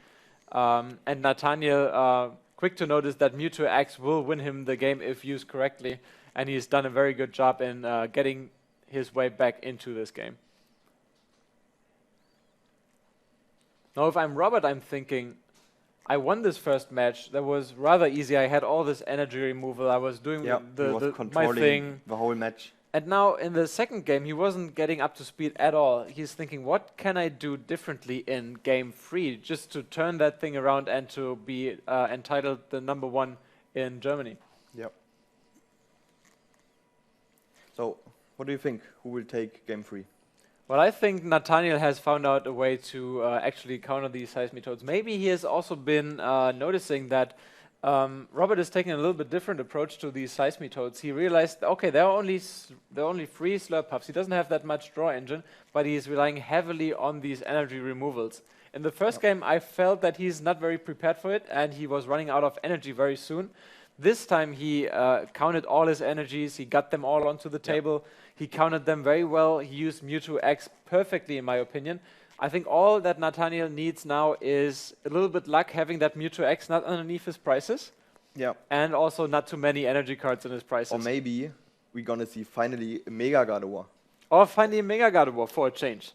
And Nathaniel, quick to notice that Mewtwo X will win him the game if used correctly. And he's done a very good job in getting his way back into this game. Now, if I'm Robert, I'm thinking, I won this first match. That was rather easy. I had all this energy removal. I was doing He was my controlling thing. the whole match. And now in the second game, he wasn't getting up to speed at all. He's thinking, what can I do differently in game 3 just to turn that thing around and to be entitled the #1 in Germany? Yep. So, what do you think? Who will take game 3? Well, I think Nathaniel has found out a way to actually counter these Seismitoads. Maybe he has also been noticing that Robert is taking a little bit different approach to these Seismitoads. He realized, okay, there are only 3 Slurpuffs. He doesn't have that much draw engine, but he's relying heavily on these energy removals. In the first game, I felt that he's not very prepared for it, and he was running out of energy very soon. This time, he counted all his energies. He got them all onto the table. He counted them very well. He used Mewtwo X perfectly, in my opinion. I think all that Nathaniel needs now is a little bit luck, having that Mewtwo X not underneath his prices. Yeah. And also not too many energy cards in his prices. Or maybe we're gonna see finally a Mega Gardevoir. Or finally a Mega Gardevoir for a change.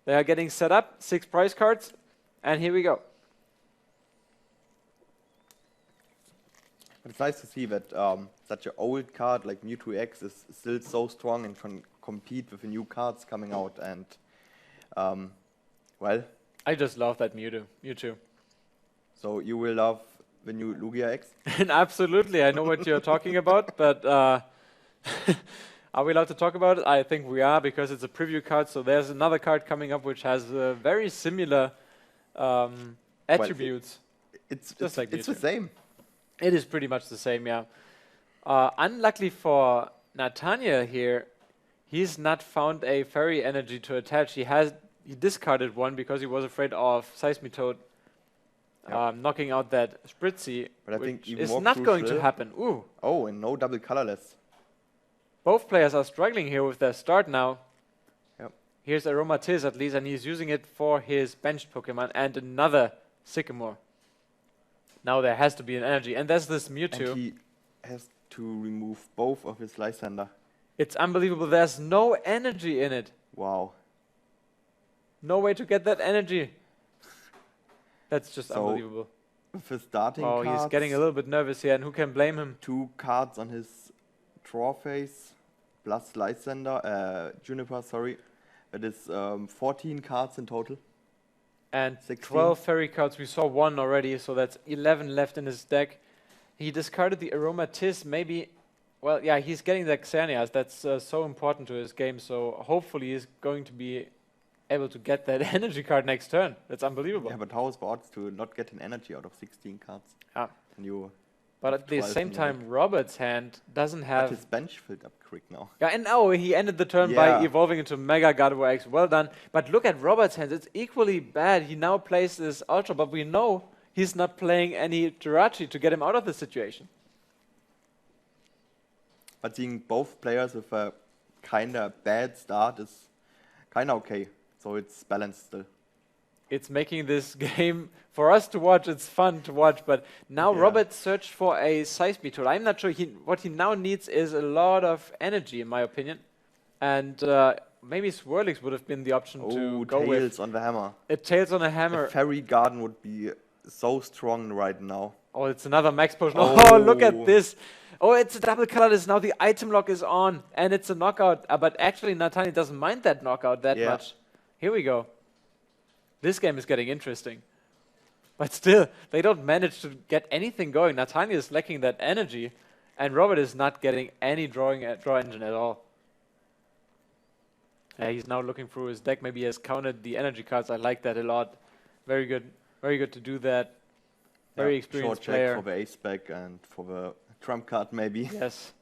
They are getting set up, 6 prize cards, and here we go. It's nice to see that such an old card like Mewtwo X is still so strong and can compete with the new cards coming out. And well, I just love that Mewtwo. So you will love the new Lugia X? And absolutely, I know what you're talking about, but are we allowed to talk about it? I think we are, because it's a preview card. So there's another card coming up which has very similar attributes. It's like the Mewtwo. same. It is pretty much the same, yeah. Unluckily for Nathaniel here, he's not found a fairy energy to attach. He discarded one because he was afraid of Seismitoad knocking out that Spritzy, But I think which even is more not going to crucial- happen. Ooh. Oh, and no double colorless. Both players are struggling here with their start now. Yep. Here's Aromatiz at least, and he's using it for his benched Pokemon and another Sycamore. Now there has to be an energy, and there's this Mewtwo. And he has to remove both of his Lysander. It's unbelievable. There's no energy in it. Wow. No way to get that energy. That's just So, unbelievable. With his starting Oh, cards, he's getting a little bit nervous here, and who can blame him? 2 cards on his draw phase, plus Lysander, Juniper, sorry. That is 14 cards in total. And 16. 12 fairy cards. We saw 1 already, so that's 11 left in his deck. He discarded the Aromatiz, maybe. Well, yeah, he's getting the Xerneas. That's so important to his game, so hopefully he's going to be able to get that energy card next turn. That's unbelievable. Yeah, but how is the odds to not get an energy out of 16 cards? Yeah. And you But at the 12 same in the time, deck. Robert's hand doesn't But have... his bench filled up quick now. Yeah, and now he ended the turn by Yeah. evolving into Mega Gardevoir X. Well done. But look at Robert's hands. It's equally bad. He now plays this Ultra, but we know he's not playing any Jirachi to get him out of the situation. But seeing both players with a kinda bad start is kinda okay. So it's balanced still. It's making this game, for us to watch, it's fun to watch, but now Yeah. Robert searched for a Seismitoad. I'm not sure, what he now needs is a lot of energy, in my opinion. And maybe Swirlix would have been the option Oh, to go with. Tails on the hammer. Tails on a A hammer. Fairy Garden would be so strong right now. Oh, it's another max potion. Oh. Oh, look at this. Oh, it's a double colorless. Now the item lock is on, and it's a knockout. But actually, Nathaniel doesn't mind that knockout that Yeah. much. Here we go. This game is getting interesting. But still, they don't manage to get anything going. Nathaniel is lacking that energy, and Robert is not getting any draw engine at all. He's now looking through his deck. Maybe he has counted the energy cards. I like that a lot. Very good to do that. Very experienced Short check player. for the ace back and for the trump card maybe. Yes.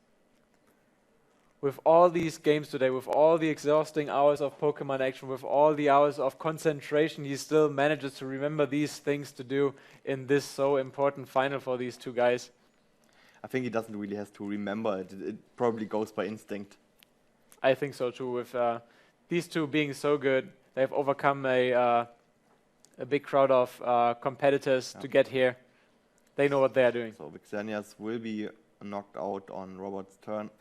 with all these games today, with all the exhausting hours of Pokemon action, with all the hours of concentration, he still manages to remember these things to do in this so important final for these two guys. I think he doesn't really have to remember it. It probably goes by instinct. I think so too. With these two being so good, they've overcome a big crowd of competitors to get here. They know what they are doing. So Vixenias will be knocked out on Robert's turn.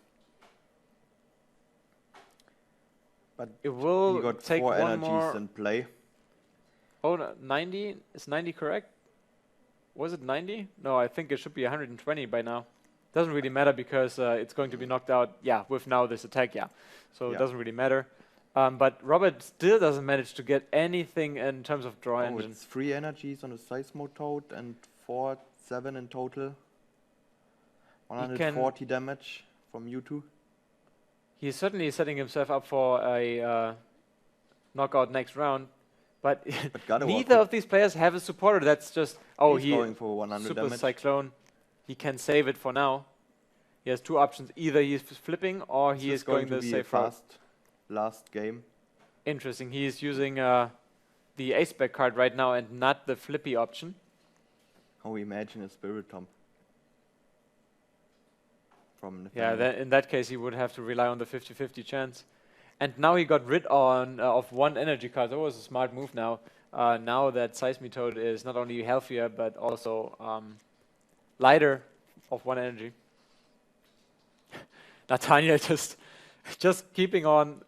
But It will he got take 4 one energies more. in play. Oh, no, 90? Is 90 correct? Was it 90? No, I think it should be 120 by now. Doesn't really matter because it's going to be knocked out, with now this attack, So it doesn't really matter. But Robert still doesn't manage to get anything in terms of draw engine. It's 3 energies on the Seismotoad and 7 in total. 140 damage from Mewtwo. He's certainly setting himself up for a knockout next round. But Gardevoir neither of these players have a supporter. That's just, he's going for 100 Super damage. Cyclone. He can save it for now. He has 2 options. Either he's flipping or he is going the safe route. Fast last game. Interesting. He is using the ace-back card right now and not the flippy option. Oh, imagine a Spirit Tomb. From In that case, he would have to rely on the 50-50 chance. And now he got rid of 1 energy card. That was a smart move now. Now that Seismitoad is not only healthier, but also lighter of 1 energy. Nathaniel just keep on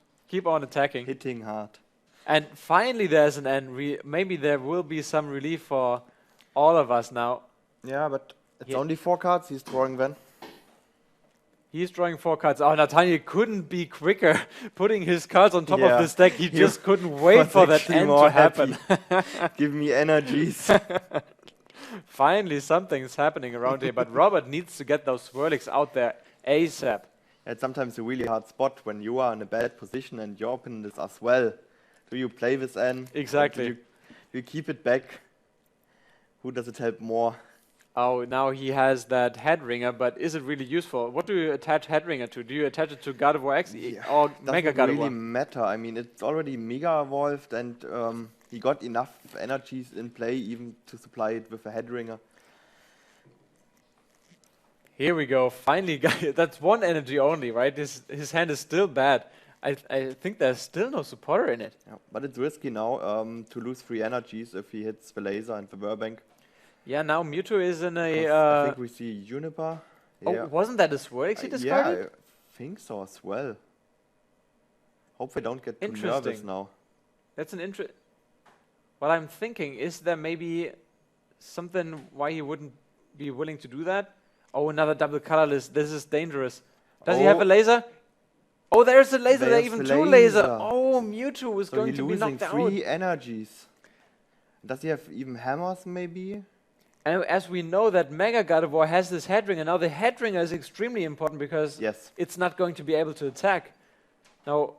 attacking. Hitting hard. And finally there's an end. Maybe there will be some relief for all of us now. Yeah, but it's only 4 cards he's drawing then. He's drawing 4 cards. Oh, Nathaniel couldn't be quicker putting his cards on top of this deck. He just couldn't wait for that end to happen. Give me energies. Finally, something's happening around here. But Robert needs to get those Swirlix out there ASAP. It's sometimes a really hard spot when you are in a bad position and your opponent is as well. Do you play this N? Exactly. Do you keep it back? Who does it help more? Oh, now he has that Headringer, but is it really useful? What do you attach Headringer to? Do you attach it to Gardevoir X or Mega Gardevoir? Doesn't really matter. I mean, it's already Mega Evolved and he got enough energies in play even to supply it with a Headringer. Here we go. Finally, that's 1 energy only, right? His hand is still bad. I think there's still no supporter in it. Yeah, but it's risky now to lose 3 energies if he hits the laser and the Burbank. Yeah, now Mewtwo is in a... I think we see Juniper. Oh, wasn't that a Swirlix he discarded? Yeah, I think so as well. Hope they don't get too nervous now. That's an interest. What I'm thinking, is there maybe something why he wouldn't be willing to do that? Oh, another double colorless. This is dangerous. Does he have a laser? Oh, there's a laser. There are even 2 laser. Oh, Mewtwo is going to be knocked out. So he's losing 3 energies. Does he have even hammers maybe? And as we know that Mega Gardevoir has this Headringer, now the Headringer is extremely important because it's not going to be able to attack. Now,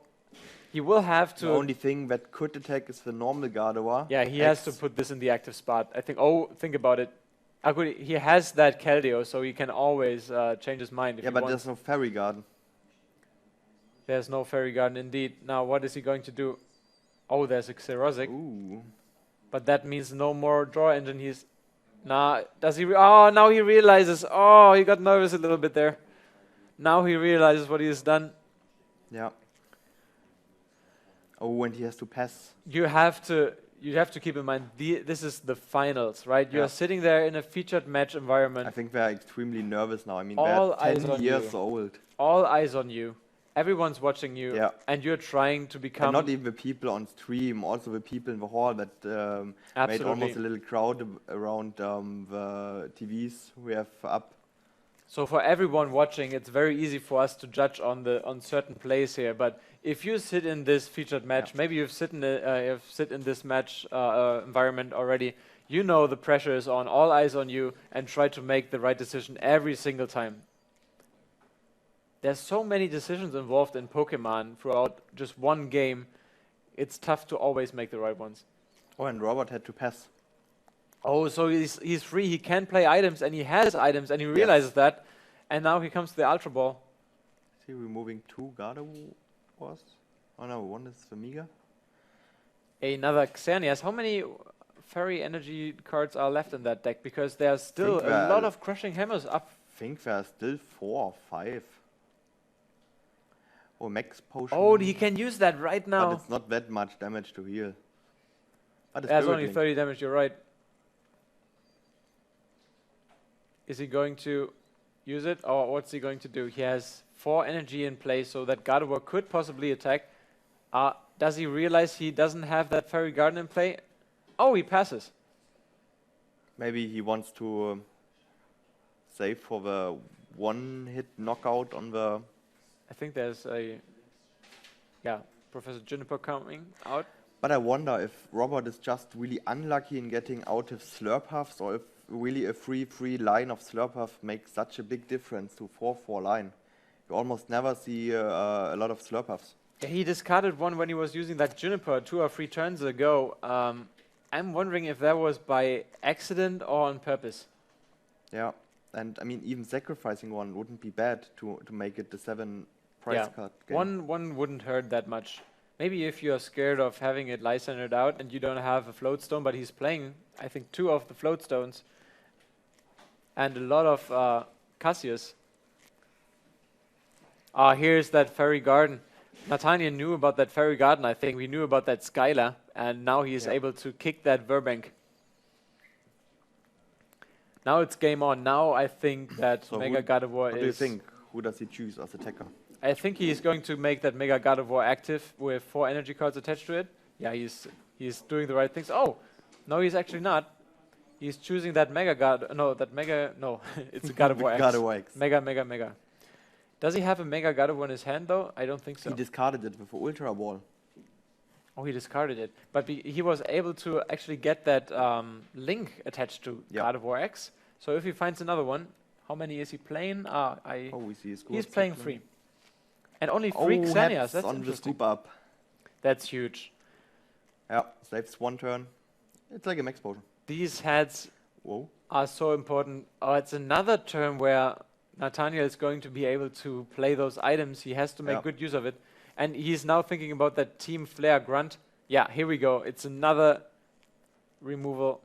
he will have to... The only thing that could attack is the normal Gardevoir. Yeah, he has to put this in the active spot. I think, think about it. He has that Keldeo, so he can always change his mind if he wants. But there's no Fairy Garden. There's no Fairy Garden indeed. Now, what is he going to do? Oh, there's a Xerosic. Ooh. But that means no more draw engine. He's... does he... now he realizes. Oh, he got nervous a little bit there. Now he realizes what he has done. Yeah. Oh, and he has to pass. You have to keep in mind, this is the finals, right? You are sitting there in a featured match environment. I think they're extremely nervous now. I mean, All they're eyes 10 on years you. old. All eyes on you. Everyone's watching you, and you're trying to become... And not even the people on stream, also the people in the hall that made almost a little crowd around the TVs we have up. So for everyone watching, it's very easy for us to judge on certain plays here. But if you sit in this featured match, maybe you've sit in this match environment already, you know the pressure is on, all eyes on you, and try to make the right decision every single time. There's so many decisions involved in Pokemon throughout just one game. It's tough to always make the right ones. Oh, and Robert had to pass. Oh, so he's free. He can play items, and he has items, and he realizes that. And now he comes to the Ultra Ball. he removing 2 Gardevoirs? Oh no, one is the Miga. Another Xerneas. How many fairy energy cards are left in that deck? Because there's still Think a there lot are- of crushing hammers up. I think there are still 4 or 5. Oh, Max Potion. Oh, he can use that right But now. it's not that much damage to heal. But it's There's Spirit only Link. 30 damage, you're right. Is he going to use it, or what's he going to do? He has 4 energy in play, so that Gardevoir could possibly attack. Does he realize he doesn't have that Fairy Garden in play? Oh, he passes. Maybe he wants to save for the one-hit knockout on the... I think there's Professor Juniper coming out. But I wonder if Robert is just really unlucky in getting out of Slurpuffs, or if really a free line of Slurpuff makes such a big difference to 4-4 line. You almost never see a lot of Slurpuffs. Yeah, he discarded one when he was using that Juniper 2 or 3 turns ago. I'm wondering if that was by accident or on purpose. Yeah, and I mean, even sacrificing one wouldn't be bad to make it the 7 price card game. One wouldn't hurt that much. Maybe if you're scared of having it Lysandered out and you don't have a float stone, but he's playing, I think, 2 of the float stones and a lot of Cassius. Here's that Fairy Garden. Nathaniel knew about that Fairy Garden, I think. We knew about that Skylar, and now he is able to kick that Verbank. Now it's game on. Now I think that So Mega Gardevoir What do you think? Who does he choose as attacker? I think he's going to make that Mega Gardevoir active with 4 energy cards attached to it. Yeah, he's doing the right things. Oh, no, he's actually not. He's choosing that Mega no, it's a Gardevoir X. Gardevoir X. Mega. Does he have a Mega Gardevoir in his hand, though? I don't think so. He discarded it with the Ultra Ball. Oh, he discarded it. But he was able to actually get that link attached to Gardevoir X. So if he finds another one, how many is he playing? We see his He's playing 3. And only 3 Xerneas. That's on the interesting. scoop up. That's huge. Yeah, saves 1 turn. It's like a Max Potion. These heads Whoa. are so important. Oh, it's another turn where Nathaniel is going to be able to play those items. He has to make good use of it. And he's now thinking about that Team Flare Grunt. Yeah, here we go. It's another removal.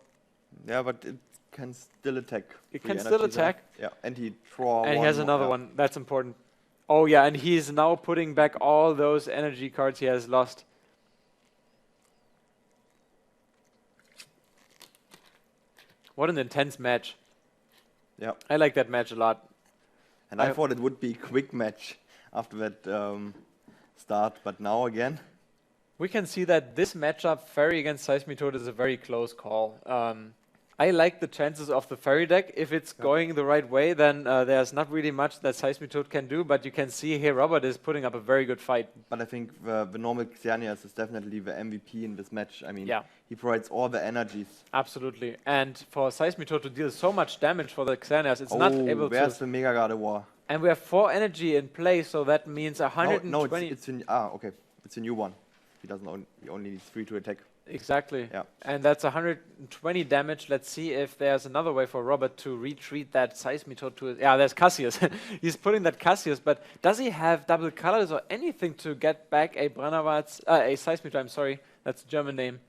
Yeah, but it can still attack. It Free can still energy there. attack. Yeah, and he draw And he one has more, another one. That's important. Oh, yeah, and he's now putting back all those energy cards he has lost. What an intense match. Yeah. I like that match a lot. And I thought it would be a quick match after that start, but now again. We can see that this matchup, Fairy against Seismitoad, is a very close call. I like the chances of the Fairy deck. If it's going the right way, then there's not really much that Seismitoad can do, but you can see here Robert is putting up a very good fight. But I think the normal Xerneas is definitely the MVP in this match. I mean, Yeah. he provides all the energies. Absolutely. And for Seismitoad to deal so much damage for the Xerneas, it's not able where's to. the Mega Gardevoir? And we have 4 energy in play, so that means 120. No, it's okay. It's a new one. He only needs 3 to attack. Exactly. Yeah. And that's 120 damage. Let's see if there's another way for Robert to retreat that Seismitoad to... Yeah, there's Cassius. He's putting that Cassius, but does he have double colors or anything to get back a a Seismitoad, I'm sorry, that's a German name,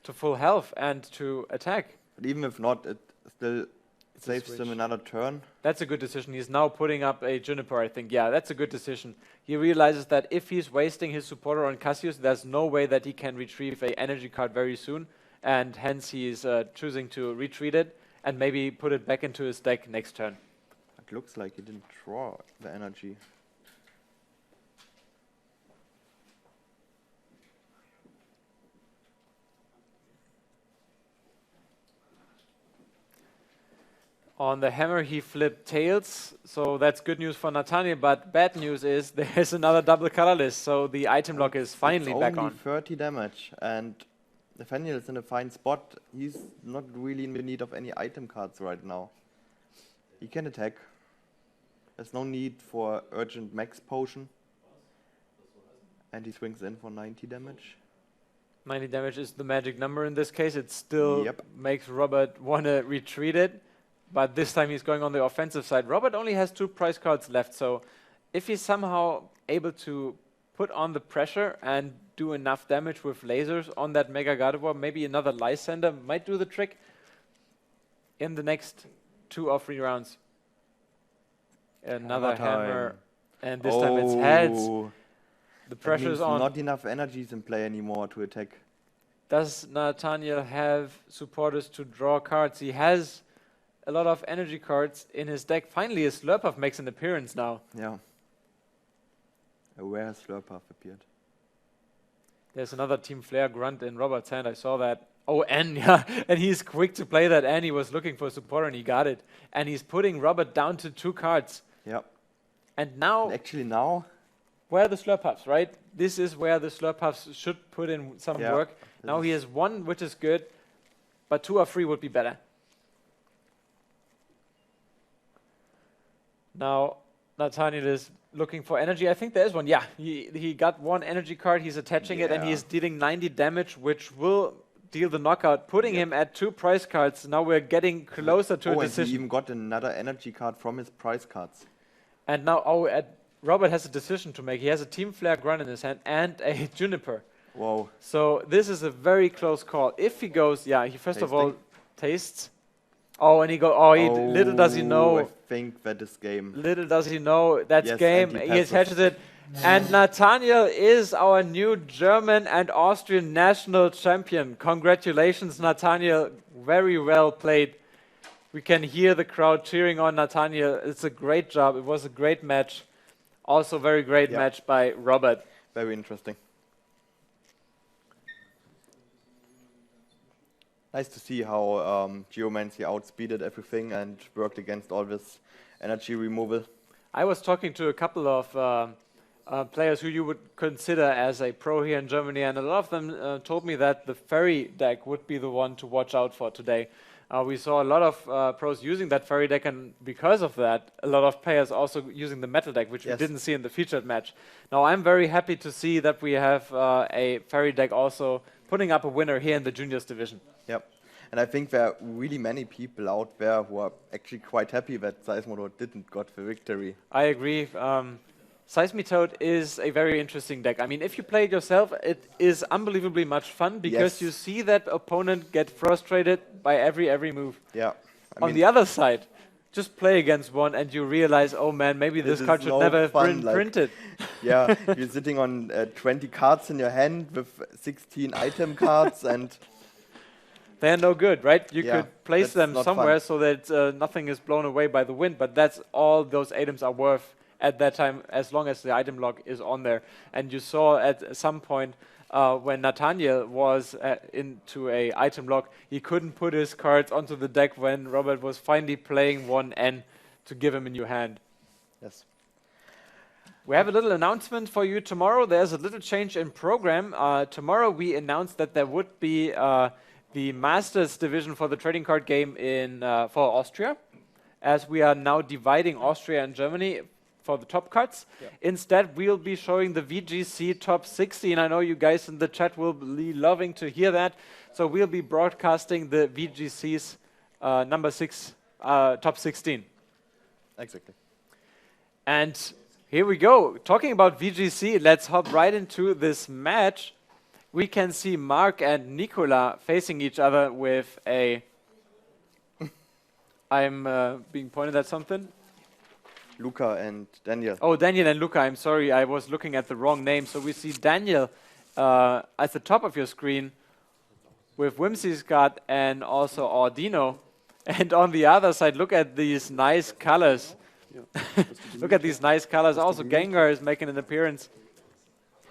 to full health and to attack? But even if not, it still It's a saves him switch. another turn. That's a good decision. He's now putting up a Juniper, I think. Yeah, that's a good decision. He realizes that if he's wasting his supporter on Cassius, there's no way that he can retrieve a energy card very soon, and hence he is choosing to retreat it and maybe put it back into his deck next turn. It looks like he didn't draw the energy. On the hammer, he flipped tails, so that's good news for Nathaniel, but bad news is there's another double colorless, so the item lock is finally It's back only on. 30 damage, and Nathaniel is in a fine spot. He's not really in the need of any item cards right now. He can attack. There's no need for urgent max potion. And he swings in for 90 damage. 90 damage is the magic number in this case. It still Yep. makes Robert want to retreat it, but this time he's going on the offensive side. Robert only has 2 prize cards left, so if he's somehow able to put on the pressure and do enough damage with lasers on that Mega Gardevoir, maybe another Lysandre might do the trick in the next 2 or 3 rounds. Another hammer, and this time it's heads. The pressure's on. Not enough energies in play anymore to attack. Does Nathaniel have supporters to draw cards? He has a lot of energy cards in his deck. Finally, a Slurpuff makes an appearance now. Yeah. Where has Slurpuff appeared? There's another Team Flare grunt in Robert's hand. I saw that. Oh, N, yeah. And he's quick to play that N. He was looking for support and he got it. And he's putting Robert down to 2 cards. Yeah. And now... Actually now... Where are the Slurpuffs, right? This is where the Slurpuffs should put in some work. Now he has 1, which is good. But 2 or 3 would be better. Now, Nathaniel is looking for energy. I think there is one. Yeah, he got 1 energy card. He's attaching it, and he's dealing 90 damage, which will deal the knockout, putting him at 2 prize cards. Now we're getting closer to a decision. And he even got another energy card from his prize cards. And now, Robert has a decision to make. He has a Team Flare Grunt in his hand and a Juniper. Whoa. So this is a very close call. If he goes, he first of all tastes. Oh, and he goes, little does he know. I think that is game. Little does he know, that's game. He attaches it. And Nathaniel is our new German and Austrian national champion. Congratulations, Nathaniel. Very well played. We can hear the crowd cheering on Nathaniel. It's a great job. It was a great match. Also very great match by Robert. Very interesting. Nice to see how Geomancy outspeeded everything and worked against all this energy removal. I was talking to a couple of players who you would consider as a pro here in Germany, and a lot of them told me that the Fairy deck would be the one to watch out for today. We saw a lot of pros using that Fairy deck, and because of that, a lot of players also using the Metal deck, which we didn't see in the featured match. Now, I'm very happy to see that we have a Fairy deck also putting up a winner here in the juniors division. Yep. And I think there are really many people out there who are actually quite happy that Seismitoad didn't got the victory. I agree. Seismitoad is a very interesting deck. I mean, if you play it yourself, it is unbelievably much fun because you see that opponent get frustrated by every move. Yeah. On the other side, just play against one and you realize, oh man, maybe this card should never have been printed. Yeah, you're sitting on 20 cards in your hand with 16 item cards and... They're no good, right? You could place them somewhere so that nothing is blown away by the wind, but that's all those items are worth at that time, as long as the item log is on there. And you saw at some point when Nathaniel was into a item log, he couldn't put his cards onto the deck when Robert was finally playing 1N to give him a new hand. Yes. We have a little announcement for you tomorrow. There's a little change in program. Tomorrow we announced that there would be the Masters division for the trading card game in for Austria, as we are now dividing Austria and Germany for the top cards. Instead, we'll be showing the VGC top 16. I know you guys in the chat will be loving to hear that. So we'll be broadcasting the VGC's top 16. Exactly. And here we go. Talking about VGC, let's hop right into this match. We can see Mark and Nicola facing each other with a... I'm being pointed at something. Luca and Daniel. Oh, Daniel and Luca, I'm sorry, I was looking at the wrong name. So we see Daniel at the top of your screen with Whimsicott and also Ordino. And on the other side, look at these nice colors. Look at these nice colors. Also, Gengar is making an appearance.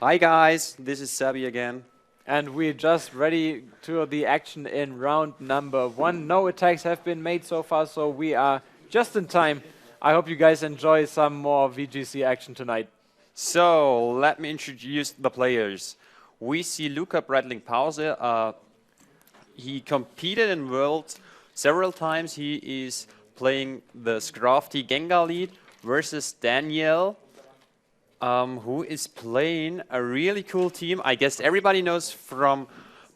Hi guys, this is Sabi again. And we're just ready to the action in round number 1. No attacks have been made so far, so we are just in time. I hope you guys enjoy some more VGC action tonight. So, let me introduce the players. We see Luca Bradling Pause. He competed in Worlds several times. He is playing the Scrafty Gengar lead versus Daniel, who is playing a really cool team. I guess everybody knows from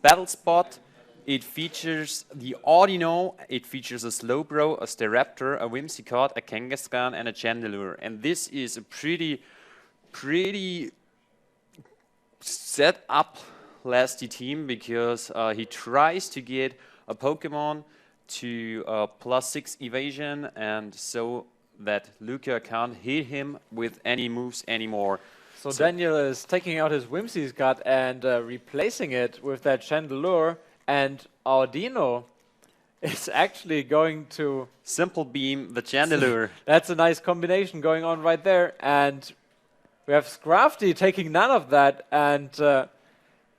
Battlespot It features the Audino, it features a Slowbro, a Staraptor, a Whimsicott, a Kangaskhan, and a Chandelure. And this is a pretty set up lasty team because he tries to get a Pokemon to +6 evasion, and so that Luca can't hit him with any moves anymore. So Daniel is taking out his Whimsicott and replacing it with that Chandelure, and Audino is actually going to Simple Beam the Chandelure. That's a nice combination going on right there, and we have Scrafty taking none of that and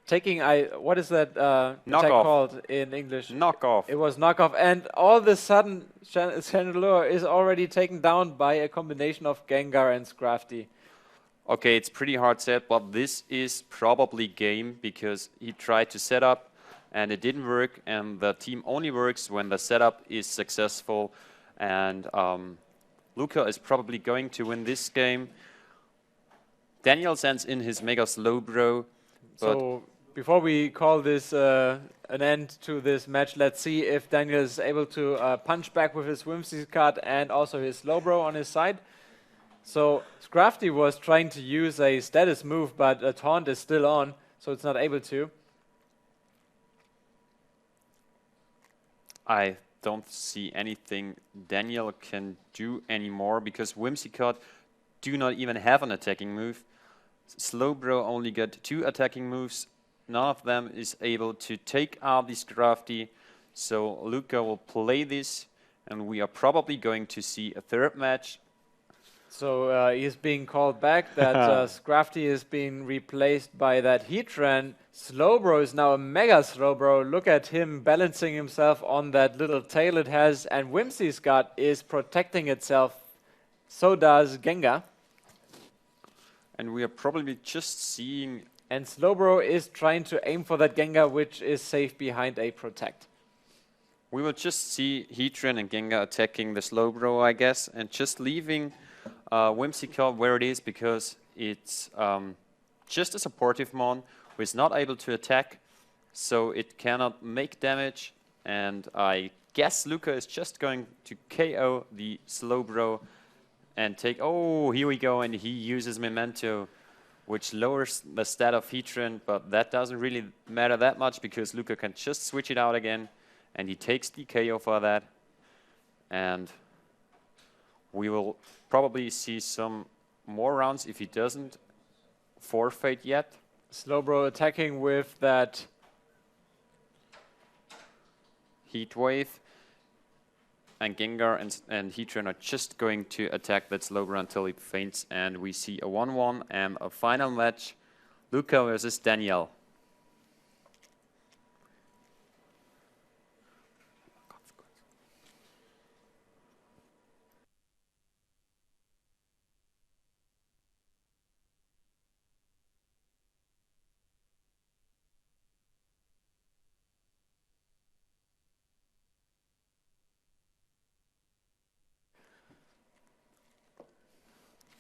taking what is that attack Knockoff. called in English? Knockoff. It was knockoff, and all of a sudden Chandelure is already taken down by a combination of Gengar and Scrafty. Okay, it's pretty hard set, but this is probably game because he tried to set up and it didn't work, and the team only works when the setup is successful, and Luca is probably going to win this game. Daniel sends in his Mega Slowbro. So before we call this an end to this match, let's see if Daniel is able to punch back with his Whimsicott and also his Slowbro on his side. So Scrafty was trying to use a status move, but a taunt is still on, so it's not able to. I don't see anything Daniel can do anymore because Whimsicott do not even have an attacking move. Slowbro only got 2 attacking moves. None of them is able to take out the Scrafty. So Luca will play this, and we are probably going to see a third match. So he's being called back. That Scrafty is being replaced by that Heatran. Slowbro is now a Mega Slowbro. Look at him balancing himself on that little tail it has. And Whimsicott is protecting itself. So does Gengar. And we are probably just seeing... And Slowbro is trying to aim for that Gengar, which is safe behind a Protect. We will just see Heatran and Gengar attacking the Slowbro, I guess, and just leaving Whimsicott where it is because it's just a supportive mon who is not able to attack, so it cannot make damage. And I guess Luca is just going to KO the Slowbro and take... Oh, here we go, and he uses Memento, which lowers the stat of Heatran, but that doesn't really matter that much because Luca can just switch it out again, and he takes the KO for that. And we will probably see some more rounds if he doesn't forfeit yet. Slowbro attacking with that Heat Wave, and Gengar and Heatran are just going to attack that Slowbro until it faints, and we see a 1-1 and a final match, Luca versus Daniel.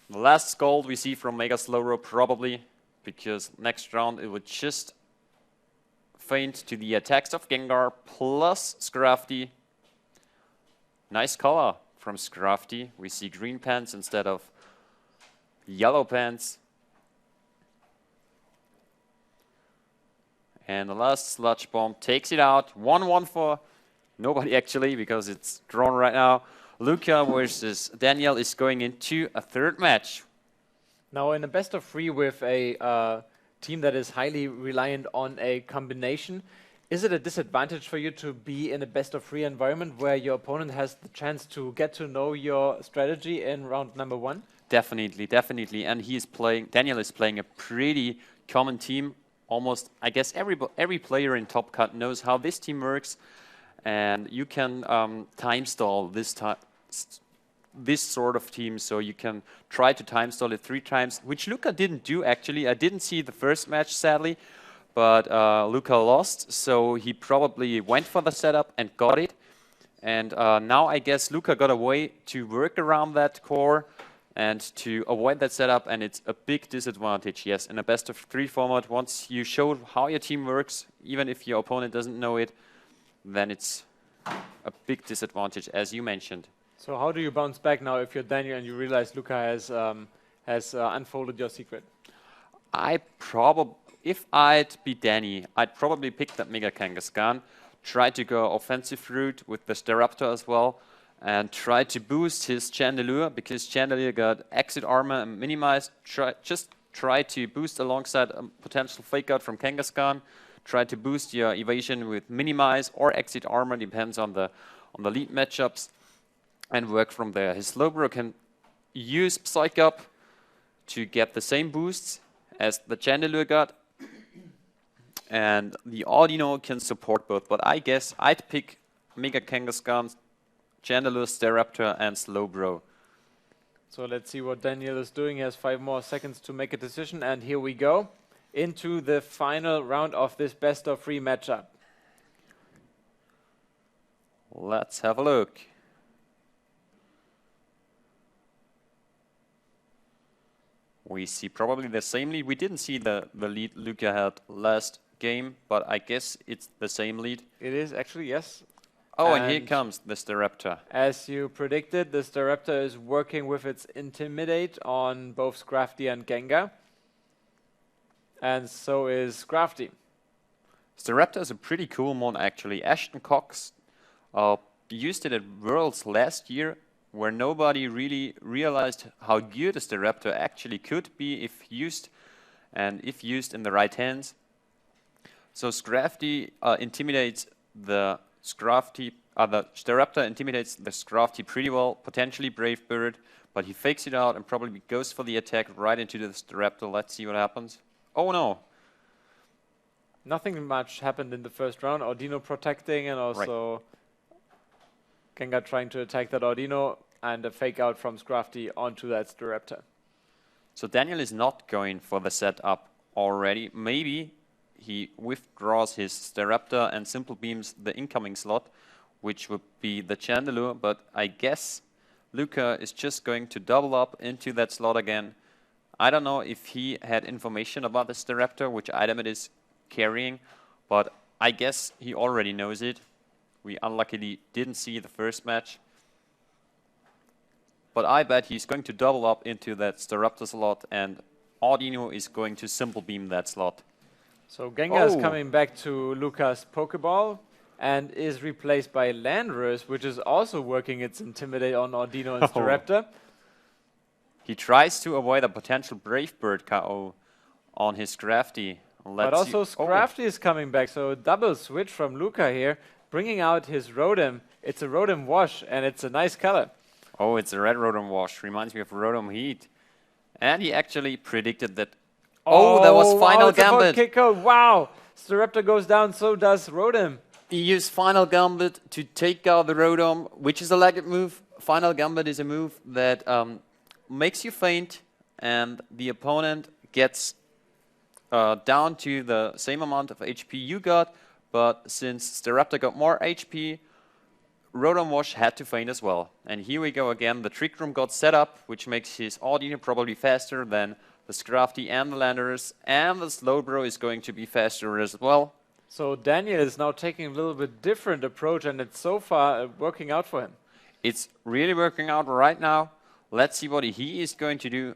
The last gold we see from Mega Slowbro probably, because next round it would just faint to the attacks of Gengar plus Scrafty. Nice color from Scrafty. We see green pants instead of yellow pants. And the last Sludge Bomb takes it out. 1-1 for nobody actually, because it's drawn right now. Luca versus Daniel is going into a third match. Now in a best of 3 with a team that is highly reliant on a combination, is it a disadvantage for you to be in a best of 3 environment where your opponent has the chance to get to know your strategy in round number 1? Definitely, definitely. And Daniel is playing a pretty common team. Almost, I guess every player in Top Cut knows how this team works. And you can time stall this sort of team, so you can try to time stall it 3 times, which Luca didn't do actually. I didn't see the first match, sadly, but Luca lost, so he probably went for the setup and got it. And now I guess Luca got a way to work around that core and to avoid that setup, and it's a big disadvantage, yes. In a best of 3 format, once you show how your team works, even if your opponent doesn't know it, then it's a big disadvantage, as you mentioned. So how do you bounce back now if you're Daniel and you realize Luca has unfolded your secret? If I'd be Danny, I'd probably pick that Mega Kangaskhan, try to go offensive route with the Staraptor as well, and try to boost his Chandelure, because Chandelure got exit armor and minimized. Try to boost alongside a potential fake out from Kangaskhan. Try to boost your evasion with minimize or exit armor, depends on the lead matchups, and work from there. His Slowbro can use Psych Up to get the same boosts as the Chandelure got, and the Audino can support both, but I guess I'd pick Mega Kangaskhan, Chandelure, Staraptor, and Slowbro. So let's see what Daniel is doing. He has 5 more seconds to make a decision, and here we go into the final round of this best-of-3 matchup. Let's have a look. We see probably the same lead. We didn't see the lead Luca had last game, but I guess it's the same lead. It is actually, yes. Oh, and here comes the Staraptor. As you predicted, the Staraptor is working with its Intimidate on both Scrafty and Gengar. And so is Scrafty. Staraptor is a pretty cool mon, actually. Ashton Cox used it at Worlds last year, where nobody really realized how good a Staraptor actually could be if used in the right hands. So Scrafty intimidates the Staraptor intimidates the Scrafty pretty well, potentially Brave Bird, but he fakes it out and probably goes for the attack right into the Staraptor. Let's see what happens. Oh no! Nothing much happened in the first round. Audino protecting, and also Gengar trying to attack that Audino, and a fake out from Scrafty onto that Staraptor. So Daniel is not going for the setup already. Maybe he withdraws his Staraptor and simple beams the incoming slot, which would be the Chandelure, but I guess Luca is just going to double up into that slot again. I don't know if he had information about the Staraptor, which item it is carrying, but I guess he already knows it. We unluckily didn't see the first match. But I bet he's going to double up into that Staraptor slot, and Audino is going to simple beam that slot. So Gengar is coming back to Luca's Pokeball and is replaced by Landorus, which is also working its Intimidate on Audino and Staraptor. He tries to avoid a potential Brave Bird KO on his Scrafty. But also Scrafty is coming back, so a double switch from Luca here, bringing out his Rotom. It's a Rotom Wash, and it's a nice color. Oh, it's a red Rotom Wash. Reminds me of Rotom Heat. And he actually predicted that. Oh, that was Final Gambit. KO. Wow! Staraptor goes down, so does Rotom. He used Final Gambit to take out the Rotom, which is a lagged move. Final Gambit is a move that makes you faint, and the opponent gets down to the same amount of HP you got, but since Staraptor got more HP, Rotom Wash had to faint as well. And here we go again, the Trick Room got set up, which makes his Audino probably faster than the Scrafty and the Landorus, and the Slowbro is going to be faster as well. So Daniel is now taking a little bit different approach, and it's so far working out for him. It's really working out right now. Let's see what he is going to do.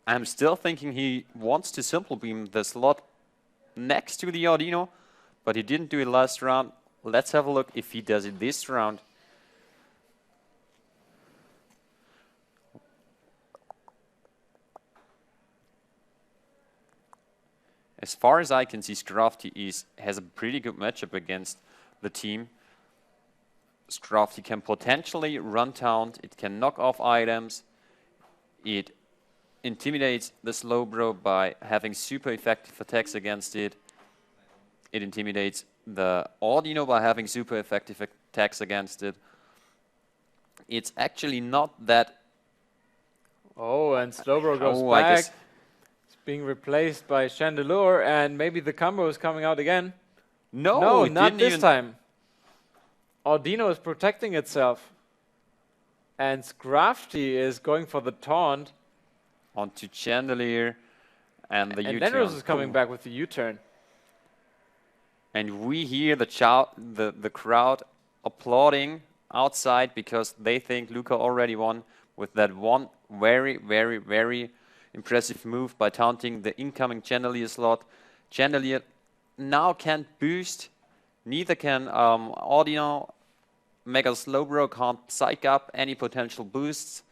I'm still thinking he wants to simple beam the slot next to the Audino, but he didn't do it last round. Let's have a look if he does it this round. As far as I can see, Scrafty has a pretty good matchup against the team. Scrafty can potentially run taunt, it can knock off items, it intimidates the Slowbro by having super effective attacks against it. It intimidates the Audino by having super effective attacks against it. It's actually not that... Oh, and Slowbro goes back. It's being replaced by Chandelure, and maybe the combo is coming out again. No, not this time. Audino is protecting itself. And Scrafty is going for the taunt. Onto Chandelure and the U-turn. And Landorus is coming back with the U-turn. And we hear the crowd applauding outside because they think Luca already won with that one very, very, very impressive move by taunting the incoming Chandelier slot. Chandelier now can't boost, neither can Audino. Mega Slowbro can't psych up any potential boosts.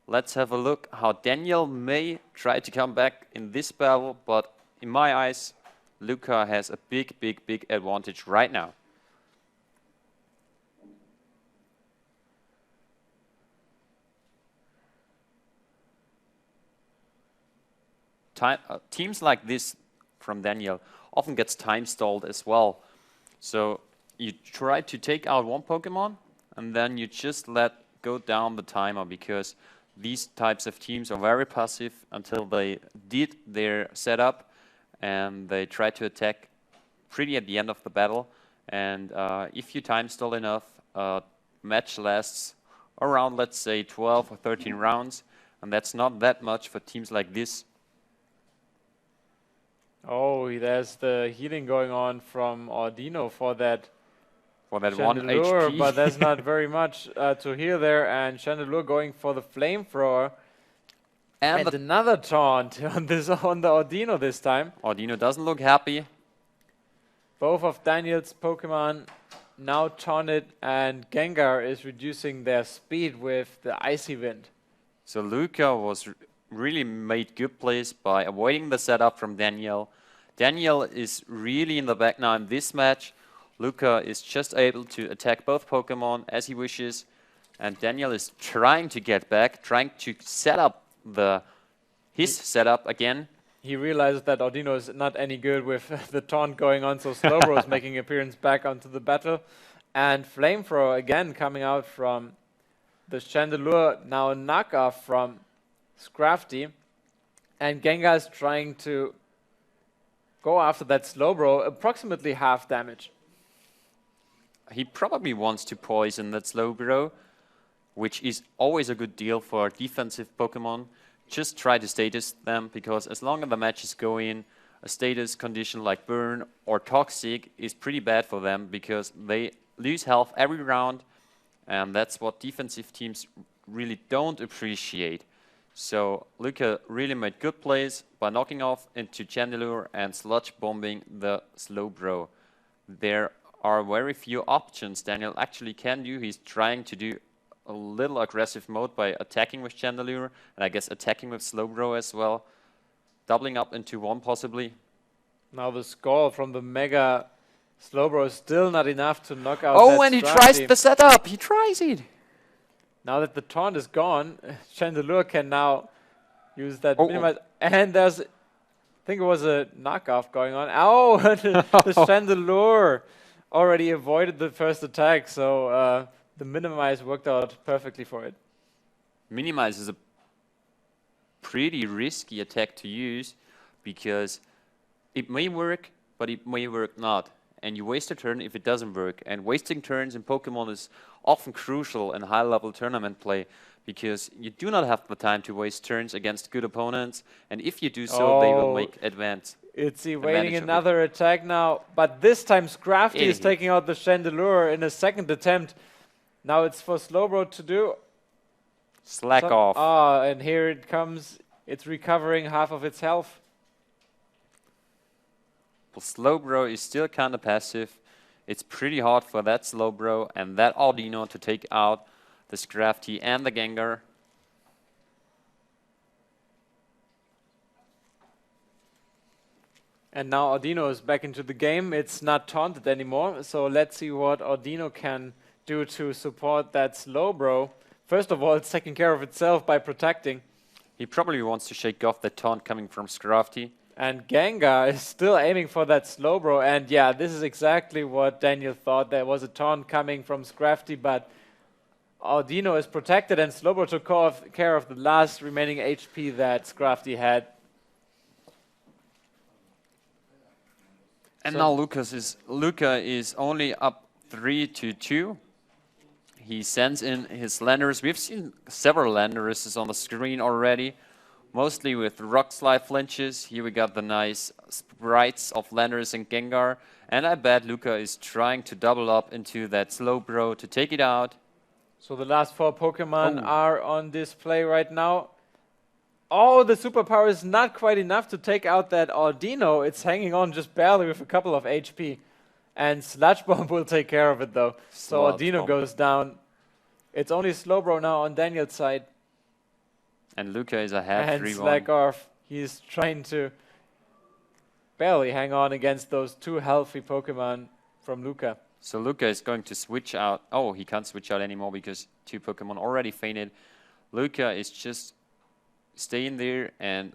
Let's have a look how Daniel may try to come back in this battle, but in my eyes, Luca has a big, big, big advantage right now. Teams like this from Daniel often gets time stalled as well. So you try to take out one Pokemon and then you just let go down the timer, because these types of teams are very passive until they did their setup and they try to attack pretty at the end of the battle. And if you time stall enough, match lasts around, let's say, 12 or 13 rounds, and that's not that much for teams like this. Oh, there's the healing going on from Audino for that one Chandelure, HP. but that's not very much to heal there. And Chandelure going for the flamethrower. And another taunt on the Audino this time. Audino doesn't look happy. Both of Daniel's Pokemon now taunted, and Gengar is reducing their speed with the Icy Wind. So Luca was really made good plays by avoiding the setup from Daniel. Daniel is really in the back now in this match. Luca is just able to attack both Pokemon as he wishes, and Daniel is trying to get back, trying to set up his setup again. He realizes that Audino is not any good with the taunt going on, so Slowbro is making appearance back onto the battle. And Flamethrower again coming out from the Chandelure, now a knockoff from Scrafty. And Gengar is trying to go after that Slowbro, approximately half damage. He probably wants to poison that Slowbro, which is always a good deal for defensive Pokemon. Just try to status them, because as long as the match is going, a status condition like Burn or Toxic is pretty bad for them, because they lose health every round, and that's what defensive teams really don't appreciate. So Luca really made good plays by knocking off into Chandelure and sludge bombing the Slowbro. There are very few options Daniel actually can do. He's trying to do a little aggressive mode by attacking with Chandelure, and I guess attacking with Slowbro as well. Doubling up into one possibly. Now the score from the Mega Slowbro is still not enough to knock out Oh, that and he Scrafty. tries the setup! He tries it! Now that the taunt is gone, Chandelure can now use that minimize. And there's, I think it was a knockoff going on. Oh, the Chandelure already avoided the first attack, so the minimize worked out perfectly for it. Minimize is a pretty risky attack to use, because it may work, but it may work not. And you waste a turn if it doesn't work. And wasting turns in Pokemon is often crucial in high-level tournament play, because you do not have the time to waste turns against good opponents. And if you do so, they will make advance. It's evading another attack now, but this time Scrafty is taking out the Chandelure in a second attempt. Now it's for Slowbro to do. Slack off. Ah, and here it comes. It's recovering half of its health. Well, Slowbro is still kind of passive. It's pretty hard for that Slowbro and that Audino to take out the Scrafty and the Gengar. And now Audino is back into the game. It's not taunted anymore. So let's see what Audino can do to support that Slowbro. First of all, it's taking care of itself by protecting. He probably wants to shake off the taunt coming from Scrafty. And Gengar is still aiming for that Slowbro. And yeah, this is exactly what Daniel thought. There was a taunt coming from Scrafty, but Audino is protected, and Slowbro took care of the last remaining HP that Scrafty had. And now Luca is only up 3-2. He sends in his Landorus. We've seen several Landoruses on the screen already. mostly with rock slide flinches. Here we got the nice sprites of Landers and Gengar. And I bet Luca is trying to double up into that Slowbro to take it out. So the last 4 Pokemon are on display right now. Oh, the superpower is not quite enough to take out that Audino. It's hanging on just barely with a couple of HP. And Sludge Bomb will take care of it though. So Audino goes down. It's only Slowbro now on Daniel's side. And Luca is ahead, And 3-1. Slackoff, he's trying to barely hang on against those 2 healthy Pokemon from Luca. So Luca is going to switch out. Oh, he can't switch out anymore because 2 Pokemon already fainted. Luca is just staying there and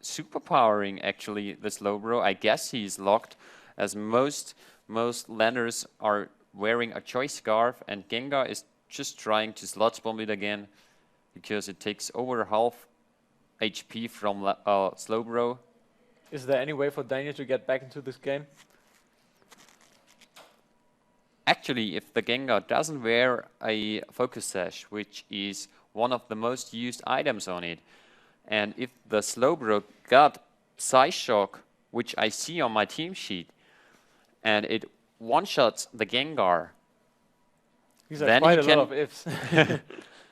superpowering actually the Slowbro. I guess he's locked, as most Landers are wearing a choice scarf, and Gengar is just trying to Sludge Bomb it again because it takes over half HP from Slowbro. Is there any way for Daniel to get back into this game? Actually, if the Gengar doesn't wear a Focus Sash, which is one of the most used items on it, and if the Slowbro got Psyshock, which I see on my team sheet, and it one-shots the Gengar, These are quite a lot of ifs.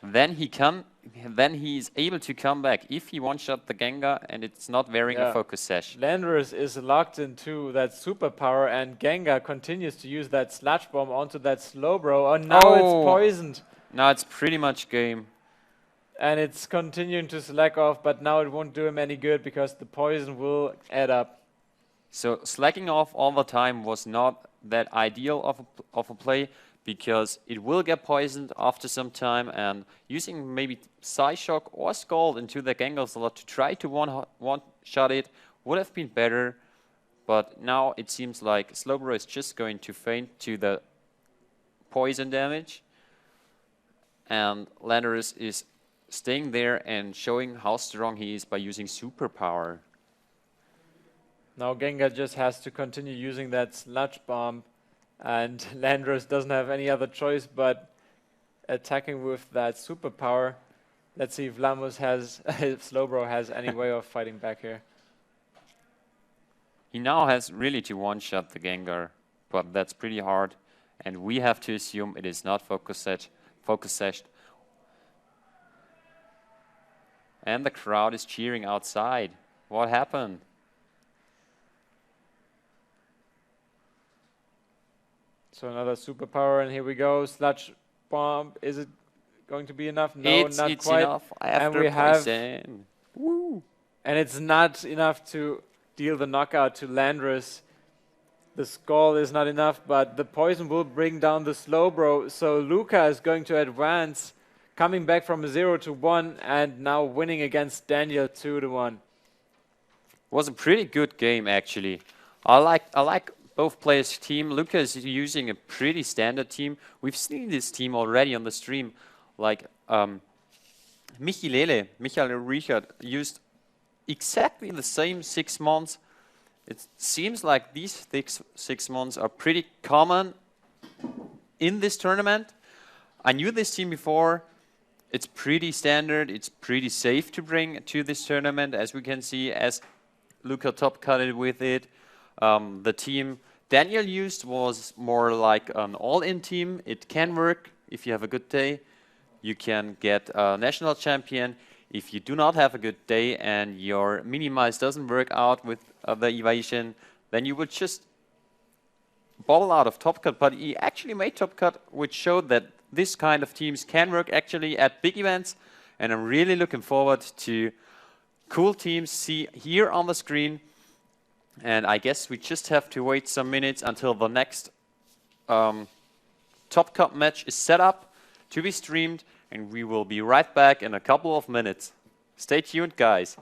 then he's able to come back if he one-shot the Gengar and it's not wearing a Focus Sash. Landorus is locked into that superpower, and Gengar continues to use that Sludge Bomb onto that Slowbro. Oh, now it's poisoned. Now it's pretty much game. And it's continuing to slack off, but now it won't do him any good because the poison will add up. So slacking off all the time was not that ideal of a play, because it will get poisoned after some time, and using maybe Psyshock or Scald into the Gengar slot to try to one-shot it would have been better. But now it seems like Slowbro is just going to faint to the poison damage, and Landorus is staying there and showing how strong he is by using Superpower. Now Gengar just has to continue using that Sludge Bomb, and Landorus doesn't have any other choice but attacking with that Superpower. Let's see if Slowbro has any way of fighting back here. He now has really to one-shot the Gengar, but that's pretty hard, and we have to assume it is not Focus Sashed. And the crowd is cheering outside. What happened? So another Superpower, and here we go. Sludge Bomb. Is it going to be enough? No, it's not quite. Enough after and we poison. Woo! And it's not enough to deal the knockout to Landorus. The Skull is not enough, but the poison will bring down the Slowbro. So Luca is going to advance, coming back from a 0-1, and now winning against Daniel 2-1. Was a pretty good game actually. I like both players' team. Luca is using a pretty standard team. We've seen this team already on the stream. Like Michael Richard used exactly the same 6 months. It seems like these 6 months are pretty common in this tournament. I knew this team before. It's pretty standard. It's pretty safe to bring to this tournament, as we can see, as Luca top-cutted with it. The team Daniel used was more like an all-in team. It can work if you have a good day. You can get a national champion. If you do not have a good day and your minimize doesn't work out with the evasion, then you would just bobble out of top cut. But he actually made top cut, which showed that this kind of teams can work actually at big events. And I'm really looking forward to cool teams see here on the screen. And I guess we just have to wait some minutes until the next Top Cup match is set up to be streamed, and we will be right back in a couple of minutes. Stay tuned, guys.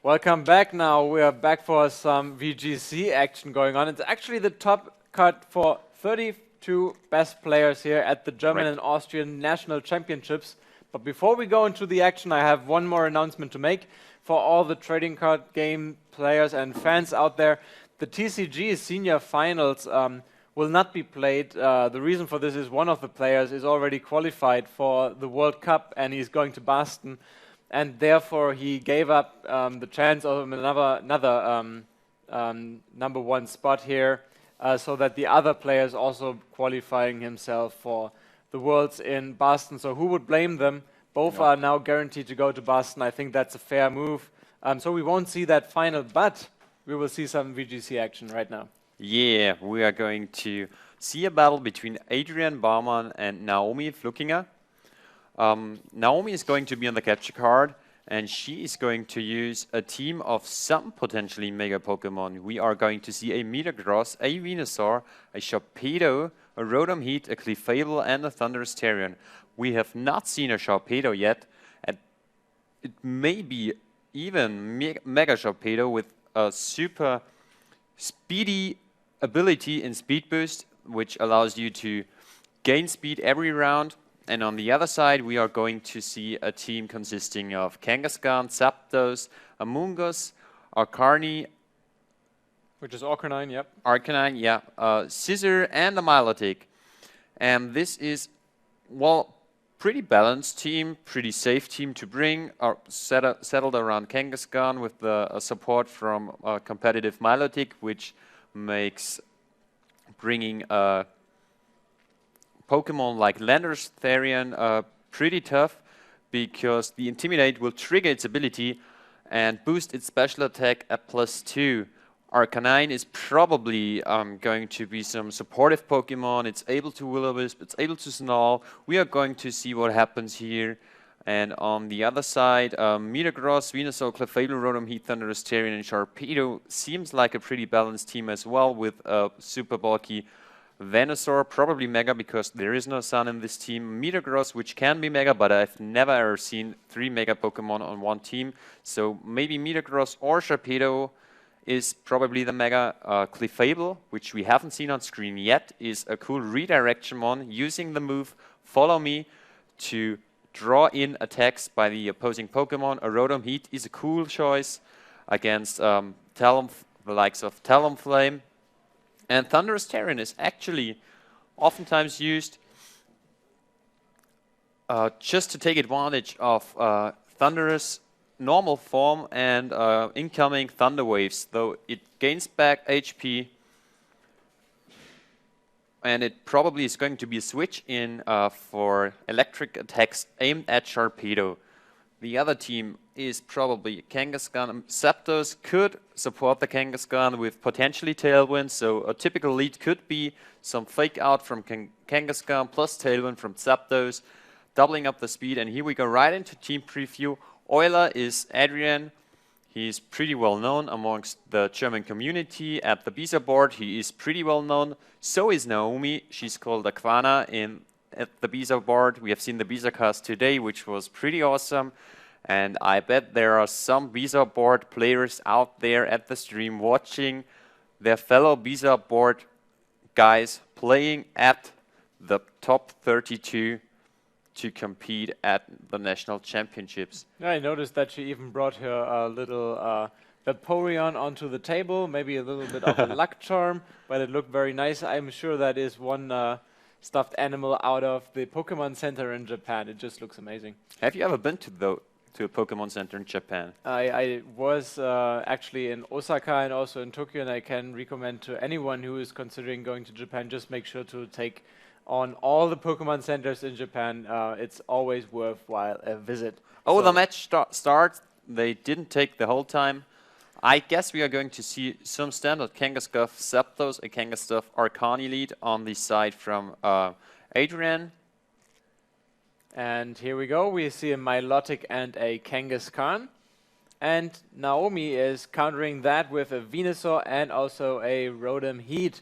Welcome back. Now we are back for some VGC action going on. It's actually the top cut for 32 best players here at the German and Austrian national championships. But before we go into the action, I have one more announcement to make for all the trading card game players and fans out there. The TCG senior finals will not be played. The reason for this is one of the players is already qualified for the World Cup and he's going to Boston. And therefore, he gave up the chance of another number one spot here, so that the other players also qualifying himself for the Worlds in Boston. So who would blame them? Both are now guaranteed to go to Boston. I think that's a fair move. So we won't see that final, but we will see some VGC action right now. Yeah, we are going to see a battle between Adrian Baumann and Naomi Flukinger. Naomi is going to be on the capture card, and she is going to use a team of some potentially mega Pokemon. We are going to see a Metagross, a Venusaur, a Sharpedo, a Rotom Heat, a Clefable, and a Thunderous Therian. We have not seen a Sharpedo yet, and it may be even Mega Sharpedo with a super speedy ability in Speed Boost, which allows you to gain speed every round. And on the other side, we are going to see a team consisting of Kangaskhan, Zapdos, Amoonguss, Arcanine, which is Arcanine, yep. Arcanine, yeah, Scizor, and a Milotic. And this is, well, pretty balanced team, pretty safe team to bring, settled around Kangaskhan with the support from competitive Milotic, which makes bringing Pokemon like Landorus Therian pretty tough, because the Intimidate will trigger its ability and boost its special attack at +2. Arcanine is probably going to be some supportive Pokemon. It's able to Will-O-Wisp, it's able to Snarl. We are going to see what happens here. And on the other side, Metagross, Venusaur, Clefable, Rotom Heat, Thunderous Therian, and Sharpedo seems like a pretty balanced team as well, with a super bulky Venusaur, probably Mega because there is no Sun in this team. Metagross, which can be Mega, but I've never ever seen 3 Mega Pokemon on one team. So maybe Metagross or Sharpedo is probably the Mega. Clefable, which we haven't seen on screen yet, is a cool redirection mon using the move Follow Me to draw in attacks by the opposing Pokemon. A Rotom Heat is a cool choice against the likes of Talonflame. And Thunderous Therian is actually oftentimes used just to take advantage of Thunderous normal form and incoming Thunder Waves, though it gains back HP. And it probably is going to be a switch in for electric attacks aimed at Sharpedo. The other team is probably Kangaskhan. Zapdos could support the Kangaskhan with potentially Tailwind, so a typical lead could be some Fake Out from Kangaskhan plus Tailwind from Zapdos, doubling up the speed. And here we go right into team preview. Euler is Adrian. He's pretty well known amongst the German community. At the Bisa board, he is pretty well known. So is Naomi. She's called Aquana at the Bisa board. We have seen the Bisa cast today, which was pretty awesome. And I bet there are some Bisa board players out there at the stream watching their fellow Bisa board guys playing at the top 32 to compete at the national championships. Yeah, I noticed that she even brought her little Vaporeon onto the table, maybe a little bit of a luck charm, but it looked very nice. I'm sure that is one stuffed animal out of the Pokemon Center in Japan. It just looks amazing. Have you ever been to a Pokemon Center in Japan? I was actually in Osaka and also in Tokyo, and I can recommend to anyone who is considering going to Japan, just make sure to take on all the Pokemon centers in Japan. It's always worthwhile a visit. Oh, so the match starts. They didn't take the whole time. I guess we are going to see some standard Kangaskhan Zapdos, a Kangaskhan Arcanine lead on the side from Adrian. And here we go. We see a Milotic and a Kangaskhan. And Naomi is countering that with a Venusaur and also a Rotom Heat.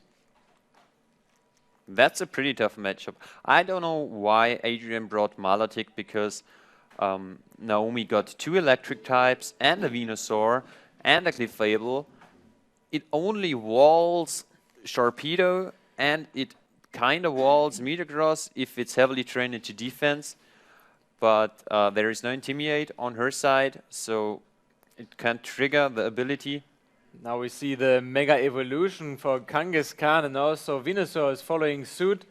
That's a pretty tough matchup. I don't know why Adrian brought Milotic, because Naomi got 2 electric types and a Venusaur and a Clefable. It only walls Sharpedo and it kind of walls Metagross if it's heavily trained into defense. But there is no Intimidate on her side, so it can't trigger the ability. Now we see the Mega Evolution for Kangaskhan, and also Venusaur is following suit,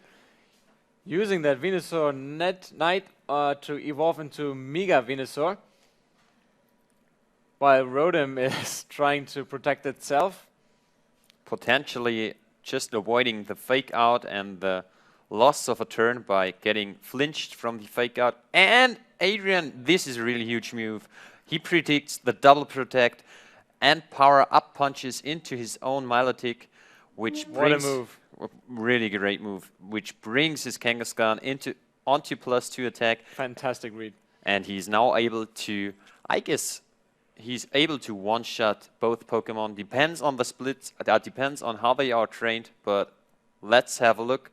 using that Venusaur Knight to evolve into Mega Venusaur, while Rotom is trying to protect itself. Potentially just avoiding the fake out and the loss of a turn by getting flinched from the fake out. And Adrian, this is a really huge move. He predicts the double protect and power up punches into his own Milotic, which brings... What a move. Really great move, which brings his Kangaskhan onto +2 attack. Fantastic read. And he's now able to, I guess, he's able to one-shot both Pokemon. Depends on the splits, that depends on how they are trained, but let's have a look.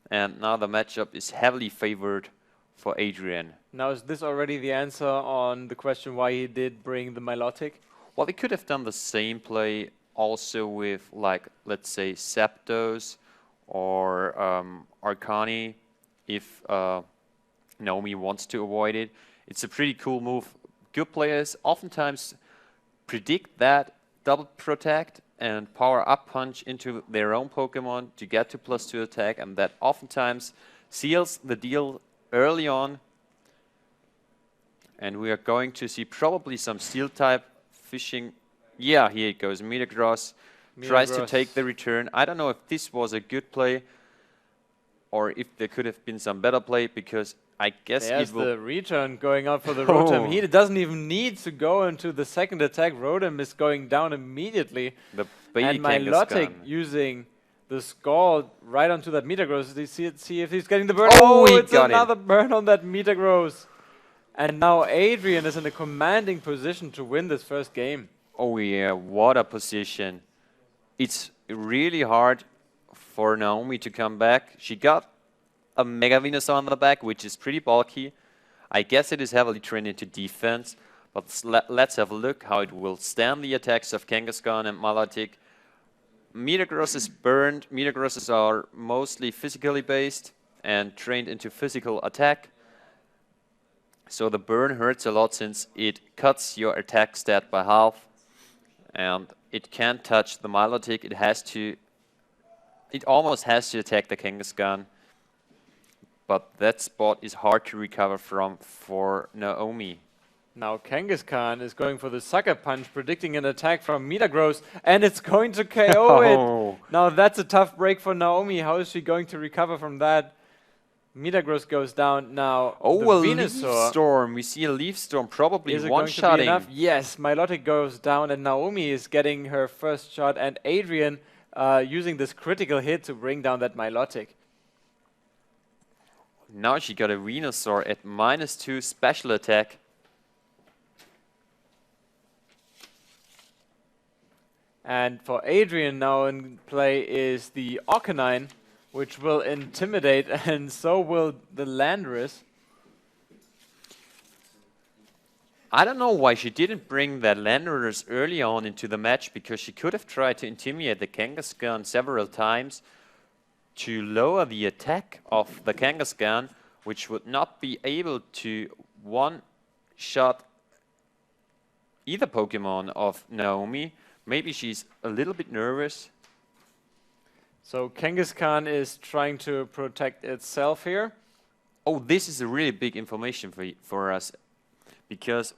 And now the matchup is heavily favored for Adrian. Now is this already the answer on the question why he did bring the Milotic? Well, they could have done the same play also with, like, let's say, Zapdos or Arcani if Naomi wants to avoid it. It's a pretty cool move. Good players oftentimes predict that double protect and power up punch into their own Pokemon to get to +2 attack, and that oftentimes seals the deal early on. And we are going to see probably some Steel type fishing. Yeah, here it goes. Metagross tries to take the return. I don't know if this was a good play or if there could have been some better play, because I guess there's it will... the return going out for the Rotom. He doesn't even need to go into the second attack. Rotom is going down immediately. The baby and Milotic using the Scald right onto that Metagross. See if he's getting the burn. Oh, it's another burn on that Metagross. And now Adrian is in a commanding position to win this first game. Oh yeah, what a position. It's really hard for Naomi to come back. She got a Mega Venusaur on the back, which is pretty bulky. I guess it is heavily trained into defense, but let's have a look how it will stand the attacks of Kangaskhan and Milotic. Metagross is burned. Metagrosses are mostly physically based and trained into physical attack. So the burn hurts a lot since it cuts your attack stat by half. And it can't touch the Milotic. It almost has to attack the Kangaskhan. But that spot is hard to recover from for Naomi. Now Kangaskhan is going for the Sucker Punch, predicting an attack from Metagross, and it's going to KO it. Now that's a tough break for Naomi. How is she going to recover from that? Metagross goes down now. Oh, the a Leaf Storm. We see a Leaf Storm probably one-shotting. Yes, Milotic goes down and Naomi is getting her first shot, and Adrian using this critical hit to bring down that Milotic. Now she got a Venusaur at -2 special attack. And for Adrian now in play is the Arcanine, which will intimidate, and so will the Landorus. I don't know why she didn't bring that Landorus early on into the match, because she could have tried to intimidate the Kangaskhan several times to lower the attack of the Kangaskhan, which would not be able to one-shot either Pokemon of Naomi. Maybe she's a little bit nervous. So Kangaskhan is trying to protect itself here. Oh, this is a really big information for us, because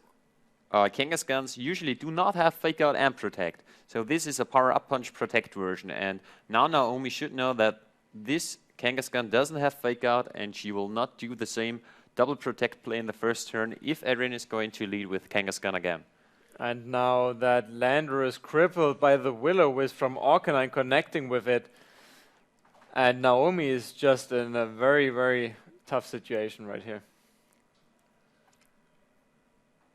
Kangaskhan's usually do not have Fake Out and Protect. So this is a Power Up Punch Protect version, and now Naomi should know that this Kangaskhan doesn't have Fake Out, and she will not do the same double Protect play in the first turn if Adrian is going to lead with Kangaskhan again. And now that Landorus is crippled by the Will-O-Wisp from Arcanine connecting with it. And Naomi is just in a very, very tough situation right here.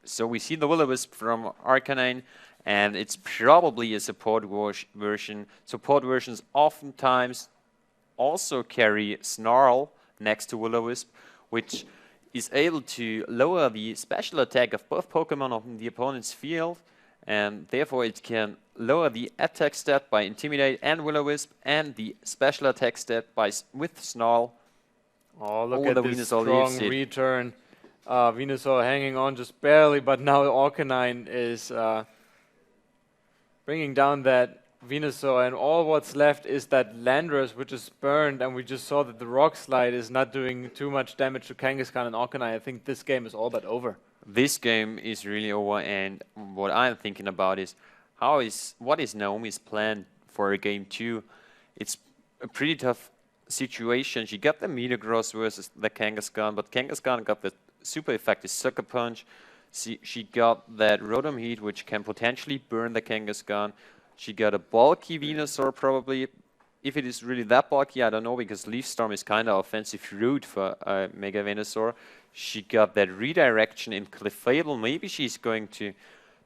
So we see the Will-O-Wisp from Arcanine, and it's probably a support version. Support versions oftentimes also carry Snarl next to Will-O-Wisp, which is able to lower the special attack of both Pokemon on the opponent's field, and therefore it can lower the attack stat by Intimidate and Will-O-Wisp, and the special attack stat by with Snarl. Oh, look All at the this Venusaur leaves strong it. return. Venusaur hanging on just barely, but now Arcanine is bringing down that Venusaur, and all what's left is that Landorus, which is burned, and we just saw that the Rock Slide is not doing too much damage to Kangaskhan and Arcanine. I think this game is all but over. This game is really over, and what I'm thinking about is what is Naomi's plan for game 2? It's a pretty tough situation. She got the Metagross versus the Kangaskhan, but Kangaskhan got the super effective Sucker Punch. She got that Rotom Heat, which can potentially burn the Kangaskhan. She got a bulky Venusaur, probably. If it is really that bulky, I don't know, because Leaf Storm is kind of offensive route for Mega Venusaur. She got that redirection in Clefable. Maybe she's going to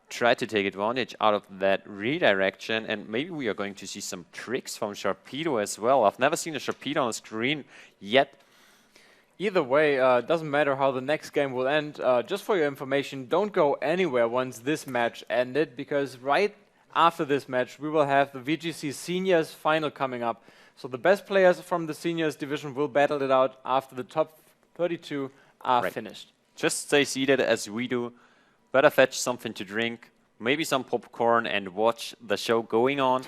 try to take advantage out of that redirection, and maybe we are going to see some tricks from Sharpedo as well. I've never seen a Sharpedo on the screen yet. Either way, doesn't matter how the next game will end. Just for your information, don't go anywhere once this match ended, because right after this match, we will have the VGC Seniors final coming up. So the best players from the Seniors division will battle it out after the top 32 are finished. Just stay seated as we do. Better fetch something to drink, maybe some popcorn, and watch the show going on.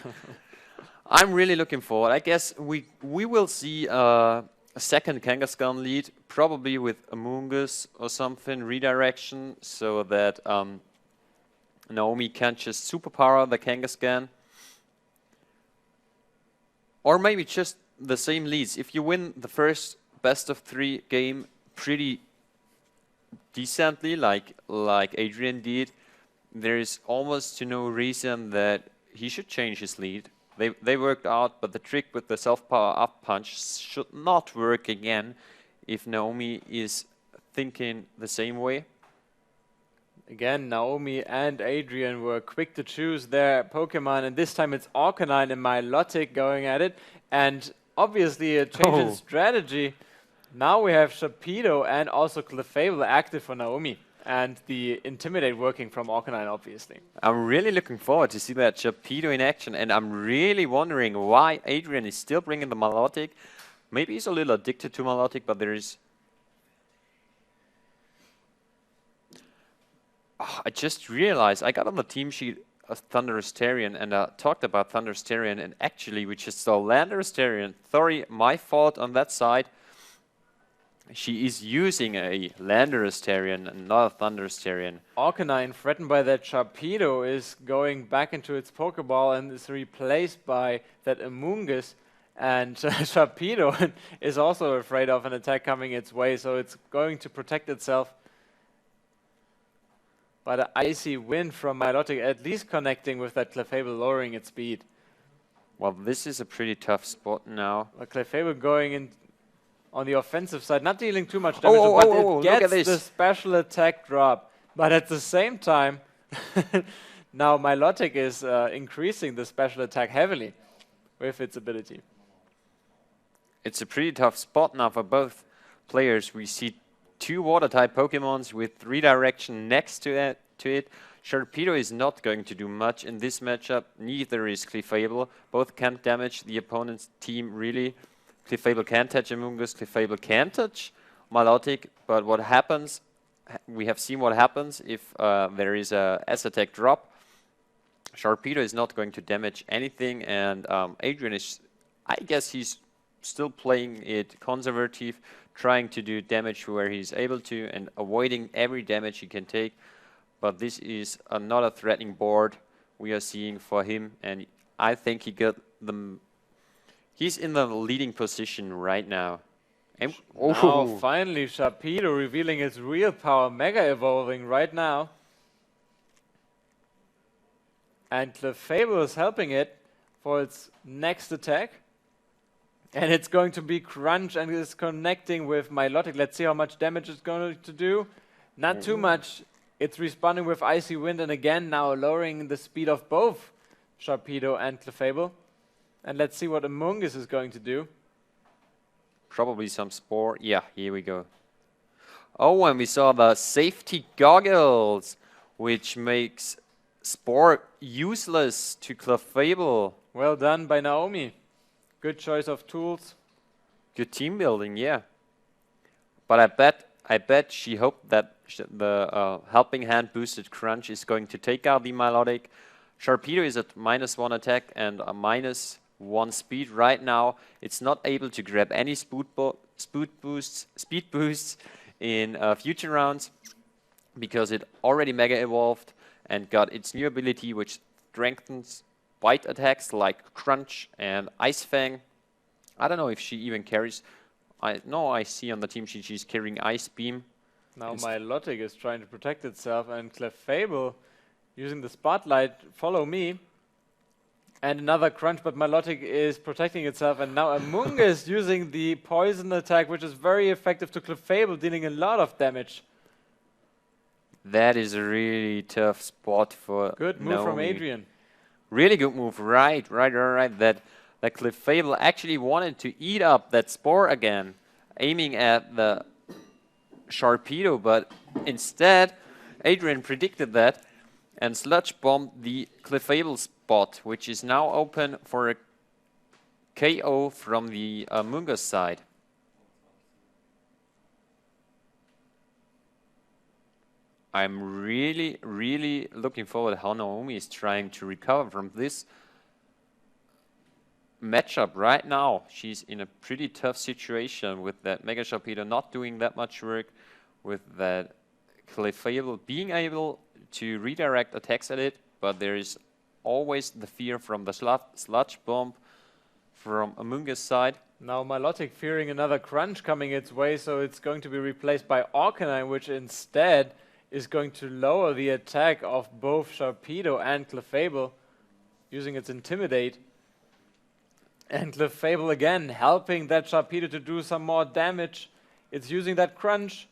I'm really looking forward. I guess we will see a second Kangaskhan lead, probably with Amoonguss or something, redirection, so that Naomi can't just superpower the Kangaskhan. Or maybe just the same leads. If you win the first best of 3 game pretty decently, like Adrian did, there is almost no reason that he should change his lead. They worked out, but the trick with the self-power up punch should not work again if Naomi is thinking the same way. Again, Naomi and Adrian were quick to choose their Pokemon, and this time it's Arcanine and Milotic going at it, and obviously a change in strategy. Now we have Sharpedo and also Clefable active for Naomi, and the Intimidate working from Arcanine, obviously. I'm really looking forward to see that Sharpedo in action, and I'm really wondering why Adrian is still bringing the Milotic. Maybe he's a little addicted to Milotic, but there is... Oh, I just realized I got on the team sheet a Thunderous Tarion, and talked about Thunderous Tarion, and actually we just saw Landorus Tarion. Sorry, my fault on that side. She is using a Landorus Tarion and not a Thunderous Tarion. Arcanine, threatened by that Sharpedo, is going back into its Pokeball and is replaced by that Amoonguss. And Sharpedo is also afraid of an attack coming its way, so it's going to protect itself. But an icy wind from Milotic, at least connecting with that Clefable, lowering its speed. Well, this is a pretty tough spot now. Well, Clefable going in on the offensive side, not dealing too much damage, but it gets the special attack drop. But at the same time, now Milotic is increasing the special attack heavily with its ability. It's a pretty tough spot now for both players. We see 2 Water-type Pokemons with redirection next to it. Sharpedo is not going to do much in this matchup. Neither is Clefable. Both can't damage the opponent's team, really. Clefable can touch Amoonguss. Clefable can touch Milotic. But what happens, we have seen what happens if there is a S-attack drop. Sharpedo is not going to damage anything. And Adrian is, I guess he's still playing it conservative, trying to do damage where he's able to and avoiding every damage he can take. But this is not a threatening board we are seeing for him, and I think he got he's in the leading position right now. And now finally Sharpedo revealing its real power, Mega Evolving right now. And Clefable is helping it for its next attack. And it's going to be Crunch and is connecting with Milotic. Let's see how much damage it's going to do. Not too much. It's responding with Icy Wind, and again now lowering the speed of both Sharpedo and Clefable. And let's see what Amoonguss is going to do. Probably some Spore. Yeah, here we go. Oh, and we saw the safety goggles, which makes Spore useless to Clefable. Well done by Naomi. Good choice of tools. Good team building, yeah. But I bet she hoped that the helping hand boosted crunch is going to take out the Milotic. Sharpedo is at -1 attack and a -1 speed right now. It's not able to grab any speed boosts in future rounds because it already mega evolved and got its new ability, which strengthens bite attacks like Crunch and Ice Fang. I don't know if she even carries. I see on the team sheet she's carrying Ice Beam. Now Milotic is trying to protect itself, and Clefable using the spotlight. Follow me. And another crunch, but Milotic is protecting itself, and now Amoonguss using the poison attack, which is very effective to Clefable, dealing a lot of damage. That is a really tough spot for Good move from Naomi. Adrian. Really good move, right. That Clefable actually wanted to eat up that Spore again, aiming at the Sharpedo, but instead Adrian predicted that and sludge bombed the Clefable spot, which is now open for a KO from the Amoonguss side. I'm really looking forward how Naomi is trying to recover from this matchup right now. She's in a pretty tough situation with that Mega Sharpedo not doing that much work, with that Clefable being able to redirect attacks at it, but there is always the fear from the sludge bomb from Amoonguss side. Now Milotic fearing another crunch coming its way, so it's going to be replaced by Arcanine, which instead is going to lower the attack of both Sharpedo and Clefable, using its Intimidate. And Clefable again helping that Sharpedo to do some more damage. It's using that crunch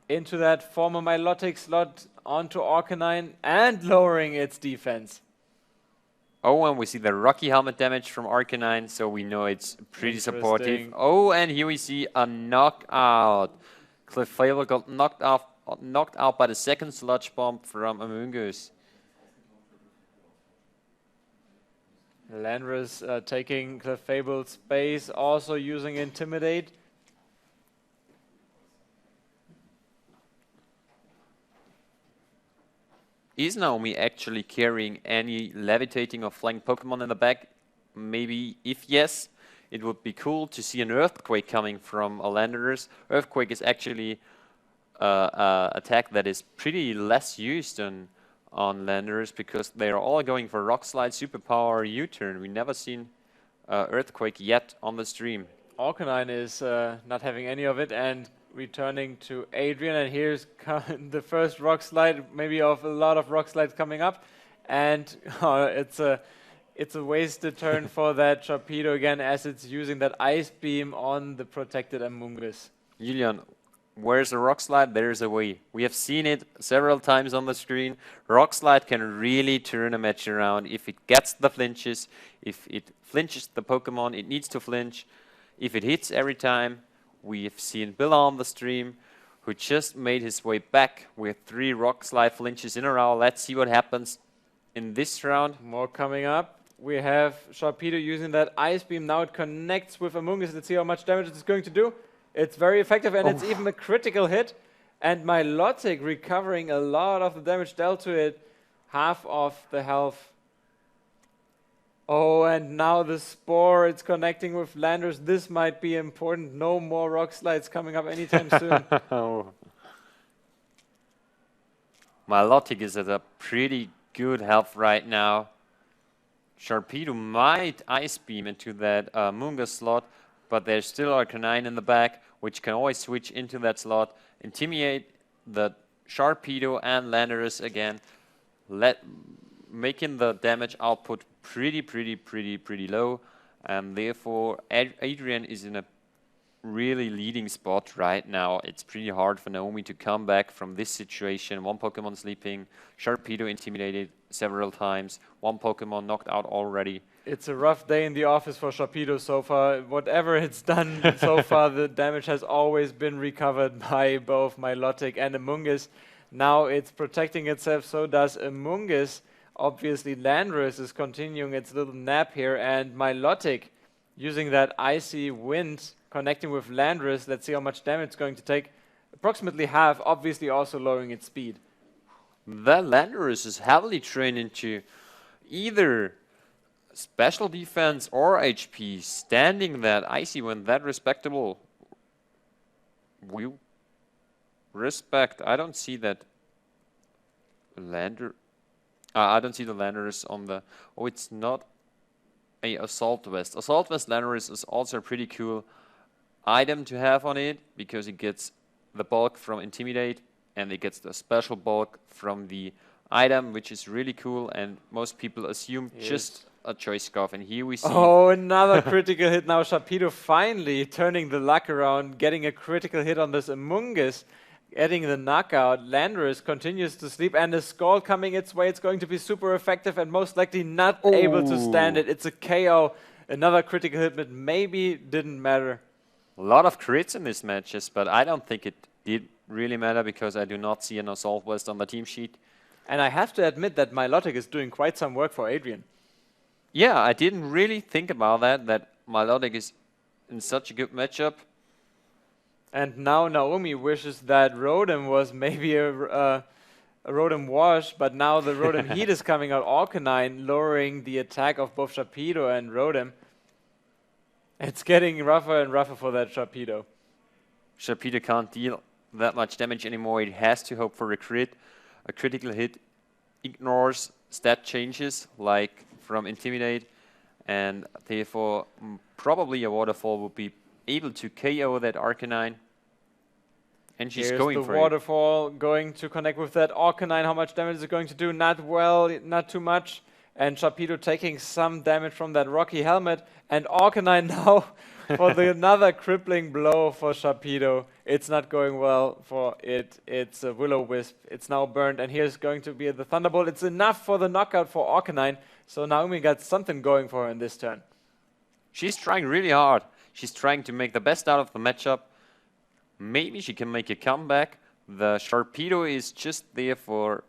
into that former Milotic slot onto Arcanine and lowering its defense. Oh, and we see the Rocky Helmet damage from Arcanine, so we know it's pretty supportive. Oh, and here we see a knockout. Clefable got knocked out by the second sludge bomb from Amoonguss. Landorus taking Clefable's space, also using Intimidate. Is Naomi actually carrying any levitating or flying Pokemon in the back? Maybe if yes, it would be cool to see an Earthquake coming from a Landorus. Earthquake is actually an attack that is pretty less used on Landorus because they are all going for Rock Slide, Superpower, U-Turn. We never seen Earthquake yet on the stream. Arcanine is not having any of it and returning to Adrian, and here's the first Rock Slide, maybe of a lot of Rock Slides coming up, and it's a wasted turn for that Sharpedo again, as it's using that Ice Beam on the protected Amoonguss. Julian, where's the Rock Slide? There's a way. We have seen it several times on the screen. Rock Slide can really turn a match around if it gets the flinches, if it flinches the Pokemon, it needs to flinch, if it hits every time. We've seen Bill on the stream, who just made his way back with 3 Rock Slide flinches in a row. Let's see what happens in this round. More coming up. We have Sharpedo using that Ice Beam. Now it connects with Amoonguss. Let's see how much damage it's going to do. It's very effective, and it's even a critical hit. And Milotic recovering a lot of the damage dealt to it. Half of the health. Oh, and now the Spore, it's connecting with Landorus. This might be important. No more Rock Slides coming up anytime soon. Milotic is at a pretty good health right now. Sharpedo might Ice Beam into that Amoonguss slot, but there's still Arcanine in the back, which can always switch into that slot, intimidate the Sharpedo and Landorus again, making the damage output pretty low, and therefore Adrian is in a really leading spot right now. It's pretty hard for Naomi to come back from this situation. One Pokemon sleeping, Sharpedo intimidated several times, one Pokemon knocked out already. It's a rough day in the office for Sharpedo so far. Whatever it's done so far, the damage has always been recovered by both Milotic and Amoonguss. Now it's protecting itself, so does Amoonguss. Obviously, Landorus is continuing its little nap here, and Milotic using that Icy Wind, connecting with Landorus. Let's see how much damage it's going to take. Approximately half, obviously also lowering its speed. That Landorus is heavily trained into either special defense or HP, standing that Icy Wind, that respectable. We respect. I don't see that I don't see the Landorus on the... Oh, it's not a Assault Vest. Assault Vest Landorus is also a pretty cool item to have on it, because it gets the bulk from Intimidate, and it gets the special bulk from the item, which is really cool, and most people assume just a Choice Scarf, and here we see... Oh, another critical hit now. Sharpedo finally turning the luck around, getting a critical hit on this Amoonguss, getting the knockout. Landorus continues to sleep, and a Skull coming its way. It's going to be super effective and most likely not able to stand it. It's a KO. Another critical hit, but maybe didn't matter. A lot of crits in these matches, but I don't think it did really matter, because I do not see an Assault Vest on the team sheet. And I have to admit that Milotic is doing quite some work for Adrian. Yeah, I didn't really think about that Milotic is in such a good matchup. And now Naomi wishes that Rotom was maybe a Rotom Wash, but now the Rotom Heat is coming out. Arcanine lowering the attack of both Sharpedo and Rotom. It's getting rougher and rougher for that Sharpedo. Sharpedo can't deal that much damage anymore. It has to hope for a crit. A critical hit ignores stat changes, like from Intimidate, and therefore probably a Waterfall would be able to KO that Arcanine. And she's going for it. Here's the Waterfall going to connect with that Arcanine. How much damage is it going to do? Not well, not too much. And Sharpedo taking some damage from that Rocky Helmet. And Arcanine now for another crippling blow for Sharpedo. It's not going well for it. It's a Will-O-Wisp. It's now burned. And here's going to be the Thunderbolt. It's enough for the knockout for Arcanine. So Naomi got something going for her in this turn. She's trying really hard. She's trying to make the best out of the matchup. Maybe she can make a comeback. The Sharpedo is just there for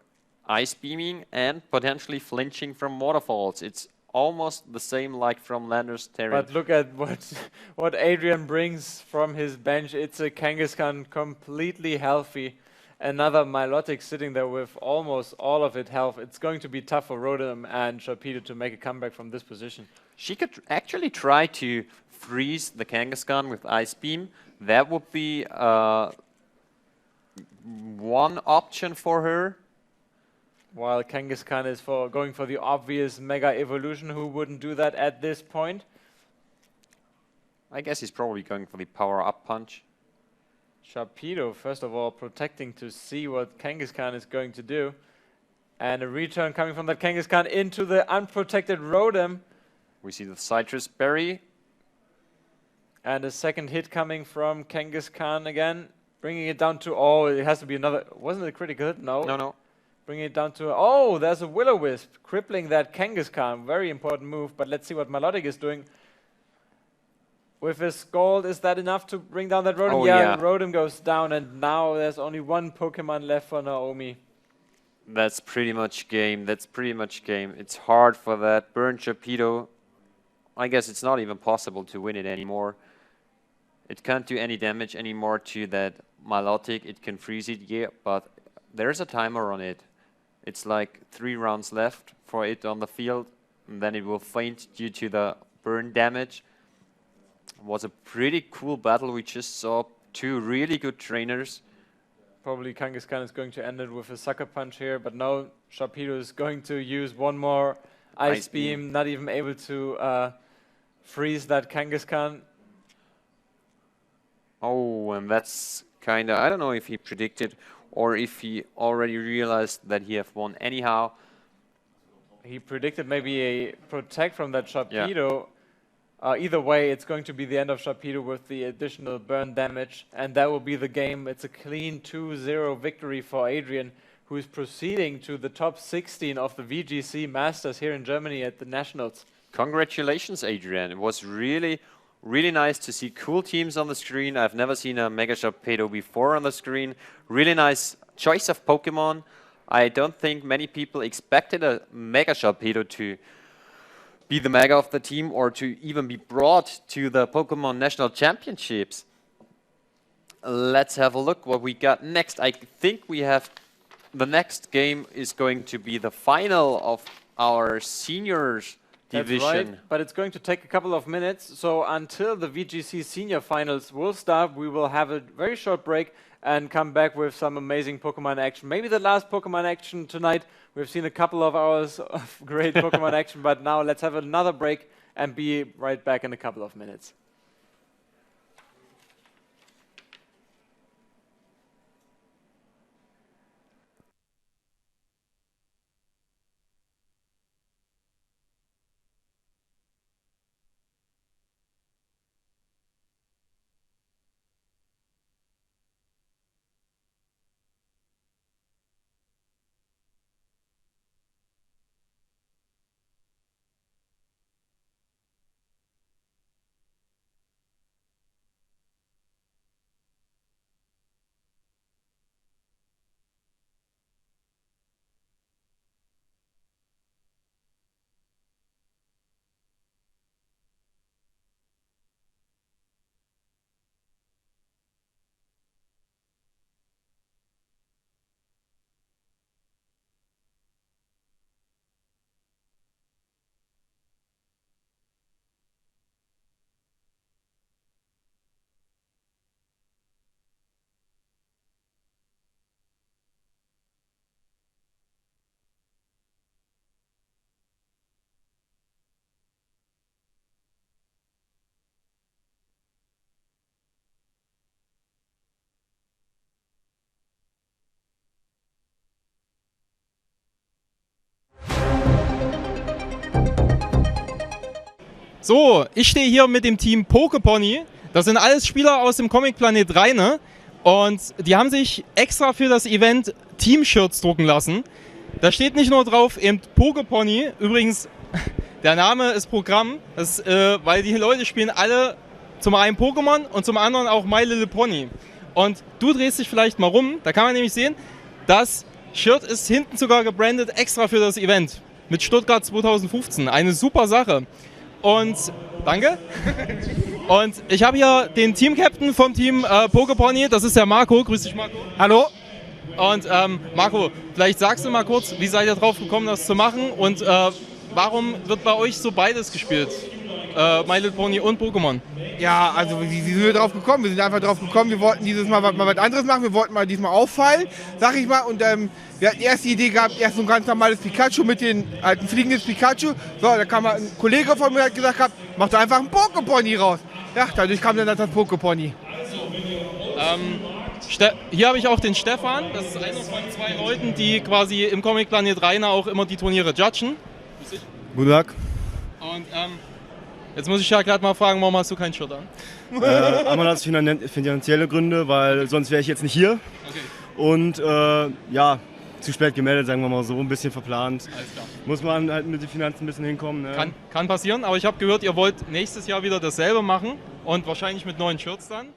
Ice Beaming and potentially flinching from Waterfalls. It's almost the same like from Landorus Terran. But look at what Adrian brings from his bench. It's a Kangaskhan completely healthy. Another Milotic sitting there with almost all of its health. It's going to be tough for Rotom and Sharpedo to make a comeback from this position. She could actually try to freeze the Kangaskhan with Ice Beam. That would be one option for her. While Kangaskhan is going for the obvious Mega Evolution, who wouldn't do that at this point? I guess he's probably going for the power-up punch. Sharpedo, first of all, protecting to see what Kangaskhan is going to do. And a return coming from that Kangaskhan into the unprotected Rotom. We see the Citrus Berry. And a second hit coming from Kangaskhan again. Bringing it down to... Oh, it has to be another... Wasn't it a critical hit? No. No. Bringing it down to... Oh, there's a Will-O-Wisp. Crippling that Kangaskhan. Very important move. But let's see what Milotic is doing. With his Scald, is that enough to bring down that Rotom? Oh, yeah. Rotom goes down. And now there's only one Pokemon left for Naomi. That's pretty much game. It's hard for that burn Sharpedo. I guess it's not even possible to win it anymore. It can't do any damage anymore to that Milotic. It can freeze it, yeah, but there's a timer on it. It's like 3 rounds left for it on the field, and then it will faint due to the burn damage. It was a pretty cool battle. We just saw 2 really good trainers. Probably Kangaskhan is going to end it with a Sucker Punch here, but no, Sharpedo is going to use one more Ice Beam, not even able to freeze that Kangaskhan. Oh, and that's kind of... I don't know if he predicted or if he already realized that he have won anyhow. He predicted maybe a Protect from that Sharpedo. Yeah. Either way, it's going to be the end of Sharpedo with the additional burn damage, and that will be the game. It's a clean 2-0 victory for Adrian, who is proceeding to the top 16 of the VGC Masters here in Germany at the Nationals. Congratulations, Adrian. It was really nice to see cool teams on the screen. I've never seen a Mega Sharpedo before on the screen. Really nice choice of Pokemon. I don't think many people expected a Mega Sharpedo to be the Mega of the team or to even be brought to the Pokemon National Championships. Let's have a look what we got next. I think we have the next game is going to be the final of our seniors division. That's right, but it's going to take a couple of minutes. So until the VGC senior finals will start, we will have a very short break and come back with some amazing Pokemon action. Maybe the last Pokemon action tonight. We've seen a couple of hours of great Pokemon action, but now let's have another break and be right back in a couple of minutes. So, ich stehe hier mit dem Team Pokepony. Das sind alles Spieler aus dem Comic Planet Rheine. Und die haben sich extra für das Event Team-Shirts drucken lassen. Da steht nicht nur drauf eben Pokepony. Übrigens, der Name ist Programm, weil die Leute spielen alle zum einen Pokémon und zum anderen auch My Little Pony. Und du drehst dich vielleicht mal rum, da kann man nämlich sehen, das Shirt ist hinten sogar gebrandet extra für das Event. Mit Stuttgart 2015. Eine super Sache. Und danke. Und ich habe hier den Team-Captain vom Team Pokepony, das ist der Marco. Grüß dich, Marco. Hallo. Und Marco, vielleicht sagst du mal kurz, wie seid ihr drauf gekommen, das zu machen? Und warum wird bei euch so beides gespielt? My Little Pony und Pokémon? Ja, also wie sind wir drauf gekommen? Wir sind einfach drauf gekommen, wir wollten dieses Mal was anderes machen, wir wollten mal diesmal auffallen, sag ich mal. Und wir hatten erst die Idee gehabt, erst so ein ganz normales Pikachu mit den alten fliegendes Pikachu. So, da kam ein Kollege von mir, hat gesagt, mach da einfach ein Pokepony raus. Ja, dadurch kam dann das Pokepony. Hier habe ich auch den Stefan, das ist einer von 2 Leuten, die quasi im Comic Planet Rheine auch immer die Turniere judgen. Guten Tag. Und jetzt muss ich ja gerade mal fragen, warum hast du kein Shirt an? Einmal hat es finanzielle Gründe, weil sonst wäre ich jetzt nicht hier. Okay. Und ja, zu spät gemeldet, sagen wir mal so, ein bisschen verplant. Alles klar. Muss man halt mit den Finanzen ein bisschen hinkommen. Ne? Kann passieren, aber ich habe gehört, ihr wollt nächstes Jahr wieder dasselbe machen und wahrscheinlich mit neuen Shirts dann.